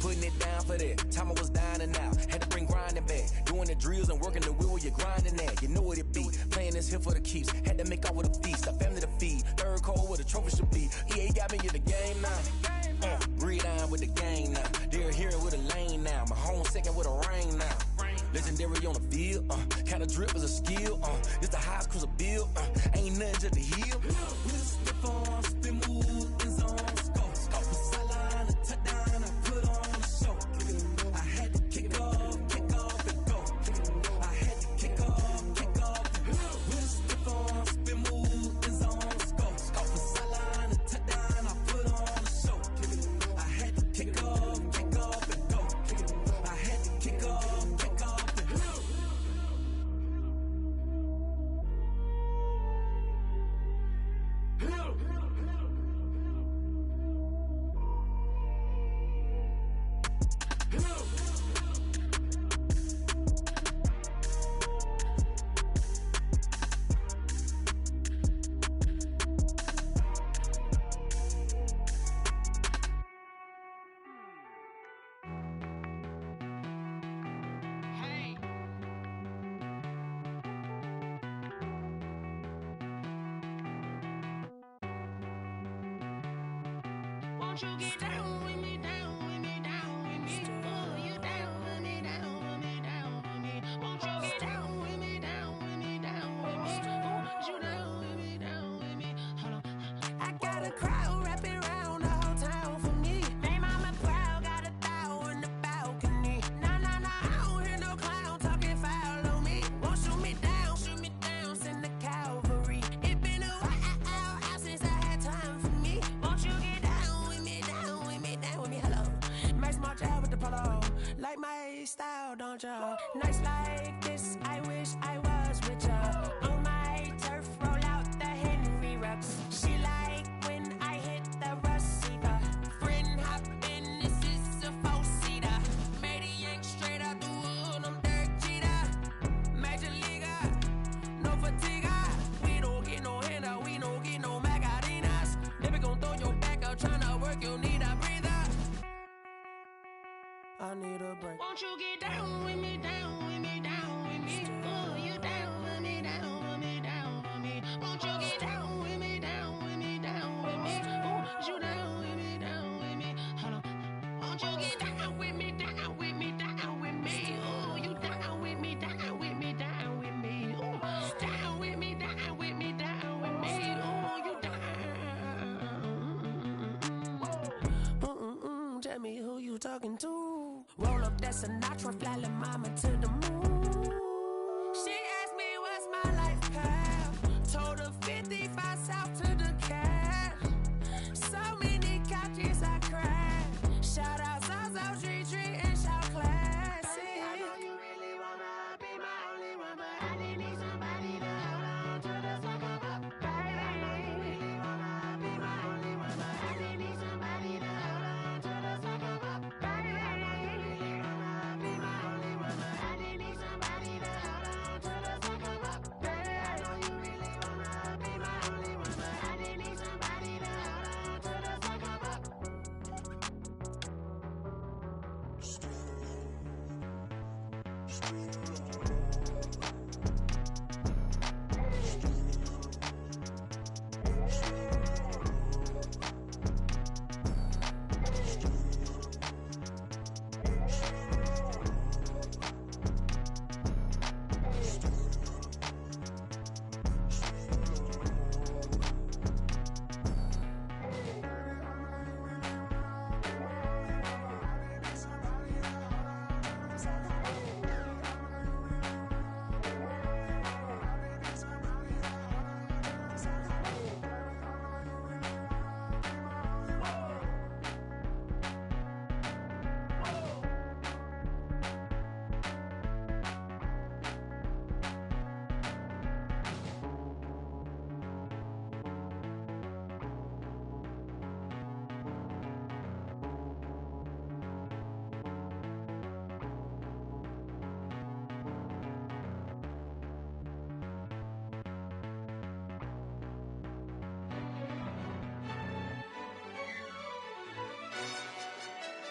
Putting it down for that, time I was down and out, had to bring grinding back, doing the drills and working the wheel where you're grinding at, you know what it be, playing this here for the keeps, had to make off with a feast, a family to feed, third cold where the trophy should be, EA got me in the game now, breathe on with the game now, they're hearing with a lane now, my home second with a rain now, legendary on the field, kind of drip is a skill, it's the highest cruiser bill, ain't nothing just to heal. With a stiff on, spin move, in zone, go. From sideline to touchdown, I put on a show. I had to kick off and go. I had to kick off and go. With a stiff on, spin move, in zone, go. From sideline to touchdown, I put on a show. I had to kick off and go. I had to kick off and go. Won't you get down with me, down with me, down? like my style, don't ya? Nights like this, I wish I was with ya. On my turf, roll out the Henry Rux. She like when I hit the receiver. Friend hop in, this is a four-seater. Made a yank straight out the wood, I'm Derek Jeter. Major leaguer, no fatigue. We don't get no handout, we don't get no Macarinas. Never gon' throw your back out, tryna work, you need a breather. I need a break. Won't you get down with me, down with me, down with me? Oh, you down with me, down with me, down with me. Won't you get down with me, down with me, down with me? Oh, you down with me, down with me. Hold on. Won't you get down with me, down with me, down with me? Oh, you down with me, down with me, down with me. Oh, down with me, down with me, down with me. Oh, you down. Tell me who you talking to. Roll up that Sinatra, fly la mama to the moon. She asked me what's my life path. Told her 55 south to the cash. So many couches I crashed. Shout out South Street and shout classy. I know you really wanna be my only one, but I didn't need somebody to hold on to the sucker up, baby. I know you really wanna be my only one, but I didn't need somebody to hold on to the sucker up, baby. I know you really wanna be my only one, but I didn't need somebody to hold on to the sucker up, baby. I know you really wanna be my only one, but I didn't need somebody to hold on to the sucker up.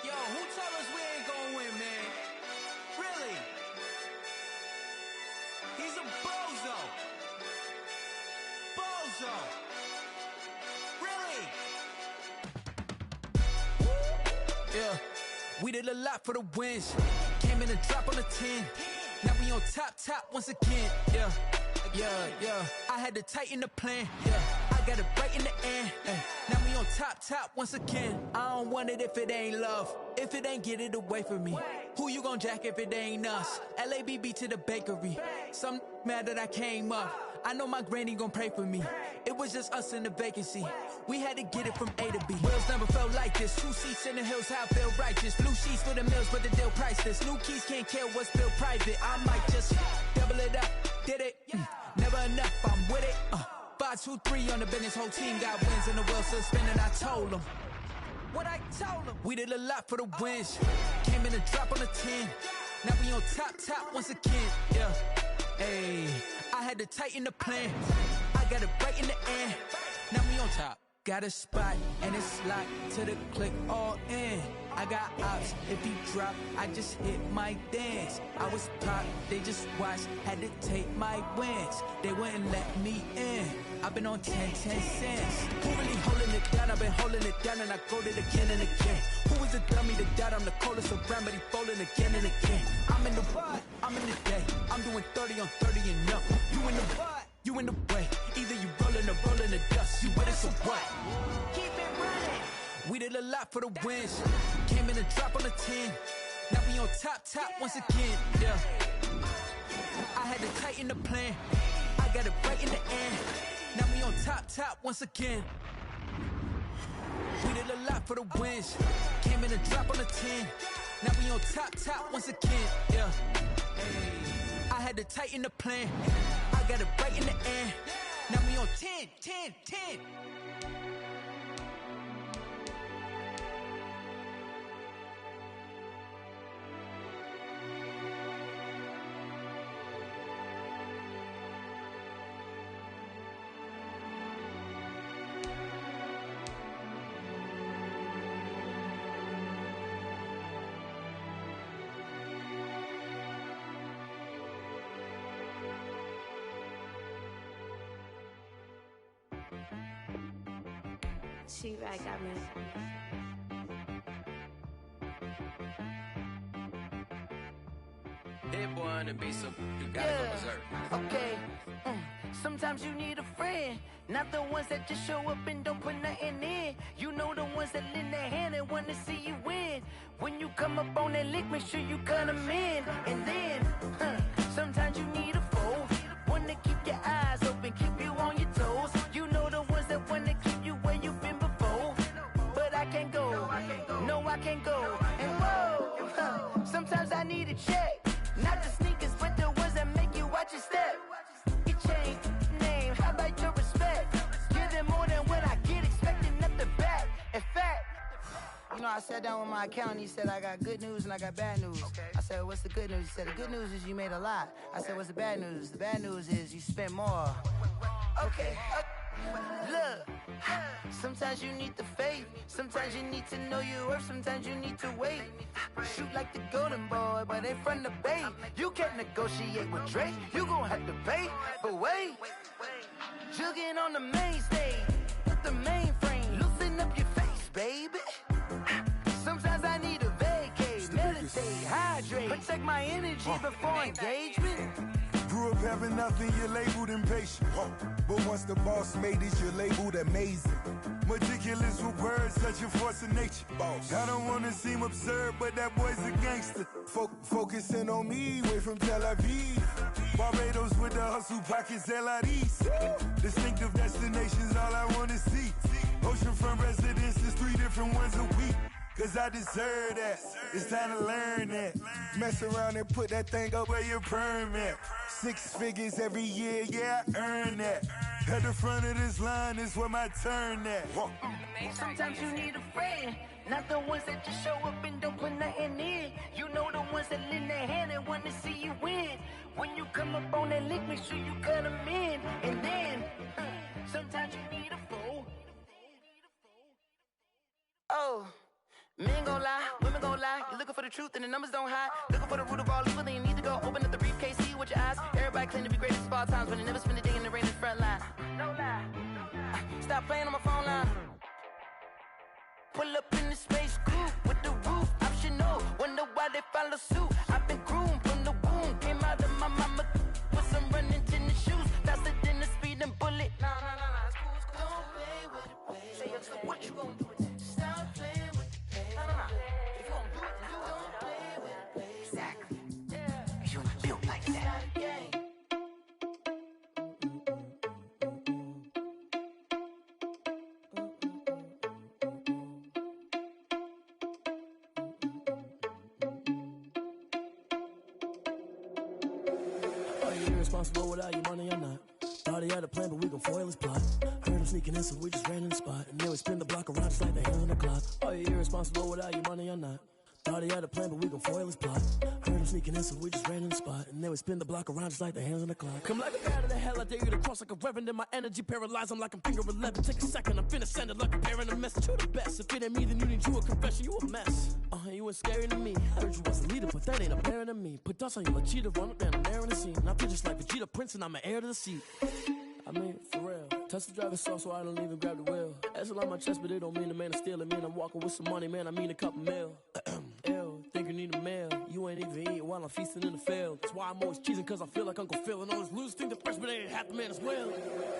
Yo, who told us we ain't gonna win, man? Really? He's a bozo. Bozo. Really? Yeah, we did a lot for the wins. Came in a drop on the 10. Now we on top once again. Yeah. I had to tighten the plan. Yeah, I got it right in the end. Now we on top once again. I don't want it if it ain't love. If it ain't, get it away from me. Who you gon' jack if it ain't us? LABB to the bakery. Some mad that I came up. I know my granny gon' pray for me. It was just us in the vacancy. We had to get it from A to B. Wheels never felt like this. 2 seats in the hills, how I feel righteous. Blue sheets for the mills, but the deal priceless. New keys can't kill what's built private. I might just double it up. Did it? Never enough, I'm with it. 5, 2, 3 on the business. Whole team got wins in the wheel still spinning. I told them what I told them. We did a lot for the wins. Came in a drop on the 10. Now we on top once again. Yeah. Hey, I had to tighten the plan. I got it right in the end. Now we on top. Got a spot and it's locked to the click all in. I got ops, if he drop, I just hit my dance. I was pop, they just watched, had to take my wins. They wouldn't let me in. I've been on 10 cents. Who really holding it down? I've been holding it down and I go it again and again. Who is the dummy to doubt? I'm the coldest around, but he folding again and again. I'm in the what? I'm in the day. I'm doing 30 on 30 and up. You in the what? You in the way. Either you rolling or rolling the dust. You with it, so what? Keep it running. We did a lot for the wins. Came in a drop on the 10. Now we on top once again. Yeah. I had to tighten the plan. I got it right in the end. Now we on top once again. We did a lot for the wins. Came in a drop on the 10. Now we on on top once again, yeah. Hey, I had to tighten the plan. I got it right in the end. Now we on 10. She right got me. Hit boy on the beat, so you gotta go berserk. Okay. Sometimes you need a friend, not the ones that just show up and don't put nothing in. You know the ones that lend their hand and wanna see you win. When you come up on that lick, make sure you cut them in. And then, sometimes you need a foe, one to keep your eyes open, keep you on your toes. You know the ones that wanna keep you where you've been before. But I can't go, no I can't go. And whoa, sometimes I need a check. Not the sneakers, but the ones that make you watch your step. Your chain, name, how about your respect? Give them more than what I get, expecting nothing back. In fact, you know, I sat down with my accountant, he said, I got good news and I got bad news. I said, what's the good news? He said, the good news is you made a lot. I said, what's the bad news? The bad news is you spent more. Okay. Look, sometimes you need the faith, sometimes you need to know your worth, sometimes you need to wait. Shoot like the golden boy, but ain't from the bay. You can't negotiate with Drake, you gon' have to pay. But wait, jugging on the main stage, with the mainframe, loosen up your face, baby. Sometimes I need a vacate, meditate, hydrate, protect my energy before engagement. Grew up having nothing, you're labeled impatient. But once the boss made it, you're labeled amazing. Meticulous with words, such a force of nature. I don't wanna seem absurd, but that boy's a gangster. Focusing on me, way from Tel Aviv. Barbados with the hustle pockets, LIDs. Distinctive destinations, all I wanna see. Oceanfront residences, 3 different ones a week. Cause I deserve that, it's time to learn that. Mess around and put that thing up where your permit. 6 figures every year, yeah, I earn that. At the front of this line is where my turn at. Sometimes you need a friend, not the ones that just show up and don't put nothing in. You know the ones that lend their hand and want to see you win. When you come up on that lick, make sure you cut them in. And then, sometimes you need a foe. Oh. Men gon' lie, women gon' lie. You're looking for the truth and the numbers don't hide. Looking for the root of all evil, then you need to go open up the briefcase, see with your eyes. Everybody claim to be greatest of all times, but they never spend a day in the rain in the front line. No lie. Stop playing on my phone line. Pull up in the space coupe with the roof optional. Wonder why they follow suit. I've been groomed from the womb. Came out of my mama with some running tennis shoes. Faster than the speeding bullet. Nah. It's cool. Don't play with it, baby. Say so what you gon' do with it? Stop playing. If you gon' do it, then don't play with it, baby. Exactly. Yeah. You built like that. Are you irresponsible without your money or not? Thought he had a plan, but we gon' foil his plot. Heard him sneaking in, so we just ran in the spot. And then we spin the block around just like the hand on the clock. Are you irresponsible without your money or not? Thought he had a plan, but we gon' foil his plot. Heard him sneaking in, so we just ran in the spot. And then we spin the block around just like the hands on the clock. Come like a bat of the hell, I dare you to cross like a reverend. And my energy paralyzed, I'm like I'm finger 11. Take a second, I'm finna send it like a parent a message. You the best, if it ain't me, then you need you a confession. You a mess, you was scary to me. Heard you was a leader, but that ain't apparent to me. Put dust on you, a cheater, run up down the air in the scene. And I feel just like Vegeta Prince, and I'm an heir to the seat. I mean, for real. Touch the driver's soft so I don't even grab the wheel. That's on my chest, but it don't mean the man is stealing. Man, I'm walking with some money, man, I mean a couple mil. Ew, think you need a meal. You ain't even eating while I'm feasting in the field. That's why I'm always cheesing, cause I feel like Uncle Phil. And all those losers think the freshman ain't half the man as well.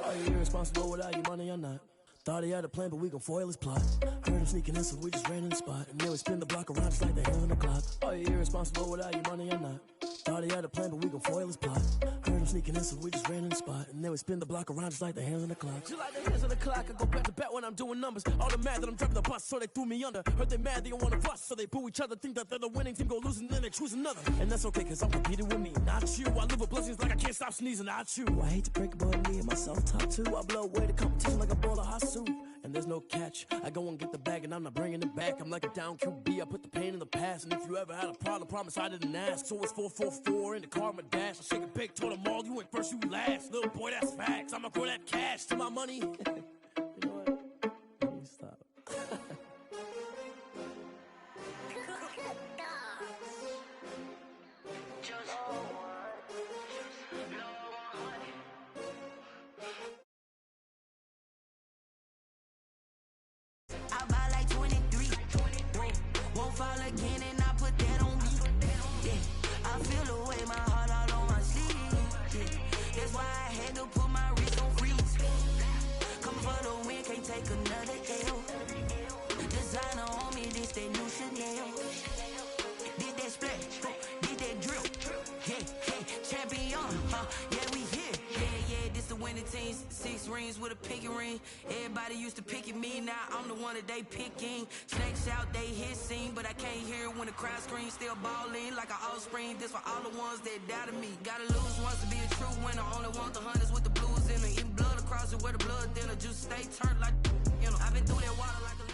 Are you irresponsible without your money or not? Thought he had a plan, but we gon' foil his plot. Heard him sneaking in, so we just ran in the spot. And then we spin the block around just like the hands on the clock. Are you irresponsible without your money or not? Thought he had a plan, but we gon' foil his plot. Heard him sneaking in, so we just ran in the spot. And then we spin the block around just like the hands on the clock. Just like the hands on the clock, I go back to back when I'm doing numbers. All the mad that I'm driving the bus, so they threw me under. Heard they mad, they don't wanna fuss, so they boo each other. Think that they're the winning team, go losing, then they choose another. And that's okay, cause I'm competing with me, not you. I live with blessings like I can't stop sneezing, not you. I hate to break it, but me and myself top two. I blow away the competition like a bowl of hot soup. And there's no catch. I go and get the bag and I'm not bringing it back. I'm like a down QB, I put the pain in the past. And if you ever had a problem, promise I didn't ask. So it's 444 in the car, my dash. I shake a big, told them all, you ain't first, you last. Little boy, that's facts. I'ma grow that cash to my money. You know what? Let me stop. I buy like 23. Won't fall again and I put that on me. Yeah, I feel the way my heart all on my sleeve. Yeah, that's why I had to put my wrist on freeze. Coming for the win, can't take another L. Designer on me, this that new Chanel. Did that splash, did that drip. Yeah, champion, yeah, we here. Yeah, this the winning team. 6 rings with a pinky ring. Everybody used to pick at me, now I'm the one that they picking. Snakes out, they hit scene, but I can't hear it when the crowd screams. Still balling like an offspring. This for all the ones that doubted me. Gotta lose once to be a true winner. Only want the hunters with the blues in it. Eating blood across it where the blood dinner. Juice stay turned like, you know. I've been through that water like a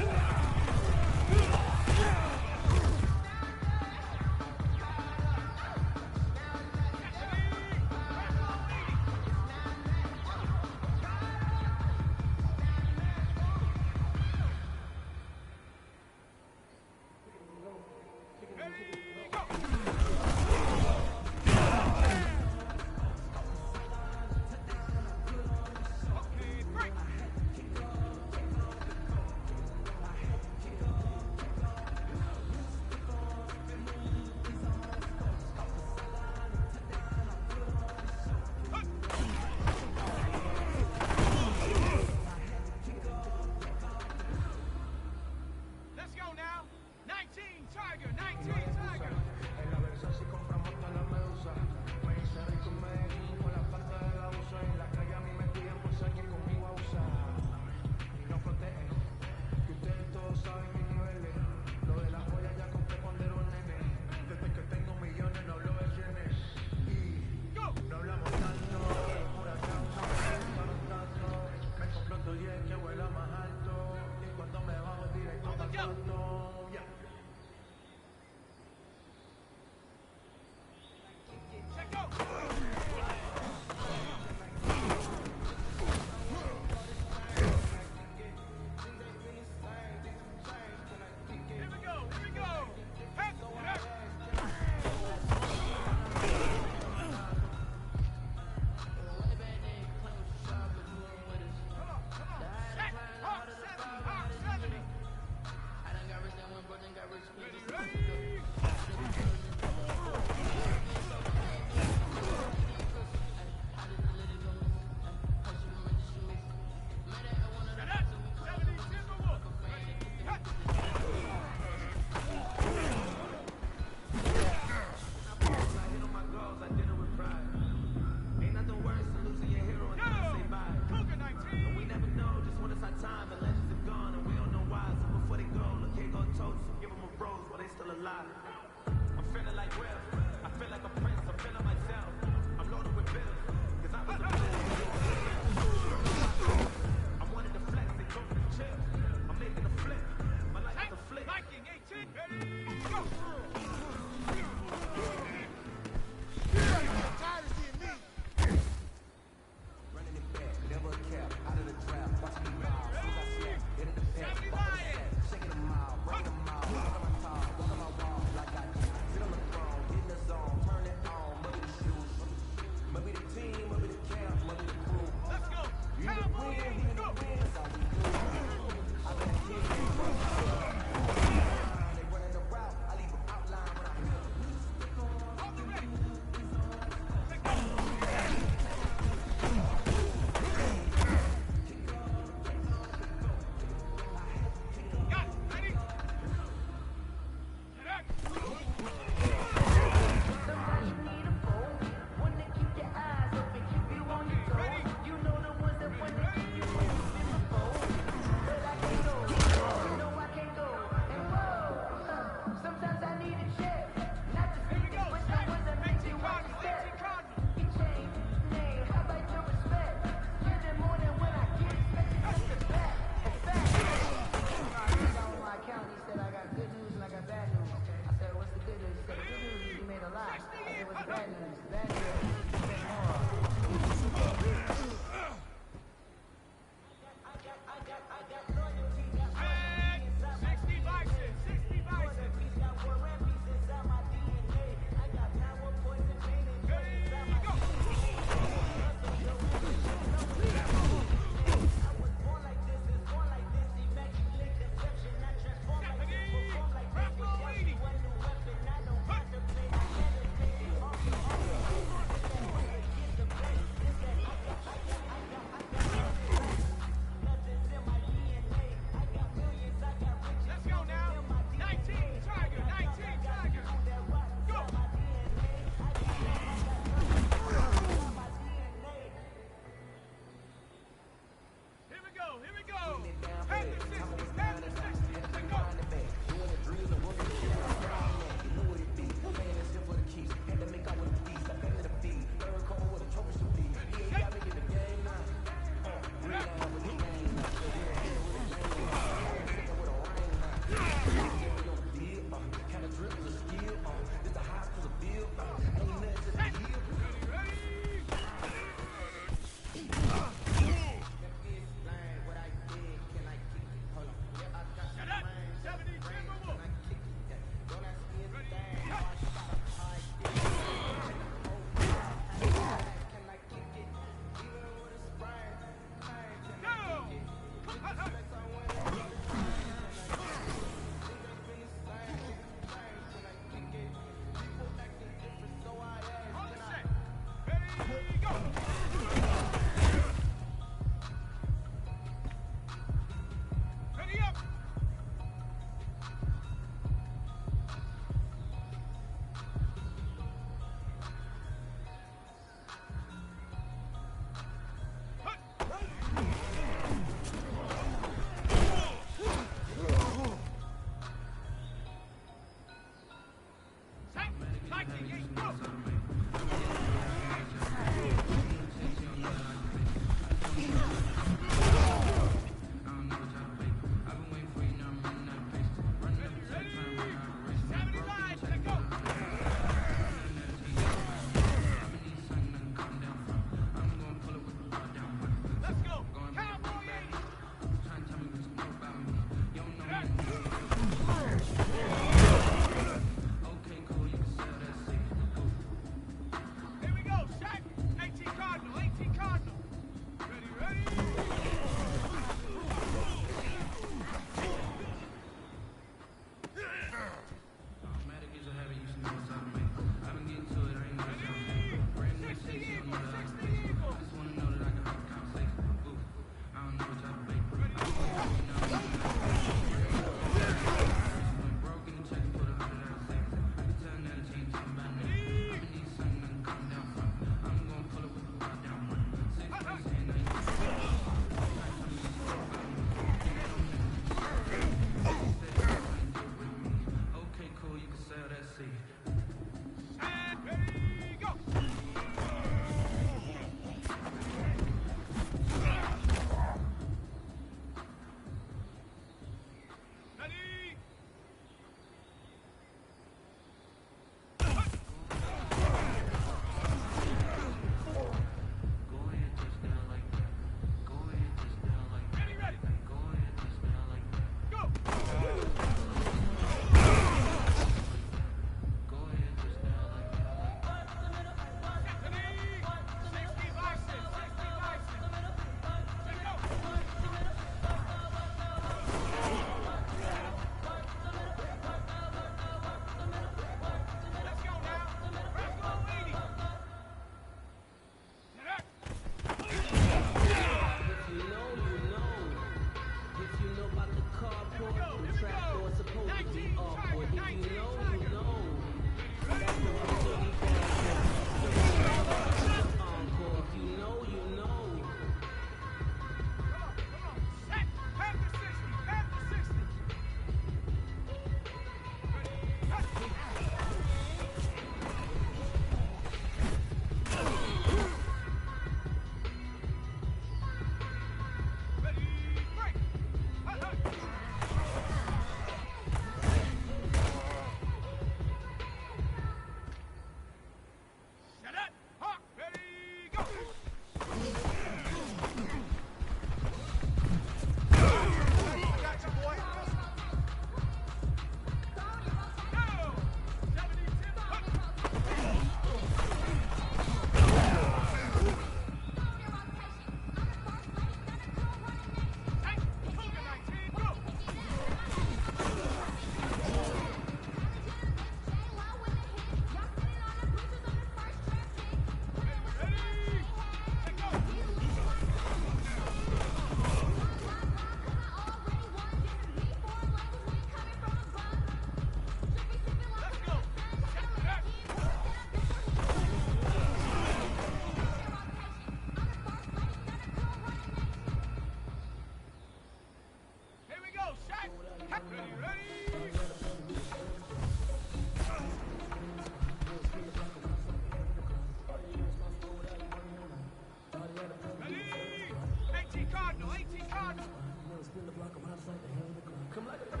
Spin the block around like the hand of the clock. Come like a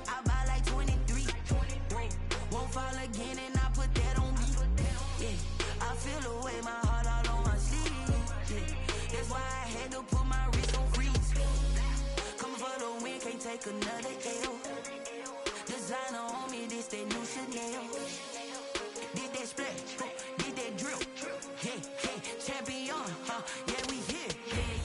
I buy like 23. Won't fall again and I put that on me. Yeah, I feel the way, my heart all on my sleeve. Yeah, that's why I had to put my wrist on freeze. Coming for the win, can't take another L. Designer on me, this that new Chanel. Did that splash, did that drip. Yeah, champion, yeah, we here.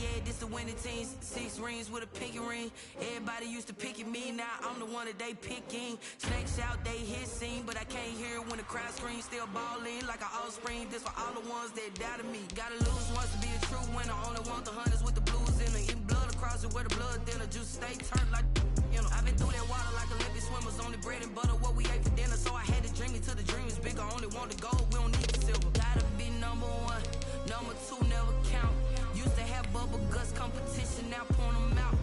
Yeah, this the winning team. 6 rings with a pinky ring. Everybody used to pick at me, now I'm the one that they picking. Snakes out, they hit scene, but I can't hear it when the crowd screams. Still balling like an offspring. This for all the ones that doubted me. Gotta lose once to be a true winner. Only want the hunters with the blues in it. Eating blood across it where the blood thinner. Juice stay turned like, you know. I've been through that water like Olympic swimmers. Only bread and butter, what we ate for dinner. So I had to dream it till the dream is bigger. Only want the gold, we don't need the silver. Gotta be number 1, number 2 never count. Used to have bubble guts competition, now point them out.